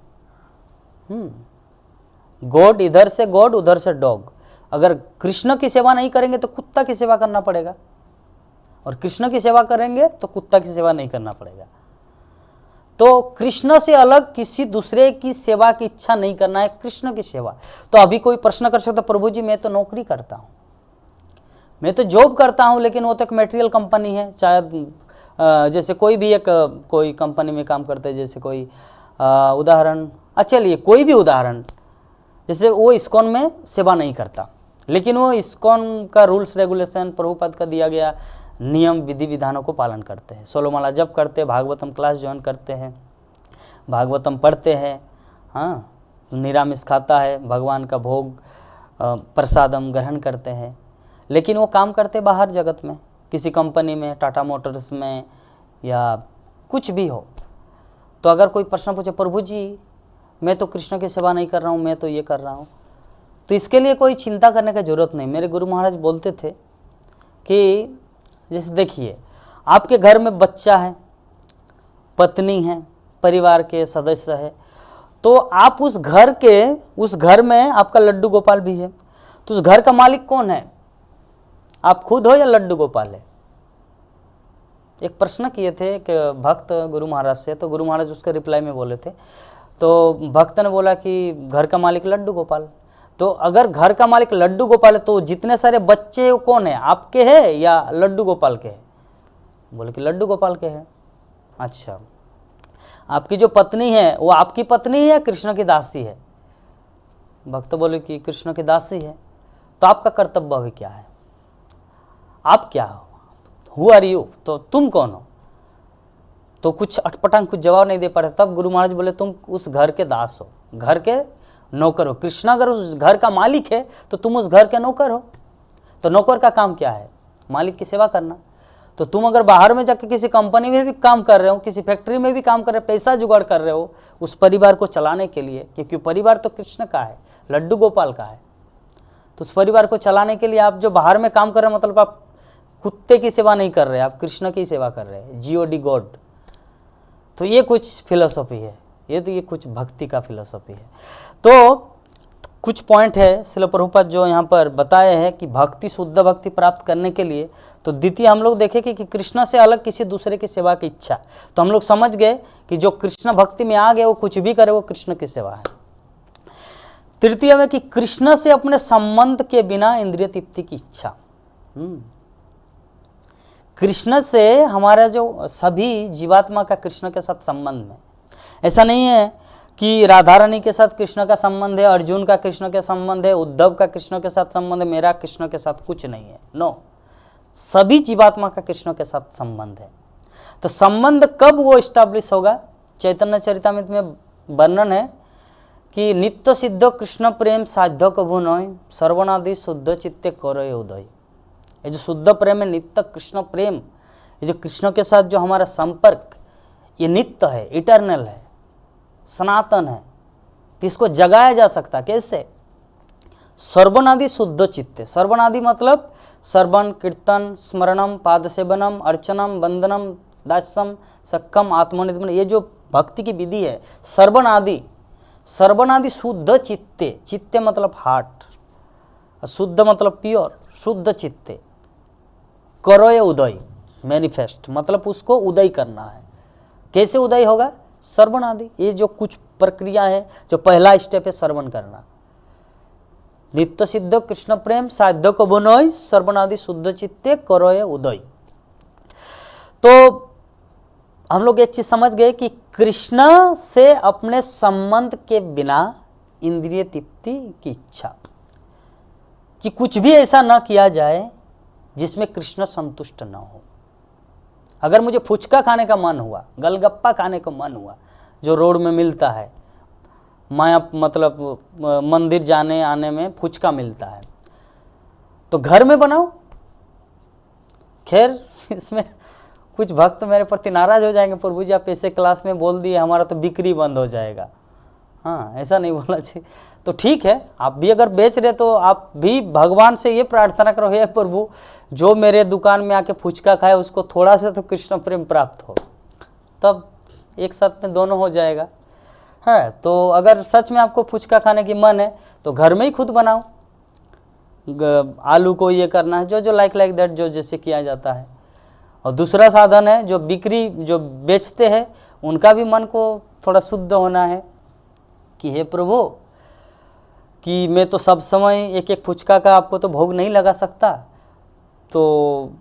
God इधर से गॉड, उधर से डॉग। अगर कृष्ण की सेवा नहीं करेंगे तो कुत्ता की सेवा करना पड़ेगा, और कृष्ण की सेवा करेंगे तो कुत्ता की सेवा नहीं करना पड़ेगा। तो कृष्ण से अलग किसी दूसरे की सेवा की इच्छा नहीं करना है, कृष्ण की सेवा। तो अभी कोई प्रश्न कर सकता, प्रभु जी मैं तो नौकरी करता हूं, मैं तो जॉब करता हूं, लेकिन वो तो एक मटेरियल कंपनी है, शायद जैसे कोई भी एक कोई कंपनी में काम करते हैं, जैसे कोई उदाहरण, चलिए कोई भी उदाहरण, जैसे वो इस्कॉन में सेवा नहीं करता, लेकिन वो इस्कॉन का रूल्स रेगुलेशन प्रभुपाद का दिया गया नियम विधि विधानों को पालन करते हैं, 16 माला जप करते हैं, भागवतम क्लास ज्वाइन करते हैं, भागवतम पढ़ते हैं, हाँ निरामिष खाता है, भगवान का भोग प्रसादम ग्रहण करते हैं, लेकिन वो काम करते बाहर जगत में, किसी कंपनी में, टाटा मोटर्स में या कुछ भी हो। तो अगर कोई प्रश्न पूछे, प्रभु जी मैं तो कृष्ण की सेवा नहीं कर रहा हूँ, मैं तो ये कर रहा हूँ, तो इसके लिए कोई चिंता करने की जरूरत नहीं। मेरे गुरु महाराज बोलते थे कि जैसे देखिए, आपके घर में बच्चा है, पत्नी है, परिवार के सदस्य है, तो आप उस घर में आपका लड्डू गोपाल भी है, तो उस घर का मालिक कौन है? आप खुद हो या लड्डू गोपाल है? एक प्रश्न किए थे एक भक्त गुरु महाराज से, तो गुरु महाराज उसके रिप्लाई में बोले थे, तो भक्त ने बोला कि घर का मालिक लड्डू गोपाल। तो अगर घर का मालिक लड्डू गोपाल है तो जितने सारे बच्चे कौन है, आपके हैं या लड्डू गोपाल के हैं? बोले कि लड्डू गोपाल के हैं। अच्छा, आपकी जो पत्नी है वो आपकी पत्नी है या कृष्ण की दासी है? भक्त बोले कि कृष्ण की दासी है। तो आपका कर्तव्य अभी क्या है? आप क्या हो? Who are you? तो तुम कौन हो? तो कुछ अटपटांग कुछ जवाब नहीं दे पा रहे। तब गुरु महाराज बोले तुम उस घर के दास हो, घर के नौकर हो। कृष्ण अगर उस घर का मालिक है तो तुम उस घर के नौकर हो। तो नौकर का काम क्या है? मालिक की सेवा करना। तो तुम अगर बाहर में जाकर किसी कंपनी में भी काम कर रहे हो, किसी फैक्ट्री में भी काम कर रहे हो, पैसा जुगाड़ कर रहे हो उस परिवार को चलाने के लिए, क्योंकि परिवार तो कृष्ण का है, लड्डू गोपाल का है, तो उस परिवार को चलाने के लिए आप जो बाहर में काम कर रहे हो, मतलब आप कुत्ते की सेवा नहीं कर रहे, आप कृष्ण की सेवा कर रहे हैं, जीओडी गॉड। तो ये कुछ फिलोसॉफी है, ये कुछ भक्ति का फिलोसॉफी है। तो कुछ पॉइंट है श्रील प्रभुपाद जो यहाँ पर बताए हैं कि भक्ति, शुद्ध भक्ति प्राप्त करने के लिए, तो द्वितीय हम लोग देखें कि कृष्ण से अलग किसी दूसरे की सेवा की इच्छा। तो हम लोग समझ गए कि जो कृष्ण भक्ति में आ गए वो कुछ भी करे वो कृष्ण की सेवा है। तृतीय में कि कृष्ण से अपने संबंध के बिना इंद्रिय तृप्ति की इच्छा। कृष्ण से हमारा जो सभी जीवात्मा का कृष्ण के साथ संबंध है। ऐसा नहीं है कि राधा रानी के साथ कृष्ण का संबंध है, अर्जुन का कृष्ण के संबंध है, उद्धव का कृष्ण के साथ संबंध है, मेरा कृष्ण के साथ कुछ नहीं है। नो, सभी जीवात्मा का कृष्ण के साथ संबंध है। तो संबंध कब वो स्टैब्लिश होगा? चैतन्य चरितामृत में वर्णन है कि नित्य सिद्ध कृष्ण प्रेम साध्य कभु नय, सर्वनादि शुद्ध चित्ते करोय उदय। ये जो शुद्ध प्रेम है, नित्य कृष्ण प्रेम, ये जो कृष्ण के साथ जो हमारा संपर्क, ये नित्य है, इटर्नल है, सनातन है। तो इसको जगाया जा सकता कैसे? सर्वनादि शुद्ध चित्ते। सर्वनादि मतलब सर्वन, कीर्तन, स्मरणम, पाद सेवनम, अर्चनम, वंदनम, दास्यम, सक्कम, आत्मनिर्भर, ये जो भक्ति की विधि है, सर्वनादि। सर्वनादि शुद्ध चित्ते, चित्ते मतलब हार्ट, शुद्ध मतलब प्योर, शुद्ध चित्ते। करोय उदय, मैनिफेस्ट, मतलब उसको उदय करना है। कैसे उदय होगा? श्रवण आदि। ये जो कुछ प्रक्रिया है, जो पहला स्टेप है श्रवण करना। नित्य सिद्ध कृष्ण प्रेम साध्य को बनोय, श्रवण आदि शुद्ध चित्ते करोय उदय। तो हम लोग एक चीज समझ गए कि कृष्ण से अपने संबंध के बिना इंद्रिय तृप्ति की इच्छा, कि कुछ भी ऐसा न किया जाए जिसमें कृष्ण संतुष्ट न हो। अगर मुझे फुचका खाने का मन हुआ, गलगप्पा खाने का मन हुआ, जो रोड में मिलता है, माया मतलब मंदिर जाने आने में फुचका मिलता है, तो घर में बनाओ। खैर इसमें कुछ भक्त मेरे प्रति नाराज हो जाएंगे, प्रभु जी आप ऐसे क्लास में बोल दिए हमारा तो बिक्री बंद हो जाएगा। हाँ, ऐसा नहीं बोलना चाहिए। तो ठीक है, आप भी अगर बेच रहे तो आप भी भगवान से ये प्रार्थना करो, हे प्रभु जो मेरे दुकान में आके फुचका खाए उसको थोड़ा सा तो कृष्ण प्रेम प्राप्त हो, तब एक साथ में दोनों हो जाएगा। है तो अगर सच में आपको फुचका खाने की मन है तो घर में ही खुद बनाओ। आलू को ये करना है, जो लाइक दैट, जो जैसे किया जाता है। और दूसरा साधन है जो बिक्री, जो बेचते हैं उनका भी मन को थोड़ा शुद्ध होना है कि हे प्रभु कि मैं तो सब समय एक एक फुचका का आपको तो भोग नहीं लगा सकता, तो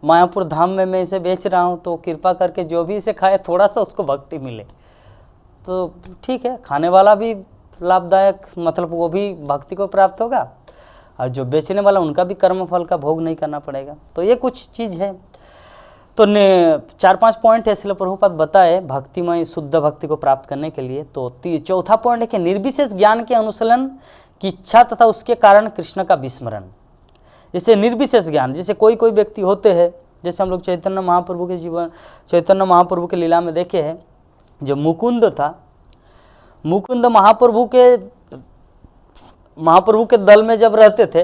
मायापुर धाम में मैं इसे बेच रहा हूँ, तो कृपा करके जो भी इसे खाए थोड़ा सा उसको भक्ति मिले। तो ठीक है, खाने वाला भी लाभदायक, मतलब वो भी भक्ति को प्राप्त होगा, और जो बेचने वाला उनका भी कर्म फल का भोग नहीं करना पड़ेगा। तो ये कुछ चीज़ है। तो 4-5 पॉइंट है श्रील प्रभुपाद बताए भक्तिमय शुद्ध भक्ति को प्राप्त करने के लिए। तो चौथा पॉइंट है कि निर्विशेष ज्ञान के अनुशीलन की इच्छा तथा उसके कारण कृष्ण का विस्मरण। जैसे निर्विशेष ज्ञान, जैसे कोई व्यक्ति होते हैं, जैसे हम लोग चैतन्य महाप्रभु के जीवन, चैतन्य महाप्रभु के लीला में देखे हैं, जो मुकुंद था, मुकुंद महाप्रभु के दल में जब रहते थे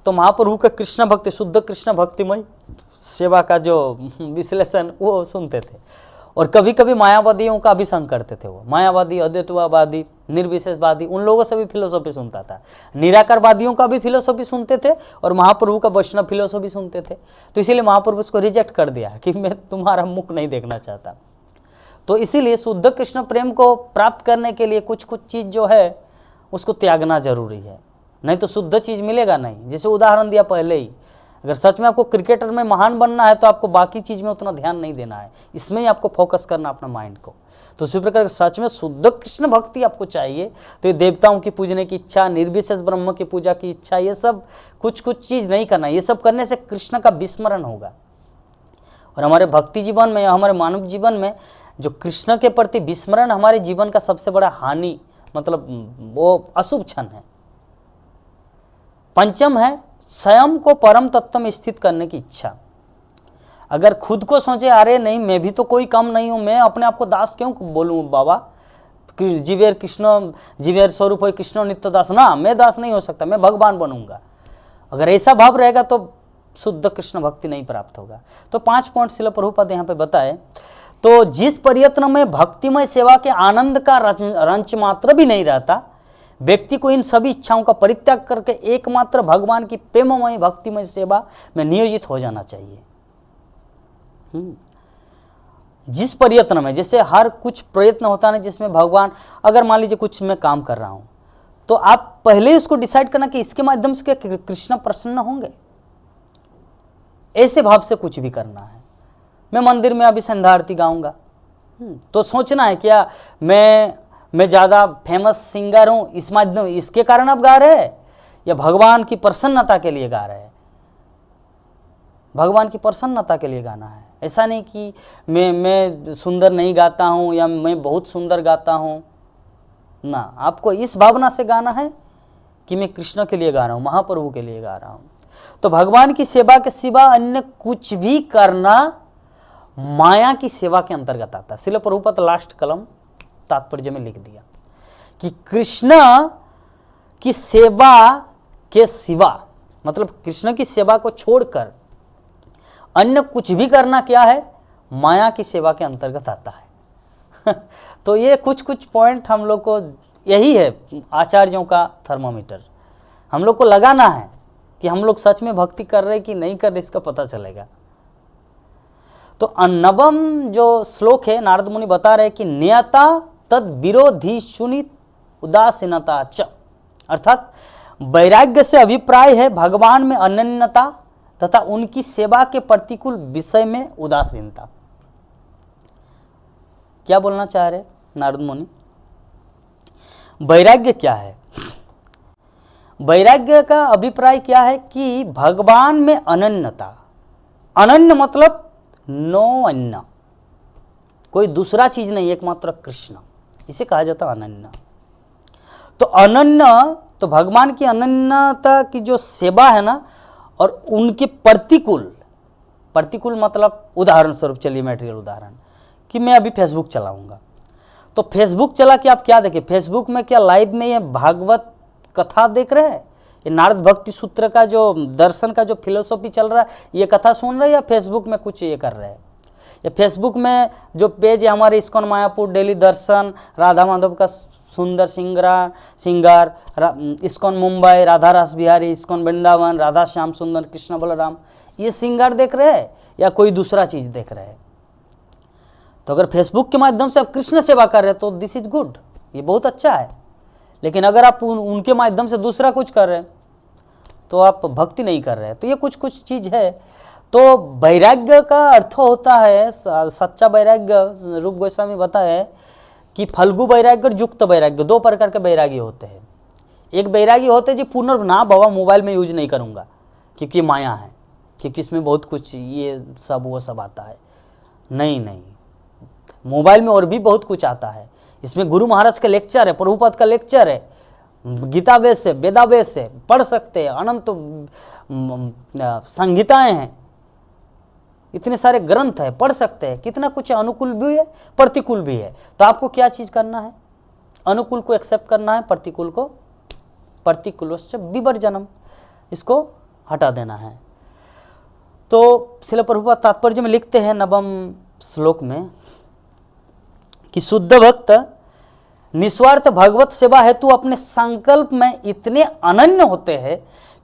तो महाप्रभु का कृष्ण भक्ति, शुद्ध कृष्ण भक्तिमय सेवा का जो विश्लेषण वो सुनते थे। और कभी कभी मायावादियों का भी संग करते थे। वो मायावादी, अद्वैतवादी, निर्विशेषवादी, उन लोगों से भी फिलोसॉफी सुनता था। निराकारवादियों का भी फिलोसॉफी सुनते थे और महाप्रभु का वैष्णव फिलोसॉफी सुनते थे। तो इसीलिए महाप्रभु उसको रिजेक्ट कर दिया कि मैं तुम्हारा मुख नहीं देखना चाहता। तो इसीलिए शुद्ध कृष्ण प्रेम को प्राप्त करने के लिए कुछ कुछ चीज़ जो है उसको त्यागना जरूरी है, नहीं तो शुद्ध चीज़ मिलेगा नहीं। जैसे उदाहरण दिया पहले ही, अगर सच में आपको क्रिकेटर में महान बनना है तो आपको बाकी चीज़ में उतना ध्यान नहीं देना है, इसमें ही आपको फोकस करना अपना माइंड को। तो उसी प्रकार सच में शुद्ध कृष्ण भक्ति आपको चाहिए तो ये देवताओं की पूजने की इच्छा, निर्विशेष ब्रह्म की पूजा की इच्छा, ये सब कुछ कुछ चीज़ नहीं करना। ये सब करने से कृष्ण का विस्मरण होगा। और हमारे भक्ति जीवन में या हमारे मानव जीवन में जो कृष्ण के प्रति विस्मरण हमारे जीवन का सबसे बड़ा हानि, मतलब वो अशुभ क्षण है। पंचम है स्वयं को परम तत्व में स्थित करने की इच्छा। अगर खुद को सोचे अरे नहीं मैं भी तो कोई कम नहीं हूं, मैं अपने आप को दास क्यों बोलूं बाबा, जीवेर कृष्ण जीवेर स्वरूप है कृष्ण नित्य दास, ना मैं दास नहीं हो सकता, मैं भगवान बनूंगा। अगर ऐसा भाव रहेगा तो शुद्ध कृष्ण भक्ति नहीं प्राप्त होगा। तो 5 पॉइंट श्रील प्रभुपाद यहाँ पे बताए। तो जिस प्रयत्न में भक्तिमय सेवा के आनंद का रंच मात्र भी नहीं रहता, व्यक्ति को इन सभी इच्छाओं का परित्याग करके एकमात्र भगवान की प्रेममय भक्तिमय सेवा में नियोजित हो जाना चाहिए। जिस प्रयत्न में, जैसे हर कुछ प्रयत्न होता है जिसमें भगवान, अगर मान लीजिए कुछ मैं काम कर रहा हूं तो आप पहले उसको डिसाइड करना कि इसके माध्यम से क्या कृष्ण प्रसन्न होंगे, ऐसे भाव से कुछ भी करना है। मैं मंदिर में अभी संध्या आरती गाऊंगा तो सोचना है क्या मैं ज़्यादा फेमस सिंगर हूं इस माध्यम, इसके कारण आप गा रहे हैं या भगवान की प्रसन्नता के लिए गा रहे हैं। भगवान की प्रसन्नता के लिए गाना है। ऐसा नहीं कि मैं सुंदर नहीं गाता हूं या मैं बहुत सुंदर गाता हूं ना, आपको इस भावना से गाना है कि मैं कृष्ण के लिए गा रहा हूं, महाप्रभु के लिए गा रहा हूं। तो भगवान की सेवा के सिवा अन्य कुछ भी करना माया की सेवा के अंतर्गत आता है। श्रील प्रभुपाद लास्ट कलम तात्पर्य में लिख दिया कि कृष्ण की सेवा के सिवा, मतलब कृष्ण की सेवा को छोड़कर अन्य कुछ भी करना क्या है, माया की सेवा के अंतर्गत आता है। तो ये कुछ कुछ पॉइंट हम लोग को, यही है आचार्यों का थर्मोमीटर, हम लोग को लगाना है कि हम लोग सच में भक्ति कर रहे कि नहीं कर रहे, इसका पता चलेगा। तो 9वां जो श्लोक है, नारद मुनि बता रहे कि नियता तद विरोधी सुनित उदासीनता च, अर्थात वैराग्य से अभिप्राय है भगवान में अनन्यता तथा उनकी सेवा के प्रतिकूल विषय में उदासीनता। क्या बोलना चाह रहे नारद मुनि? वैराग्य क्या है? वैराग्य का अभिप्राय क्या है कि भगवान में अनन्यता। अनन्य मतलब नो अन्य, कोई दूसरा चीज नहीं, एकमात्र कृष्ण, इसे कहा जाता है अनन्य। तो अनन्य, तो भगवान की अनन्यता की जो सेवा है ना, और उनके प्रतिकूल मतलब उदाहरण स्वरूप, चलिए मटेरियल उदाहरण, कि मैं अभी फेसबुक चलाऊंगा, तो फेसबुक चला के आप क्या देखें, फेसबुक में क्या लाइव में ये भागवत कथा देख रहे हैं, ये नारद भक्ति सूत्र का जो दर्शन का जो फिलोसॉफी चल रहा है, ये कथा सुन रहे हैं, या फेसबुक में कुछ ये कर रहे हैं, या फेसबुक में जो पेज है हमारे इस्कॉन मायापुर डेली दर्शन, राधा माधव का सुंदर सिंगार, इस्कॉन मुंबई, राधा रास बिहारी, इस्कॉन वृंदावन, राधा श्याम सुंदर, कृष्ण बलराम, ये सिंगार देख रहे हैं या कोई दूसरा चीज देख रहे हैं? तो अगर फेसबुक के माध्यम से आप कृष्ण सेवा कर रहे हैं तो दिस इज गुड, ये बहुत अच्छा है। लेकिन अगर आप उनके माध्यम से दूसरा कुछ कर रहे हैं तो आप भक्ति नहीं कर रहे हैं। तो ये कुछ कुछ चीज है। तो वैराग्य का अर्थ होता है, सच्चा वैराग्य रूप गोस्वामी बताए कि फल्गु वैराग्य और युक्त वैराग्य, 2 प्रकार के वैरागी होते हैं। एक वैरागी होते हैं जी पूर्ण, ना बाबा मोबाइल में यूज नहीं करूंगा क्योंकि माया है, क्योंकि इसमें बहुत कुछ ये सब वो सब आता है। नहीं, मोबाइल में और भी बहुत कुछ आता है, इसमें गुरु महाराज का लेक्चर है, प्रभुपाद का लेक्चर है, गीतावेद से वेदावेद से पढ़ सकते हैं, अनंत संहिताएं हैं, इतने सारे ग्रंथ है, पढ़ सकते हैं, कितना कुछ अनुकूल भी है प्रतिकूल भी है। तो आपको क्या चीज करना है? अनुकूल को एक्सेप्ट करना है, प्रतिकूल से विवर्जनम, इसको हटा देना है। तो श्रील प्रभुपाद तात्पर्य में लिखते हैं 9वें श्लोक में कि शुद्ध भक्त निस्वार्थ भगवत सेवा हेतु अपने संकल्प में इतने अनन्य होते हैं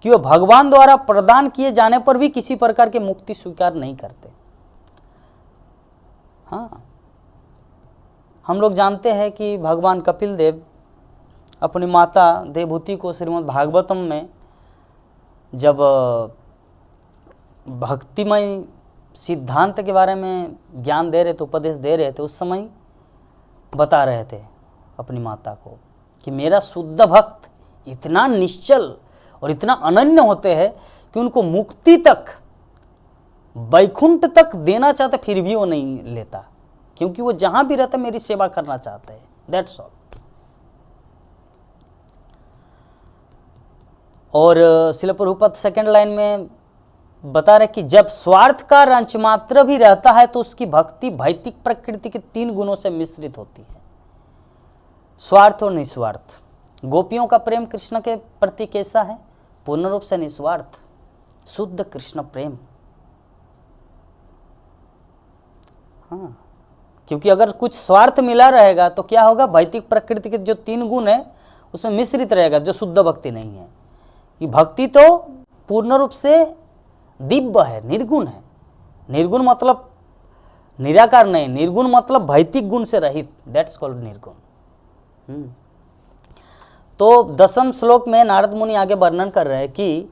कि वह भगवान द्वारा प्रदान किए जाने पर भी किसी प्रकार की मुक्ति स्वीकार नहीं करते। हाँ, हम लोग जानते हैं कि भगवान कपिल देव अपनी माता देवहूति को श्रीमद् भागवतम में जब भक्तिमय सिद्धांत के बारे में ज्ञान दे रहे थे, उपदेश दे रहे थे, उस समय बता रहे थे अपनी माता को कि मेरा शुद्ध भक्त इतना निश्चल और इतना अनन्य होते हैं कि उनको मुक्ति तक, वैकुंठ तक देना चाहते फिर भी वो नहीं लेता, क्योंकि वो जहां भी रहते मेरी सेवा करना चाहते हैं। That's all. और श्रील प्रभुपाद सेकंड लाइन में बता रहे कि जब स्वार्थ का अंश मात्र भी रहता है तो उसकी भक्ति भौतिक प्रकृति के 3 गुणों से मिश्रित होती है, स्वार्थ और निस्वार्थ। गोपियों का प्रेम कृष्ण के प्रति कैसा है? पूर्ण रूप से निस्वार्थ, शुद्ध कृष्ण प्रेम। हाँ, क्योंकि अगर कुछ स्वार्थ मिला रहेगा तो क्या होगा? भौतिक प्रकृति के जो 3 गुण है उसमें मिश्रित रहेगा, जो शुद्ध भक्ति नहीं है। कि भक्ति तो पूर्ण रूप से दिव्य है, निर्गुण है। निर्गुण मतलब निराकार नहीं, निर्गुण मतलब भौतिक गुण से रहित, दैट्स कॉल्ड निर्गुण। तो 10वें श्लोक में नारद मुनि आगे वर्णन कर रहे हैं कि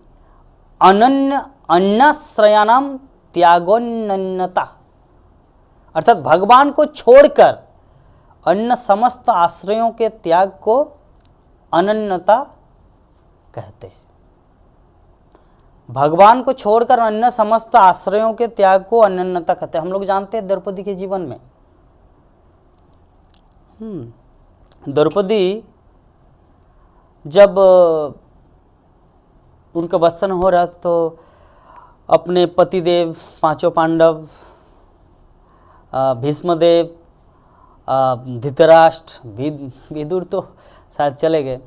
अनन्य अन्याश्रयानाम त्यागोन्नता, अर्थात भगवान को छोड़कर अन्य समस्त आश्रयों के त्याग को अनन्यता कहते हैं। भगवान को छोड़कर अन्य समस्त आश्रयों के त्याग को अनन्यता कहते हैं। हम लोग जानते हैं द्रौपदी के जीवन में, द्रौपदी जब उनका वसन हो रहा तो अपने पतिदेव, 5 पांडव, भीष्मदेव, धृतराष्ट्र, विदुर तो शायद चले गए,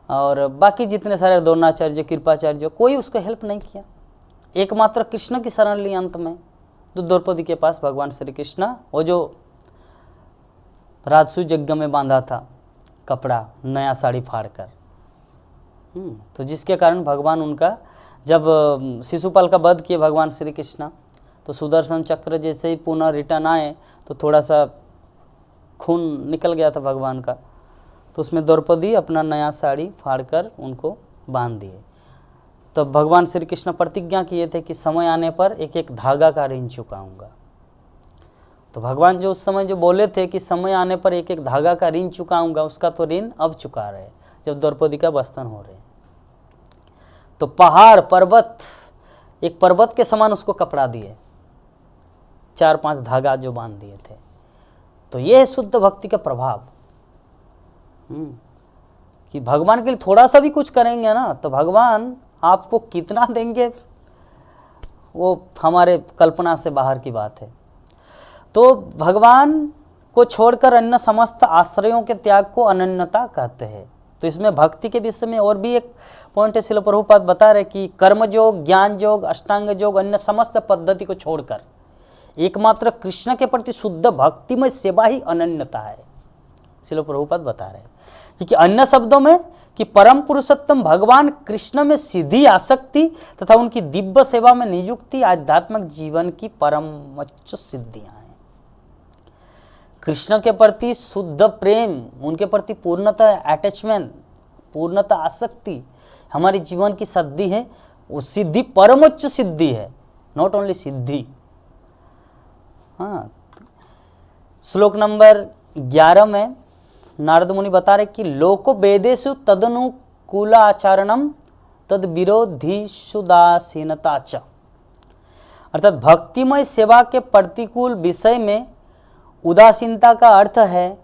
और बाकी जितने सारे द्रोणाचार्य, कृपाचार्य, कोई उसको हेल्प नहीं किया। एकमात्र कृष्ण की शरण ली अंत में। तो द्रौपदी के पास भगवान श्री कृष्ण, वो जो राजसू यज्ञ में बांधा था कपड़ा, नया साड़ी फाड़कर, तो जिसके कारण भगवान उनका, जब शिशुपाल का वध किए भगवान श्री कृष्ण, तो सुदर्शन चक्र जैसे ही पुनः रिटर्न आए तो थोड़ा सा खून निकल गया था भगवान का, तो उसमें द्रौपदी अपना नया साड़ी फाड़कर उनको बांध दिए। तब भगवान श्री कृष्ण प्रतिज्ञा किए थे कि समय आने पर एक एक धागा का ऋण चुकाऊंगा। तो भगवान जो उस समय जो बोले थे कि समय आने पर एक एक धागा का ऋण चुकाऊंगा, उसका तो ऋण अब चुका रहे जब द्रौपदी का वसन हो रहे। तो पहाड़, पर्वत, एक पर्वत के समान उसको कपड़ा दिए, 4-5 धागा जो बांध दिए थे। तो यह है शुद्ध भक्ति का प्रभाव, कि भगवान के लिए थोड़ा सा भी कुछ करेंगे ना तो भगवान आपको कितना देंगे वो हमारे कल्पना से बाहर की बात है। तो भगवान को छोड़कर अन्य समस्त आश्रयों के त्याग को अनन्यता कहते हैं। तो इसमें भक्ति के विषय में और भी एक पॉइंट है, श्रील प्रभुपाद बता रहे कि कर्म योग, ज्ञान योग, अष्टांग योग, अन्य समस्त पद्धति को छोड़कर एकमात्र कृष्ण के प्रति शुद्ध भक्तिमय सेवा ही अनन्यता है, श्रील प्रभुपाद बता रहे हैं। क्योंकि अन्य शब्दों में कि परम पुरुषोत्तम भगवान कृष्ण में सीधी आसक्ति तथा उनकी दिव्य सेवा में नियुक्ति आध्यात्मिक जीवन की परम उच्च सिद्धियां हैं। कृष्ण के प्रति शुद्ध प्रेम, उनके प्रति पूर्णतः अटैचमेंट, पूर्णतः आसक्ति हमारे जीवन की सिद्धि है। वो सिद्धि परमोच्च सिद्धि है, नॉट ओनली सिद्धि। हाँ, श्लोक नंबर 11 में नारद मुनि बता रहे कि लोको वेदेषु तदनुकूलाचरणम तद विरोधीषुदासीनता च, अर्थात भक्तिमय सेवा के प्रतिकूल विषय में उदासीनता का अर्थ है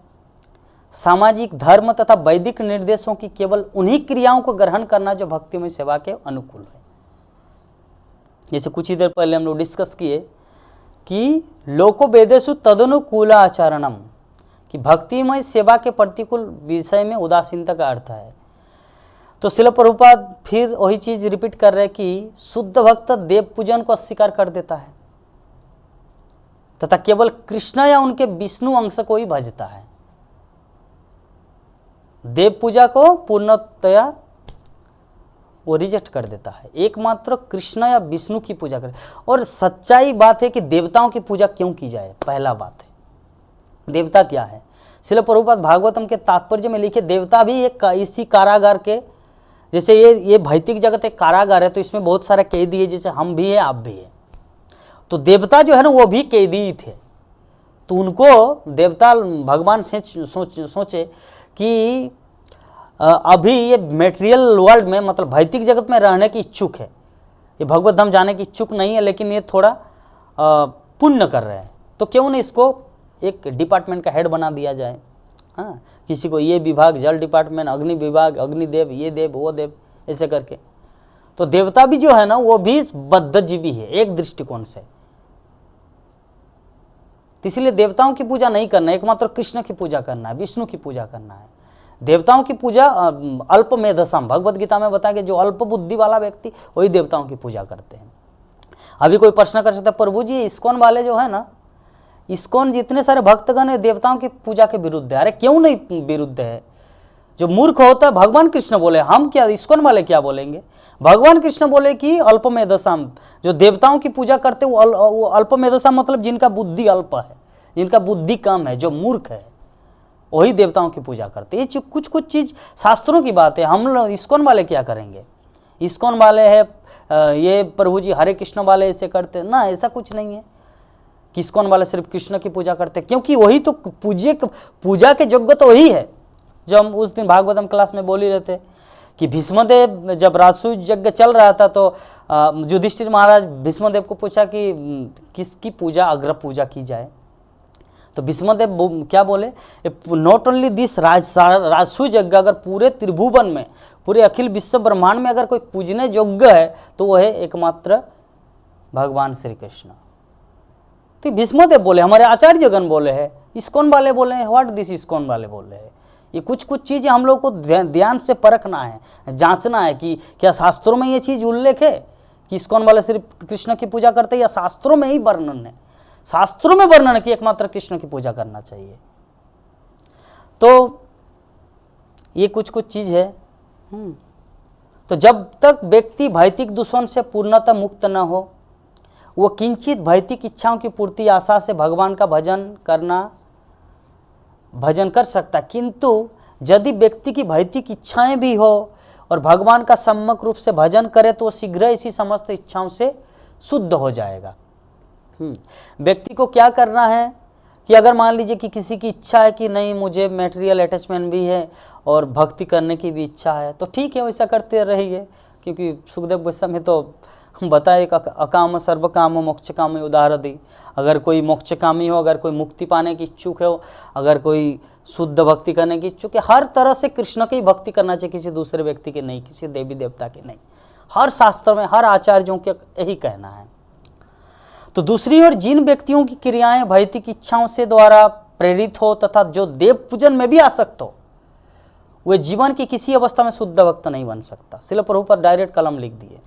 सामाजिक, धर्म तथा वैदिक निर्देशों की केवल उन्हीं क्रियाओं को ग्रहण करना जो भक्तिमय सेवा के अनुकूल है। जैसे कुछ ही देर पहले हम लोग डिस्कस किए कि लोको वेदेषु तदनुकूलाचरणम, कि भक्तिमय सेवा के प्रतिकूल विषय में उदासीनता का अर्थ है। तो शिल प्रभुपाद फिर वही चीज रिपीट कर रहे कि शुद्ध भक्त देव पूजन को अस्वीकार कर देता है तथा केवल कृष्ण या उनके विष्णु अंश को ही भजता है। देव पूजा को पूर्णतया वो रिजेक्ट कर देता है, एकमात्र कृष्ण या विष्णु की पूजा करे। और सच्चाई बात है कि देवताओं की पूजा क्यों की जाए। पहला बात है देवता क्या है। श्रील प्रभुपाद भागवतम के तात्पर्य में लिखे देवता भी एक इसी कारागार के, जैसे ये भौतिक जगत एक कारागार है तो इसमें बहुत सारे कैदी है, जैसे हम भी है आप भी है। तो देवता जो है ना वो भी कैदी ही थे। तो उनको देवता भगवान से सोचे कि अभी ये मेटेरियल वर्ल्ड में मतलब भौतिक जगत में रहने की इच्छुक है, ये भगवत धाम जाने की इच्छुक नहीं है, लेकिन ये थोड़ा पुण्य कर रहे हैं, तो क्यों नहीं इसको एक डिपार्टमेंट का हेड बना दिया जाए। हाँ, किसी को ये विभाग जल डिपार्टमेंट, अग्नि विभाग, अग्निदेव, ये देव वो देव, ऐसे करके। तो देवता भी जो है ना वो भी बद्धजीवी है एक दृष्टिकोण से। तो इसलिए देवताओं की पूजा नहीं करना है, एकमात्र कृष्ण की पूजा करना है, विष्णु की पूजा करना है। देवताओं की पूजा अल्प मेधसम, भगवत गीता में बताया कि जो अल्प बुद्धि वाला व्यक्ति वही देवताओं की पूजा करते हैं। अभी कोई प्रश्न कर सकता है प्रभु जी इस्कॉन वाले जो है ना, इस्कॉन जितने सारे भक्तगण है देवताओं की पूजा के विरुद्ध है। अरे क्यों नहीं विरुद्ध है? जो मूर्ख होता है भगवान कृष्ण बोले, हम क्या इस्कॉन वाले क्या बोलेंगे? भगवान कृष्ण बोले कि अल्प मेधसाम, जो देवताओं की पूजा करते वो अल्प मेधसाम मतलब जिनका बुद्धि अल्प है, जिनका बुद्धि कम है, जो मूर्ख है, वही देवताओं की पूजा करते। ये कुछ कुछ चीज शास्त्रों की बात है। हम लोग इस्कॉन वाले क्या करेंगे? इस्कॉन वाले है ये प्रभु जी हरे कृष्ण वाले ऐसे करते ना, ऐसा कुछ नहीं है कि इस्कॉन वाले सिर्फ कृष्ण की पूजा करते, क्योंकि वही तो पूजा के योग्य तो वही है। जो हम उस दिन भागवतम क्लास में बोल ही रहे थे कि भीष्मदेव जब राजसूय यज्ञ चल रहा था तो युधिष्ठिर महाराज भीष्मदेव को पूछा कि किसकी पूजा अग्र पूजा की जाए। तो भीष्मदेव क्या बोले, नॉट ओनली दिस राजसूय यज्ञ, अगर पूरे त्रिभुवन में, पूरे अखिल विश्व ब्रह्मांड में अगर कोई पूजने योग्य है तो वह है एकमात्र भगवान श्री कृष्ण। तो भीष्मदेव बोले, हमारे आचार्यगण बोले हैं, इस्कॉन वाले बोले हैं, व्हाट दिस इस्कॉन वाले बोले हैं। ये कुछ कुछ चीजें हम लोग को ध्यान से परखना है, जांचना है कि क्या शास्त्रों में ये चीज उल्लेख है कि इस्कॉन वाले सिर्फ कृष्ण की पूजा करते हैं, या शास्त्रों में ही वर्णन है। शास्त्रों में वर्णन है कि एकमात्र कृष्ण की पूजा करना चाहिए। तो ये कुछ कुछ चीज है। तो जब तक व्यक्ति भौतिक दूषण से पूर्णतः मुक्त न हो, वो किंचित भौतिक इच्छाओं की पूर्ति आशा से भगवान का भजन कर सकता। किंतु यदि व्यक्ति की भौतिक इच्छाएं भी हो और भगवान का सम्यक रूप से भजन करे तो शीघ्र इसी समस्त इच्छाओं से शुद्ध हो जाएगा। व्यक्ति को क्या करना है कि अगर मान लीजिए कि किसी की इच्छा है कि नहीं मुझे मैटेरियल अटैचमेंट भी है और भक्ति करने की भी इच्छा है, तो ठीक है वैसा करते रहिए। क्योंकि सुखदेव गोस्वामी में तो बताए अकाम सर्व काम मोक्ष काम उदाहरण दी। अगर कोई मोक्ष कामी हो, अगर कोई मुक्ति पाने की इच्छुक हो, अगर कोई शुद्ध भक्ति करने की इच्छुक है, हर तरह से कृष्ण की भक्ति करना चाहिए, किसी दूसरे व्यक्ति की नहीं, किसी देवी देवता की नहीं। हर शास्त्र में हर आचार्यों के यही कहना है। तो दूसरी ओर जिन व्यक्तियों की क्रियाएं भौतिक इच्छाओं से द्वारा प्रेरित हो तथा जो देव पूजन में भी आसक्त हो, वे जीवन की किसी अवस्था में शुद्ध भक्त नहीं बन सकता। श्रील प्रभुपाद डायरेक्ट कलम लिख दिए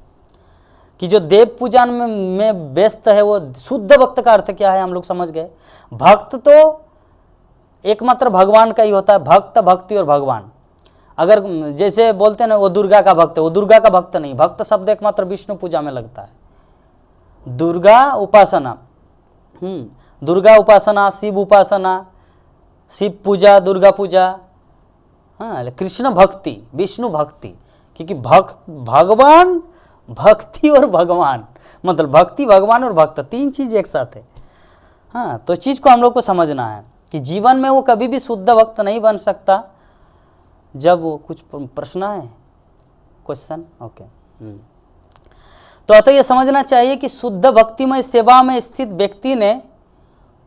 कि जो देव पूजन में व्यस्त है वो शुद्ध भक्त का अर्थ क्या है हम लोग समझ गए। भक्त तो एकमात्र भगवान का ही होता है, भक्त भक्ति और भगवान। अगर जैसे बोलते हैं ना वो दुर्गा का भक्त है, वो दुर्गा का भक्त नहीं। भक्त शब्द एकमात्र विष्णु पूजा में लगता है। दुर्गा उपासना, दुर्गा उपासना, शिव उपासना, शिव पूजा, दुर्गा पूजा, हाँ, कृष्ण भक्ति, विष्णु भक्ति। क्योंकि भगवान, भक्ति और भगवान मतलब भक्ति, भगवान और भक्त, तीन चीज एक साथ है। हाँ, तो चीज को हम लोग को समझना है कि जीवन में वो कभी भी शुद्ध भक्त नहीं बन सकता। जब वो कुछ प्रश्न है, क्वेश्चन, ओके। तो अतः यह समझना चाहिए कि शुद्ध भक्तिमय सेवा में स्थित व्यक्ति ने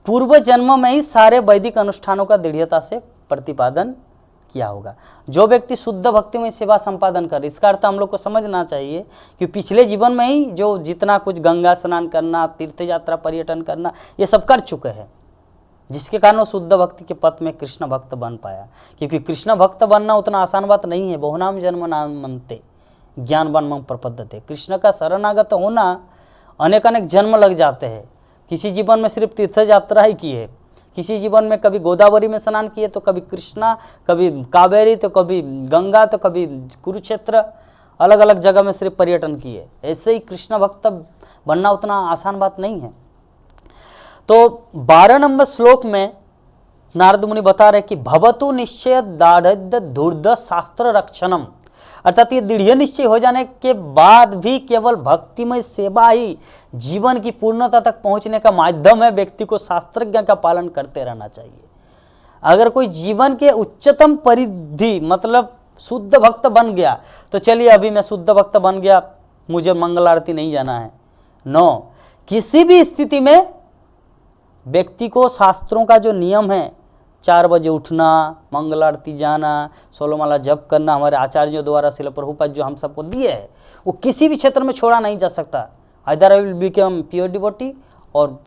पूर्व जन्म में ही सारे वैदिक अनुष्ठानों का दृढ़ता से प्रतिपादन किया होगा। जो व्यक्ति शुद्ध भक्तिमय सेवा संपादन करे, इसका अर्थ हम लोग को समझना चाहिए कि पिछले जीवन में ही जो जितना कुछ गंगा स्नान करना, तीर्थ यात्रा, पर्यटन करना, ये सब कर चुके हैं। जिसके कारण वो शुद्ध भक्ति के पथ में कृष्ण भक्त बन पाया। क्योंकि कृष्ण भक्त बनना उतना आसान बात नहीं है। बहुनाम जन्म नाम मनते ज्ञानवान मम प्रपद्यते। कृष्ण का शरणागत होना अनेक अनेक जन्म लग जाते हैं। किसी जीवन में सिर्फ तीर्थ यात्रा ही की है, किसी जीवन में कभी गोदावरी में स्नान किए तो कभी कृष्णा, कभी कावेरी, तो कभी गंगा, तो कभी कुरुक्षेत्र, अलग अलग जगह में सिर्फ पर्यटन किए। ऐसे ही कृष्ण भक्त बनना उतना आसान बात नहीं है। तो 12 नंबर श्लोक में नारद मुनि बता रहे कि भवतु निश्चय दाढ़ धूर्ध शास्त्र रक्षणम, अर्थात ये दृढ़ निश्चय हो जाने के बाद भी केवल भक्तिमय सेवा ही जीवन की पूर्णता तक पहुंचने का माध्यम है। व्यक्ति को शास्त्रज्ञ का पालन करते रहना चाहिए। अगर कोई जीवन के उच्चतम परिधि मतलब शुद्ध भक्त बन गया तो चलिए अभी मैं शुद्ध भक्त बन गया, मुझे मंगल आरती नहीं जाना है। नो, किसी भी स्थिति में व्यक्ति को शास्त्रों का जो नियम है, 4 बजे उठना, मंगल आरती जाना, 16 माला जप करना, हमारे आचार्यों द्वारा शिल प्रभुपाद जो हम सबको दिए है, वो किसी भी क्षेत्र में छोड़ा नहीं जा सकता। Either I will become pure devotee, और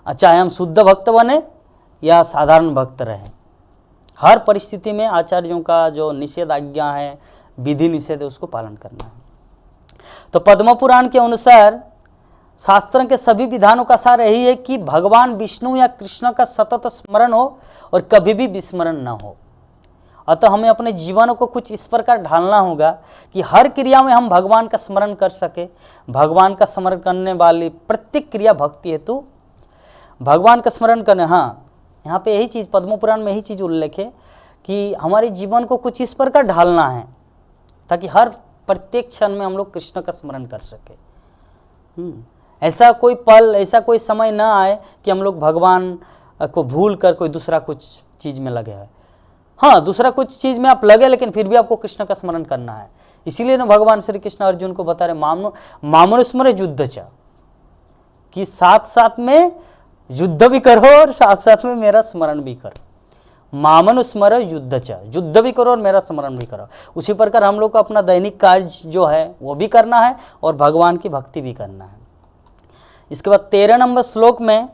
चाहे हम शुद्ध भक्त बने या साधारण भक्त रहें, हर परिस्थिति में आचार्यों का जो निषेध आज्ञा है, विधि निषेध है, उसको पालन करना है। तो पद्म पुराण के अनुसार शास्त्र के सभी विधानों का सार यही है कि भगवान विष्णु या कृष्ण का सतत स्मरण हो और कभी भी विस्मरण न हो। अतः हमें अपने जीवन को कुछ इस प्रकार ढालना होगा कि हर क्रिया में हम भगवान का स्मरण कर सके। भगवान का स्मरण करने वाली प्रत्येक क्रिया भक्ति हेतु भगवान का स्मरण करने, हाँ यहाँ पे यही चीज़ पद्म पुराण में यही चीज़ उल्लेख है कि हमारे जीवन को कुछ इस प्रकार ढालना है ताकि हर प्रत्येक क्षण में हम लोग कृष्ण का स्मरण कर सके। ऐसा कोई पल, ऐसा कोई समय ना आए कि हम लोग भगवान को भूल कर कोई दूसरा कुछ चीज़ में लगे हैं। हाँ, दूसरा कुछ चीज़ में आप लगे लेकिन फिर भी आपको कृष्ण का स्मरण करना है। इसीलिए ना भगवान श्री कृष्ण अर्जुन को बता रहे मामनुस्मर युद्ध च, कि साथ साथ में युद्ध भी करो और साथ साथ में मेरा स्मरण भी करो। मामनुस्मर युद्ध च, युद्ध भी करो और मेरा स्मरण भी करो। उसी प्रकार हम लोग को अपना दैनिक कार्य जो है वो भी करना है और भगवान की भक्ति भी करना है। इसके बाद 13 नंबर श्लोक में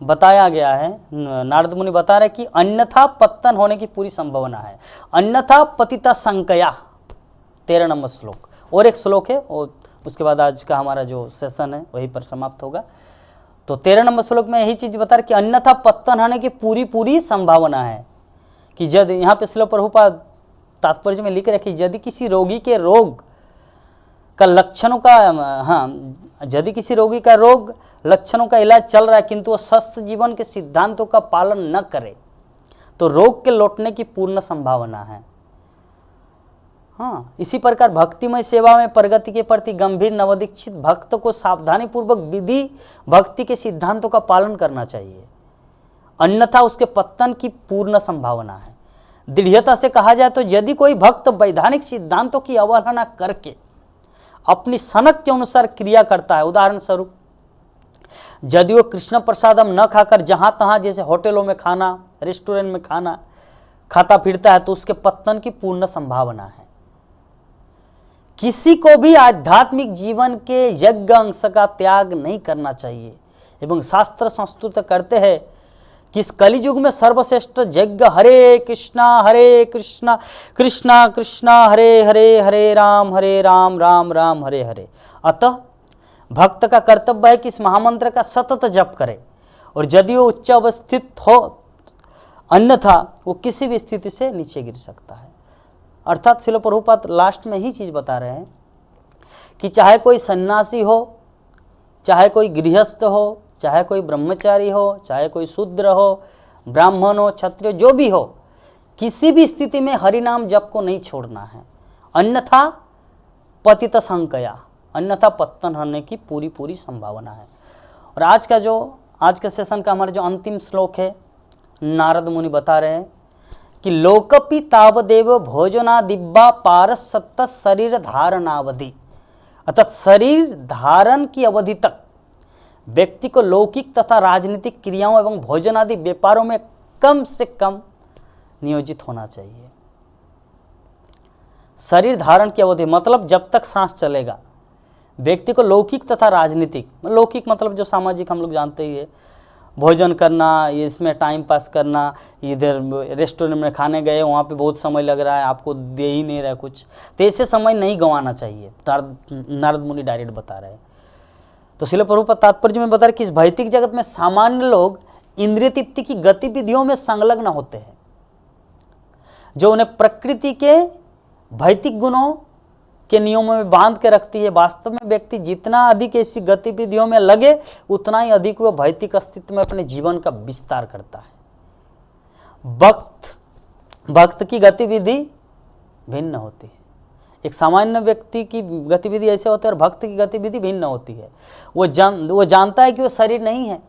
बताया गया है, नारद मुनि बता रहे कि अन्यथा पतन होने की पूरी संभावना है। अन्यथा पतिता संकया, 13 नंबर श्लोक। और एक श्लोक है और उसके बाद आज का हमारा जो सेशन है वहीं पर समाप्त होगा। तो 13 नंबर श्लोक में यही चीज बता रहे कि अन्यथा पतन होने की पूरी संभावना है। कि यदि यहाँ पे श्रील प्रभुपाद तात्पर्य में लिख रहे कि यदि किसी रोगी के रोग का लक्षणों का, हाँ, यदि किसी रोगी का रोग लक्षणों का इलाज चल रहा है किंतु वो स्वस्थ जीवन के सिद्धांतों का पालन न करे तो रोग के लौटने की पूर्ण संभावना है। हाँ, इसी प्रकार भक्तिमय सेवा में प्रगति के प्रति गंभीर नवदीक्षित भक्त को सावधानी पूर्वक विधि भक्ति के सिद्धांतों का पालन करना चाहिए, अन्यथा उसके पतन की पूर्ण संभावना है। दृढ़ता से कहा जाए तो यदि कोई भक्त वैधानिक सिद्धांतों की अवहेलना करके अपनी सनक के अनुसार क्रिया करता है, उदाहरण स्वरूप यदि वो कृष्ण प्रसादम न खाकर जहां तहां जैसे होटलों में खाना, रेस्टोरेंट में खाना खाता फिरता है तो उसके पतन की पूर्ण संभावना है। किसी को भी आध्यात्मिक जीवन के यज्ञ अंश का त्याग नहीं करना चाहिए। एवं शास्त्र संस्तुत करते हैं कि इस कलियुग में सर्वश्रेष्ठ यज्ञ हरे कृष्णा कृष्णा कृष्णा हरे हरे, हरे राम राम राम हरे हरे। अतः भक्त का कर्तव्य है कि इस महामंत्र का सतत जप करे और यदि वो उच्च अवस्थित हो, अन्यथा वो किसी भी स्थिति से नीचे गिर सकता है। अर्थात श्रील प्रभुपाद लास्ट में ही चीज बता रहे हैं कि चाहे कोई सन्यासी हो, चाहे कोई गृहस्थ हो, चाहे कोई ब्रह्मचारी हो, चाहे कोई शूद्र हो, ब्राह्मण हो, क्षत्रिय, जो भी हो, किसी भी स्थिति में हरिनाम जप को नहीं छोड़ना है, अन्यथा पतित संकया, अन्यथा पतन होने की पूरी संभावना है। और आज का सेशन का हमारा जो अंतिम श्लोक है, नारद मुनि बता रहे हैं कि लोकपि तावदेव भोजना दिव्या पारसत्त शरीर धारणावधि, अर्थात शरीर धारण की अवधि तक व्यक्ति को लौकिक तथा राजनीतिक क्रियाओं एवं भोजन आदि व्यापारों में कम से कम नियोजित होना चाहिए। शरीर धारण की अवधि मतलब जब तक सांस चलेगा व्यक्ति को लौकिक तथा राजनीतिक, लौकिक मतलब जो सामाजिक हम लोग जानते ही है, भोजन करना, इसमें टाइम पास करना, इधर रेस्टोरेंट में खाने गए वहाँ पे बहुत समय लग रहा है, आपको दे ही नहीं रहा कुछ, तो ऐसे समय नहीं गंवाना चाहिए, नारद मुनि डायरेक्ट बता रहे हैं। तो श्रील प्रभुपाद तात्पर्य में बता रहे कि इस भौतिक जगत में सामान्य लोग इंद्रिय तृप्ति की गतिविधियों में संलग्न होते हैं, जो उन्हें प्रकृति के भौतिक गुणों के नियमों में बांध के रखती है। वास्तव में व्यक्ति जितना अधिक ऐसी गतिविधियों में लगे उतना ही अधिक वह भौतिक अस्तित्व में अपने जीवन का विस्तार करता है। भक्त की गतिविधि भिन्न होती है। एक सामान्य व्यक्ति की गतिविधि ऐसे होती है और भक्त की गतिविधि भिन्न होती है। वो जानता है कि वो शरीर नहीं है।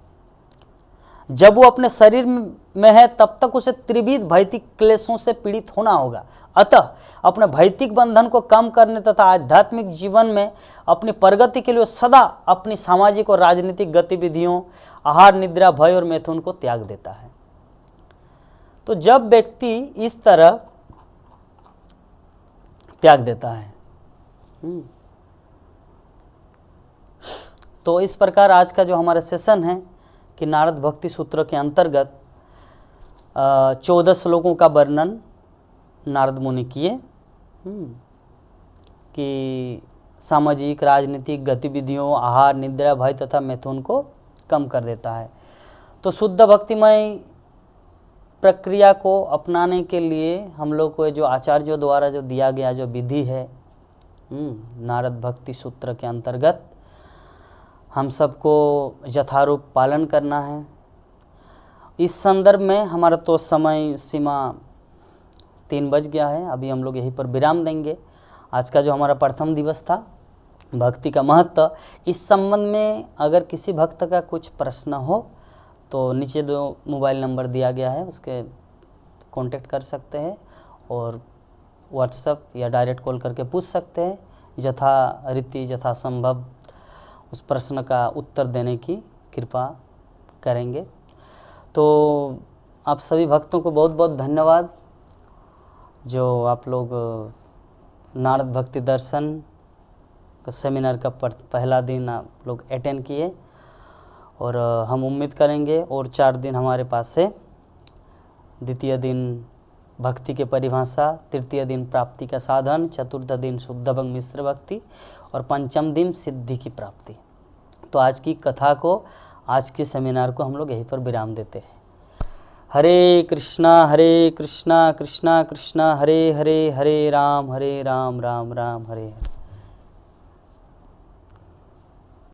जब वो अपने शरीर में है तब तक उसे त्रिविध भौतिक क्लेशों से पीड़ित होना होगा। अतः अपने भौतिक बंधन को कम करने तथा आध्यात्मिक जीवन में अपनी प्रगति के लिए सदा अपनी सामाजिक और राजनीतिक गतिविधियों, आहार, निद्रा, भय और मैथुन को त्याग देता है। तो जब व्यक्ति इस तरह त्याग देता है, तो इस प्रकार आज का जो हमारा सेशन है कि नारद भक्ति सूत्र के अंतर्गत 14 श्लोकों का वर्णन नारद मुनि किए कि सामाजिक राजनीतिक गतिविधियों, आहार, निद्रा, भय तथा मैथुन को कम कर देता है। तो शुद्ध भक्तिमय प्रक्रिया को अपनाने के लिए हम लोग को जो आचार्यों द्वारा जो दिया गया जो विधि है नारद भक्ति सूत्र के अंतर्गत हम सबको यथारूप पालन करना है। इस संदर्भ में हमारा तो समय सीमा 3 बज गया है, अभी हम लोग यहीं पर विराम देंगे। आज का जो हमारा प्रथम दिवस था भक्ति का महत्व, इस संबंध में अगर किसी भक्त का कुछ प्रश्न हो तो नीचे 2 मोबाइल नंबर दिया गया है, उसके कांटेक्ट कर सकते हैं और व्हाट्सएप या डायरेक्ट कॉल करके पूछ सकते हैं। यथा रीति यथासंभव उस प्रश्न का उत्तर देने की कृपा करेंगे। तो आप सभी भक्तों को बहुत बहुत धन्यवाद जो आप लोग नारद भक्ति दर्शन का सेमिनार का पहला दिन आप लोग अटेंड किए और हम उम्मीद करेंगे और 4 दिन हमारे पास है। द्वितीय दिन भक्ति के परिभाषा, तृतीय दिन प्राप्ति का साधन, चतुर्थ दिन शुद्ध भंग मिश्र भक्ति और पंचम दिन सिद्धि की प्राप्ति। तो आज की कथा को, आज के सेमिनार को हम लोग यहीं पर विराम देते हैं। हरे कृष्णा कृष्णा कृष्णा हरे हरे, हरे राम राम राम हरे हरे।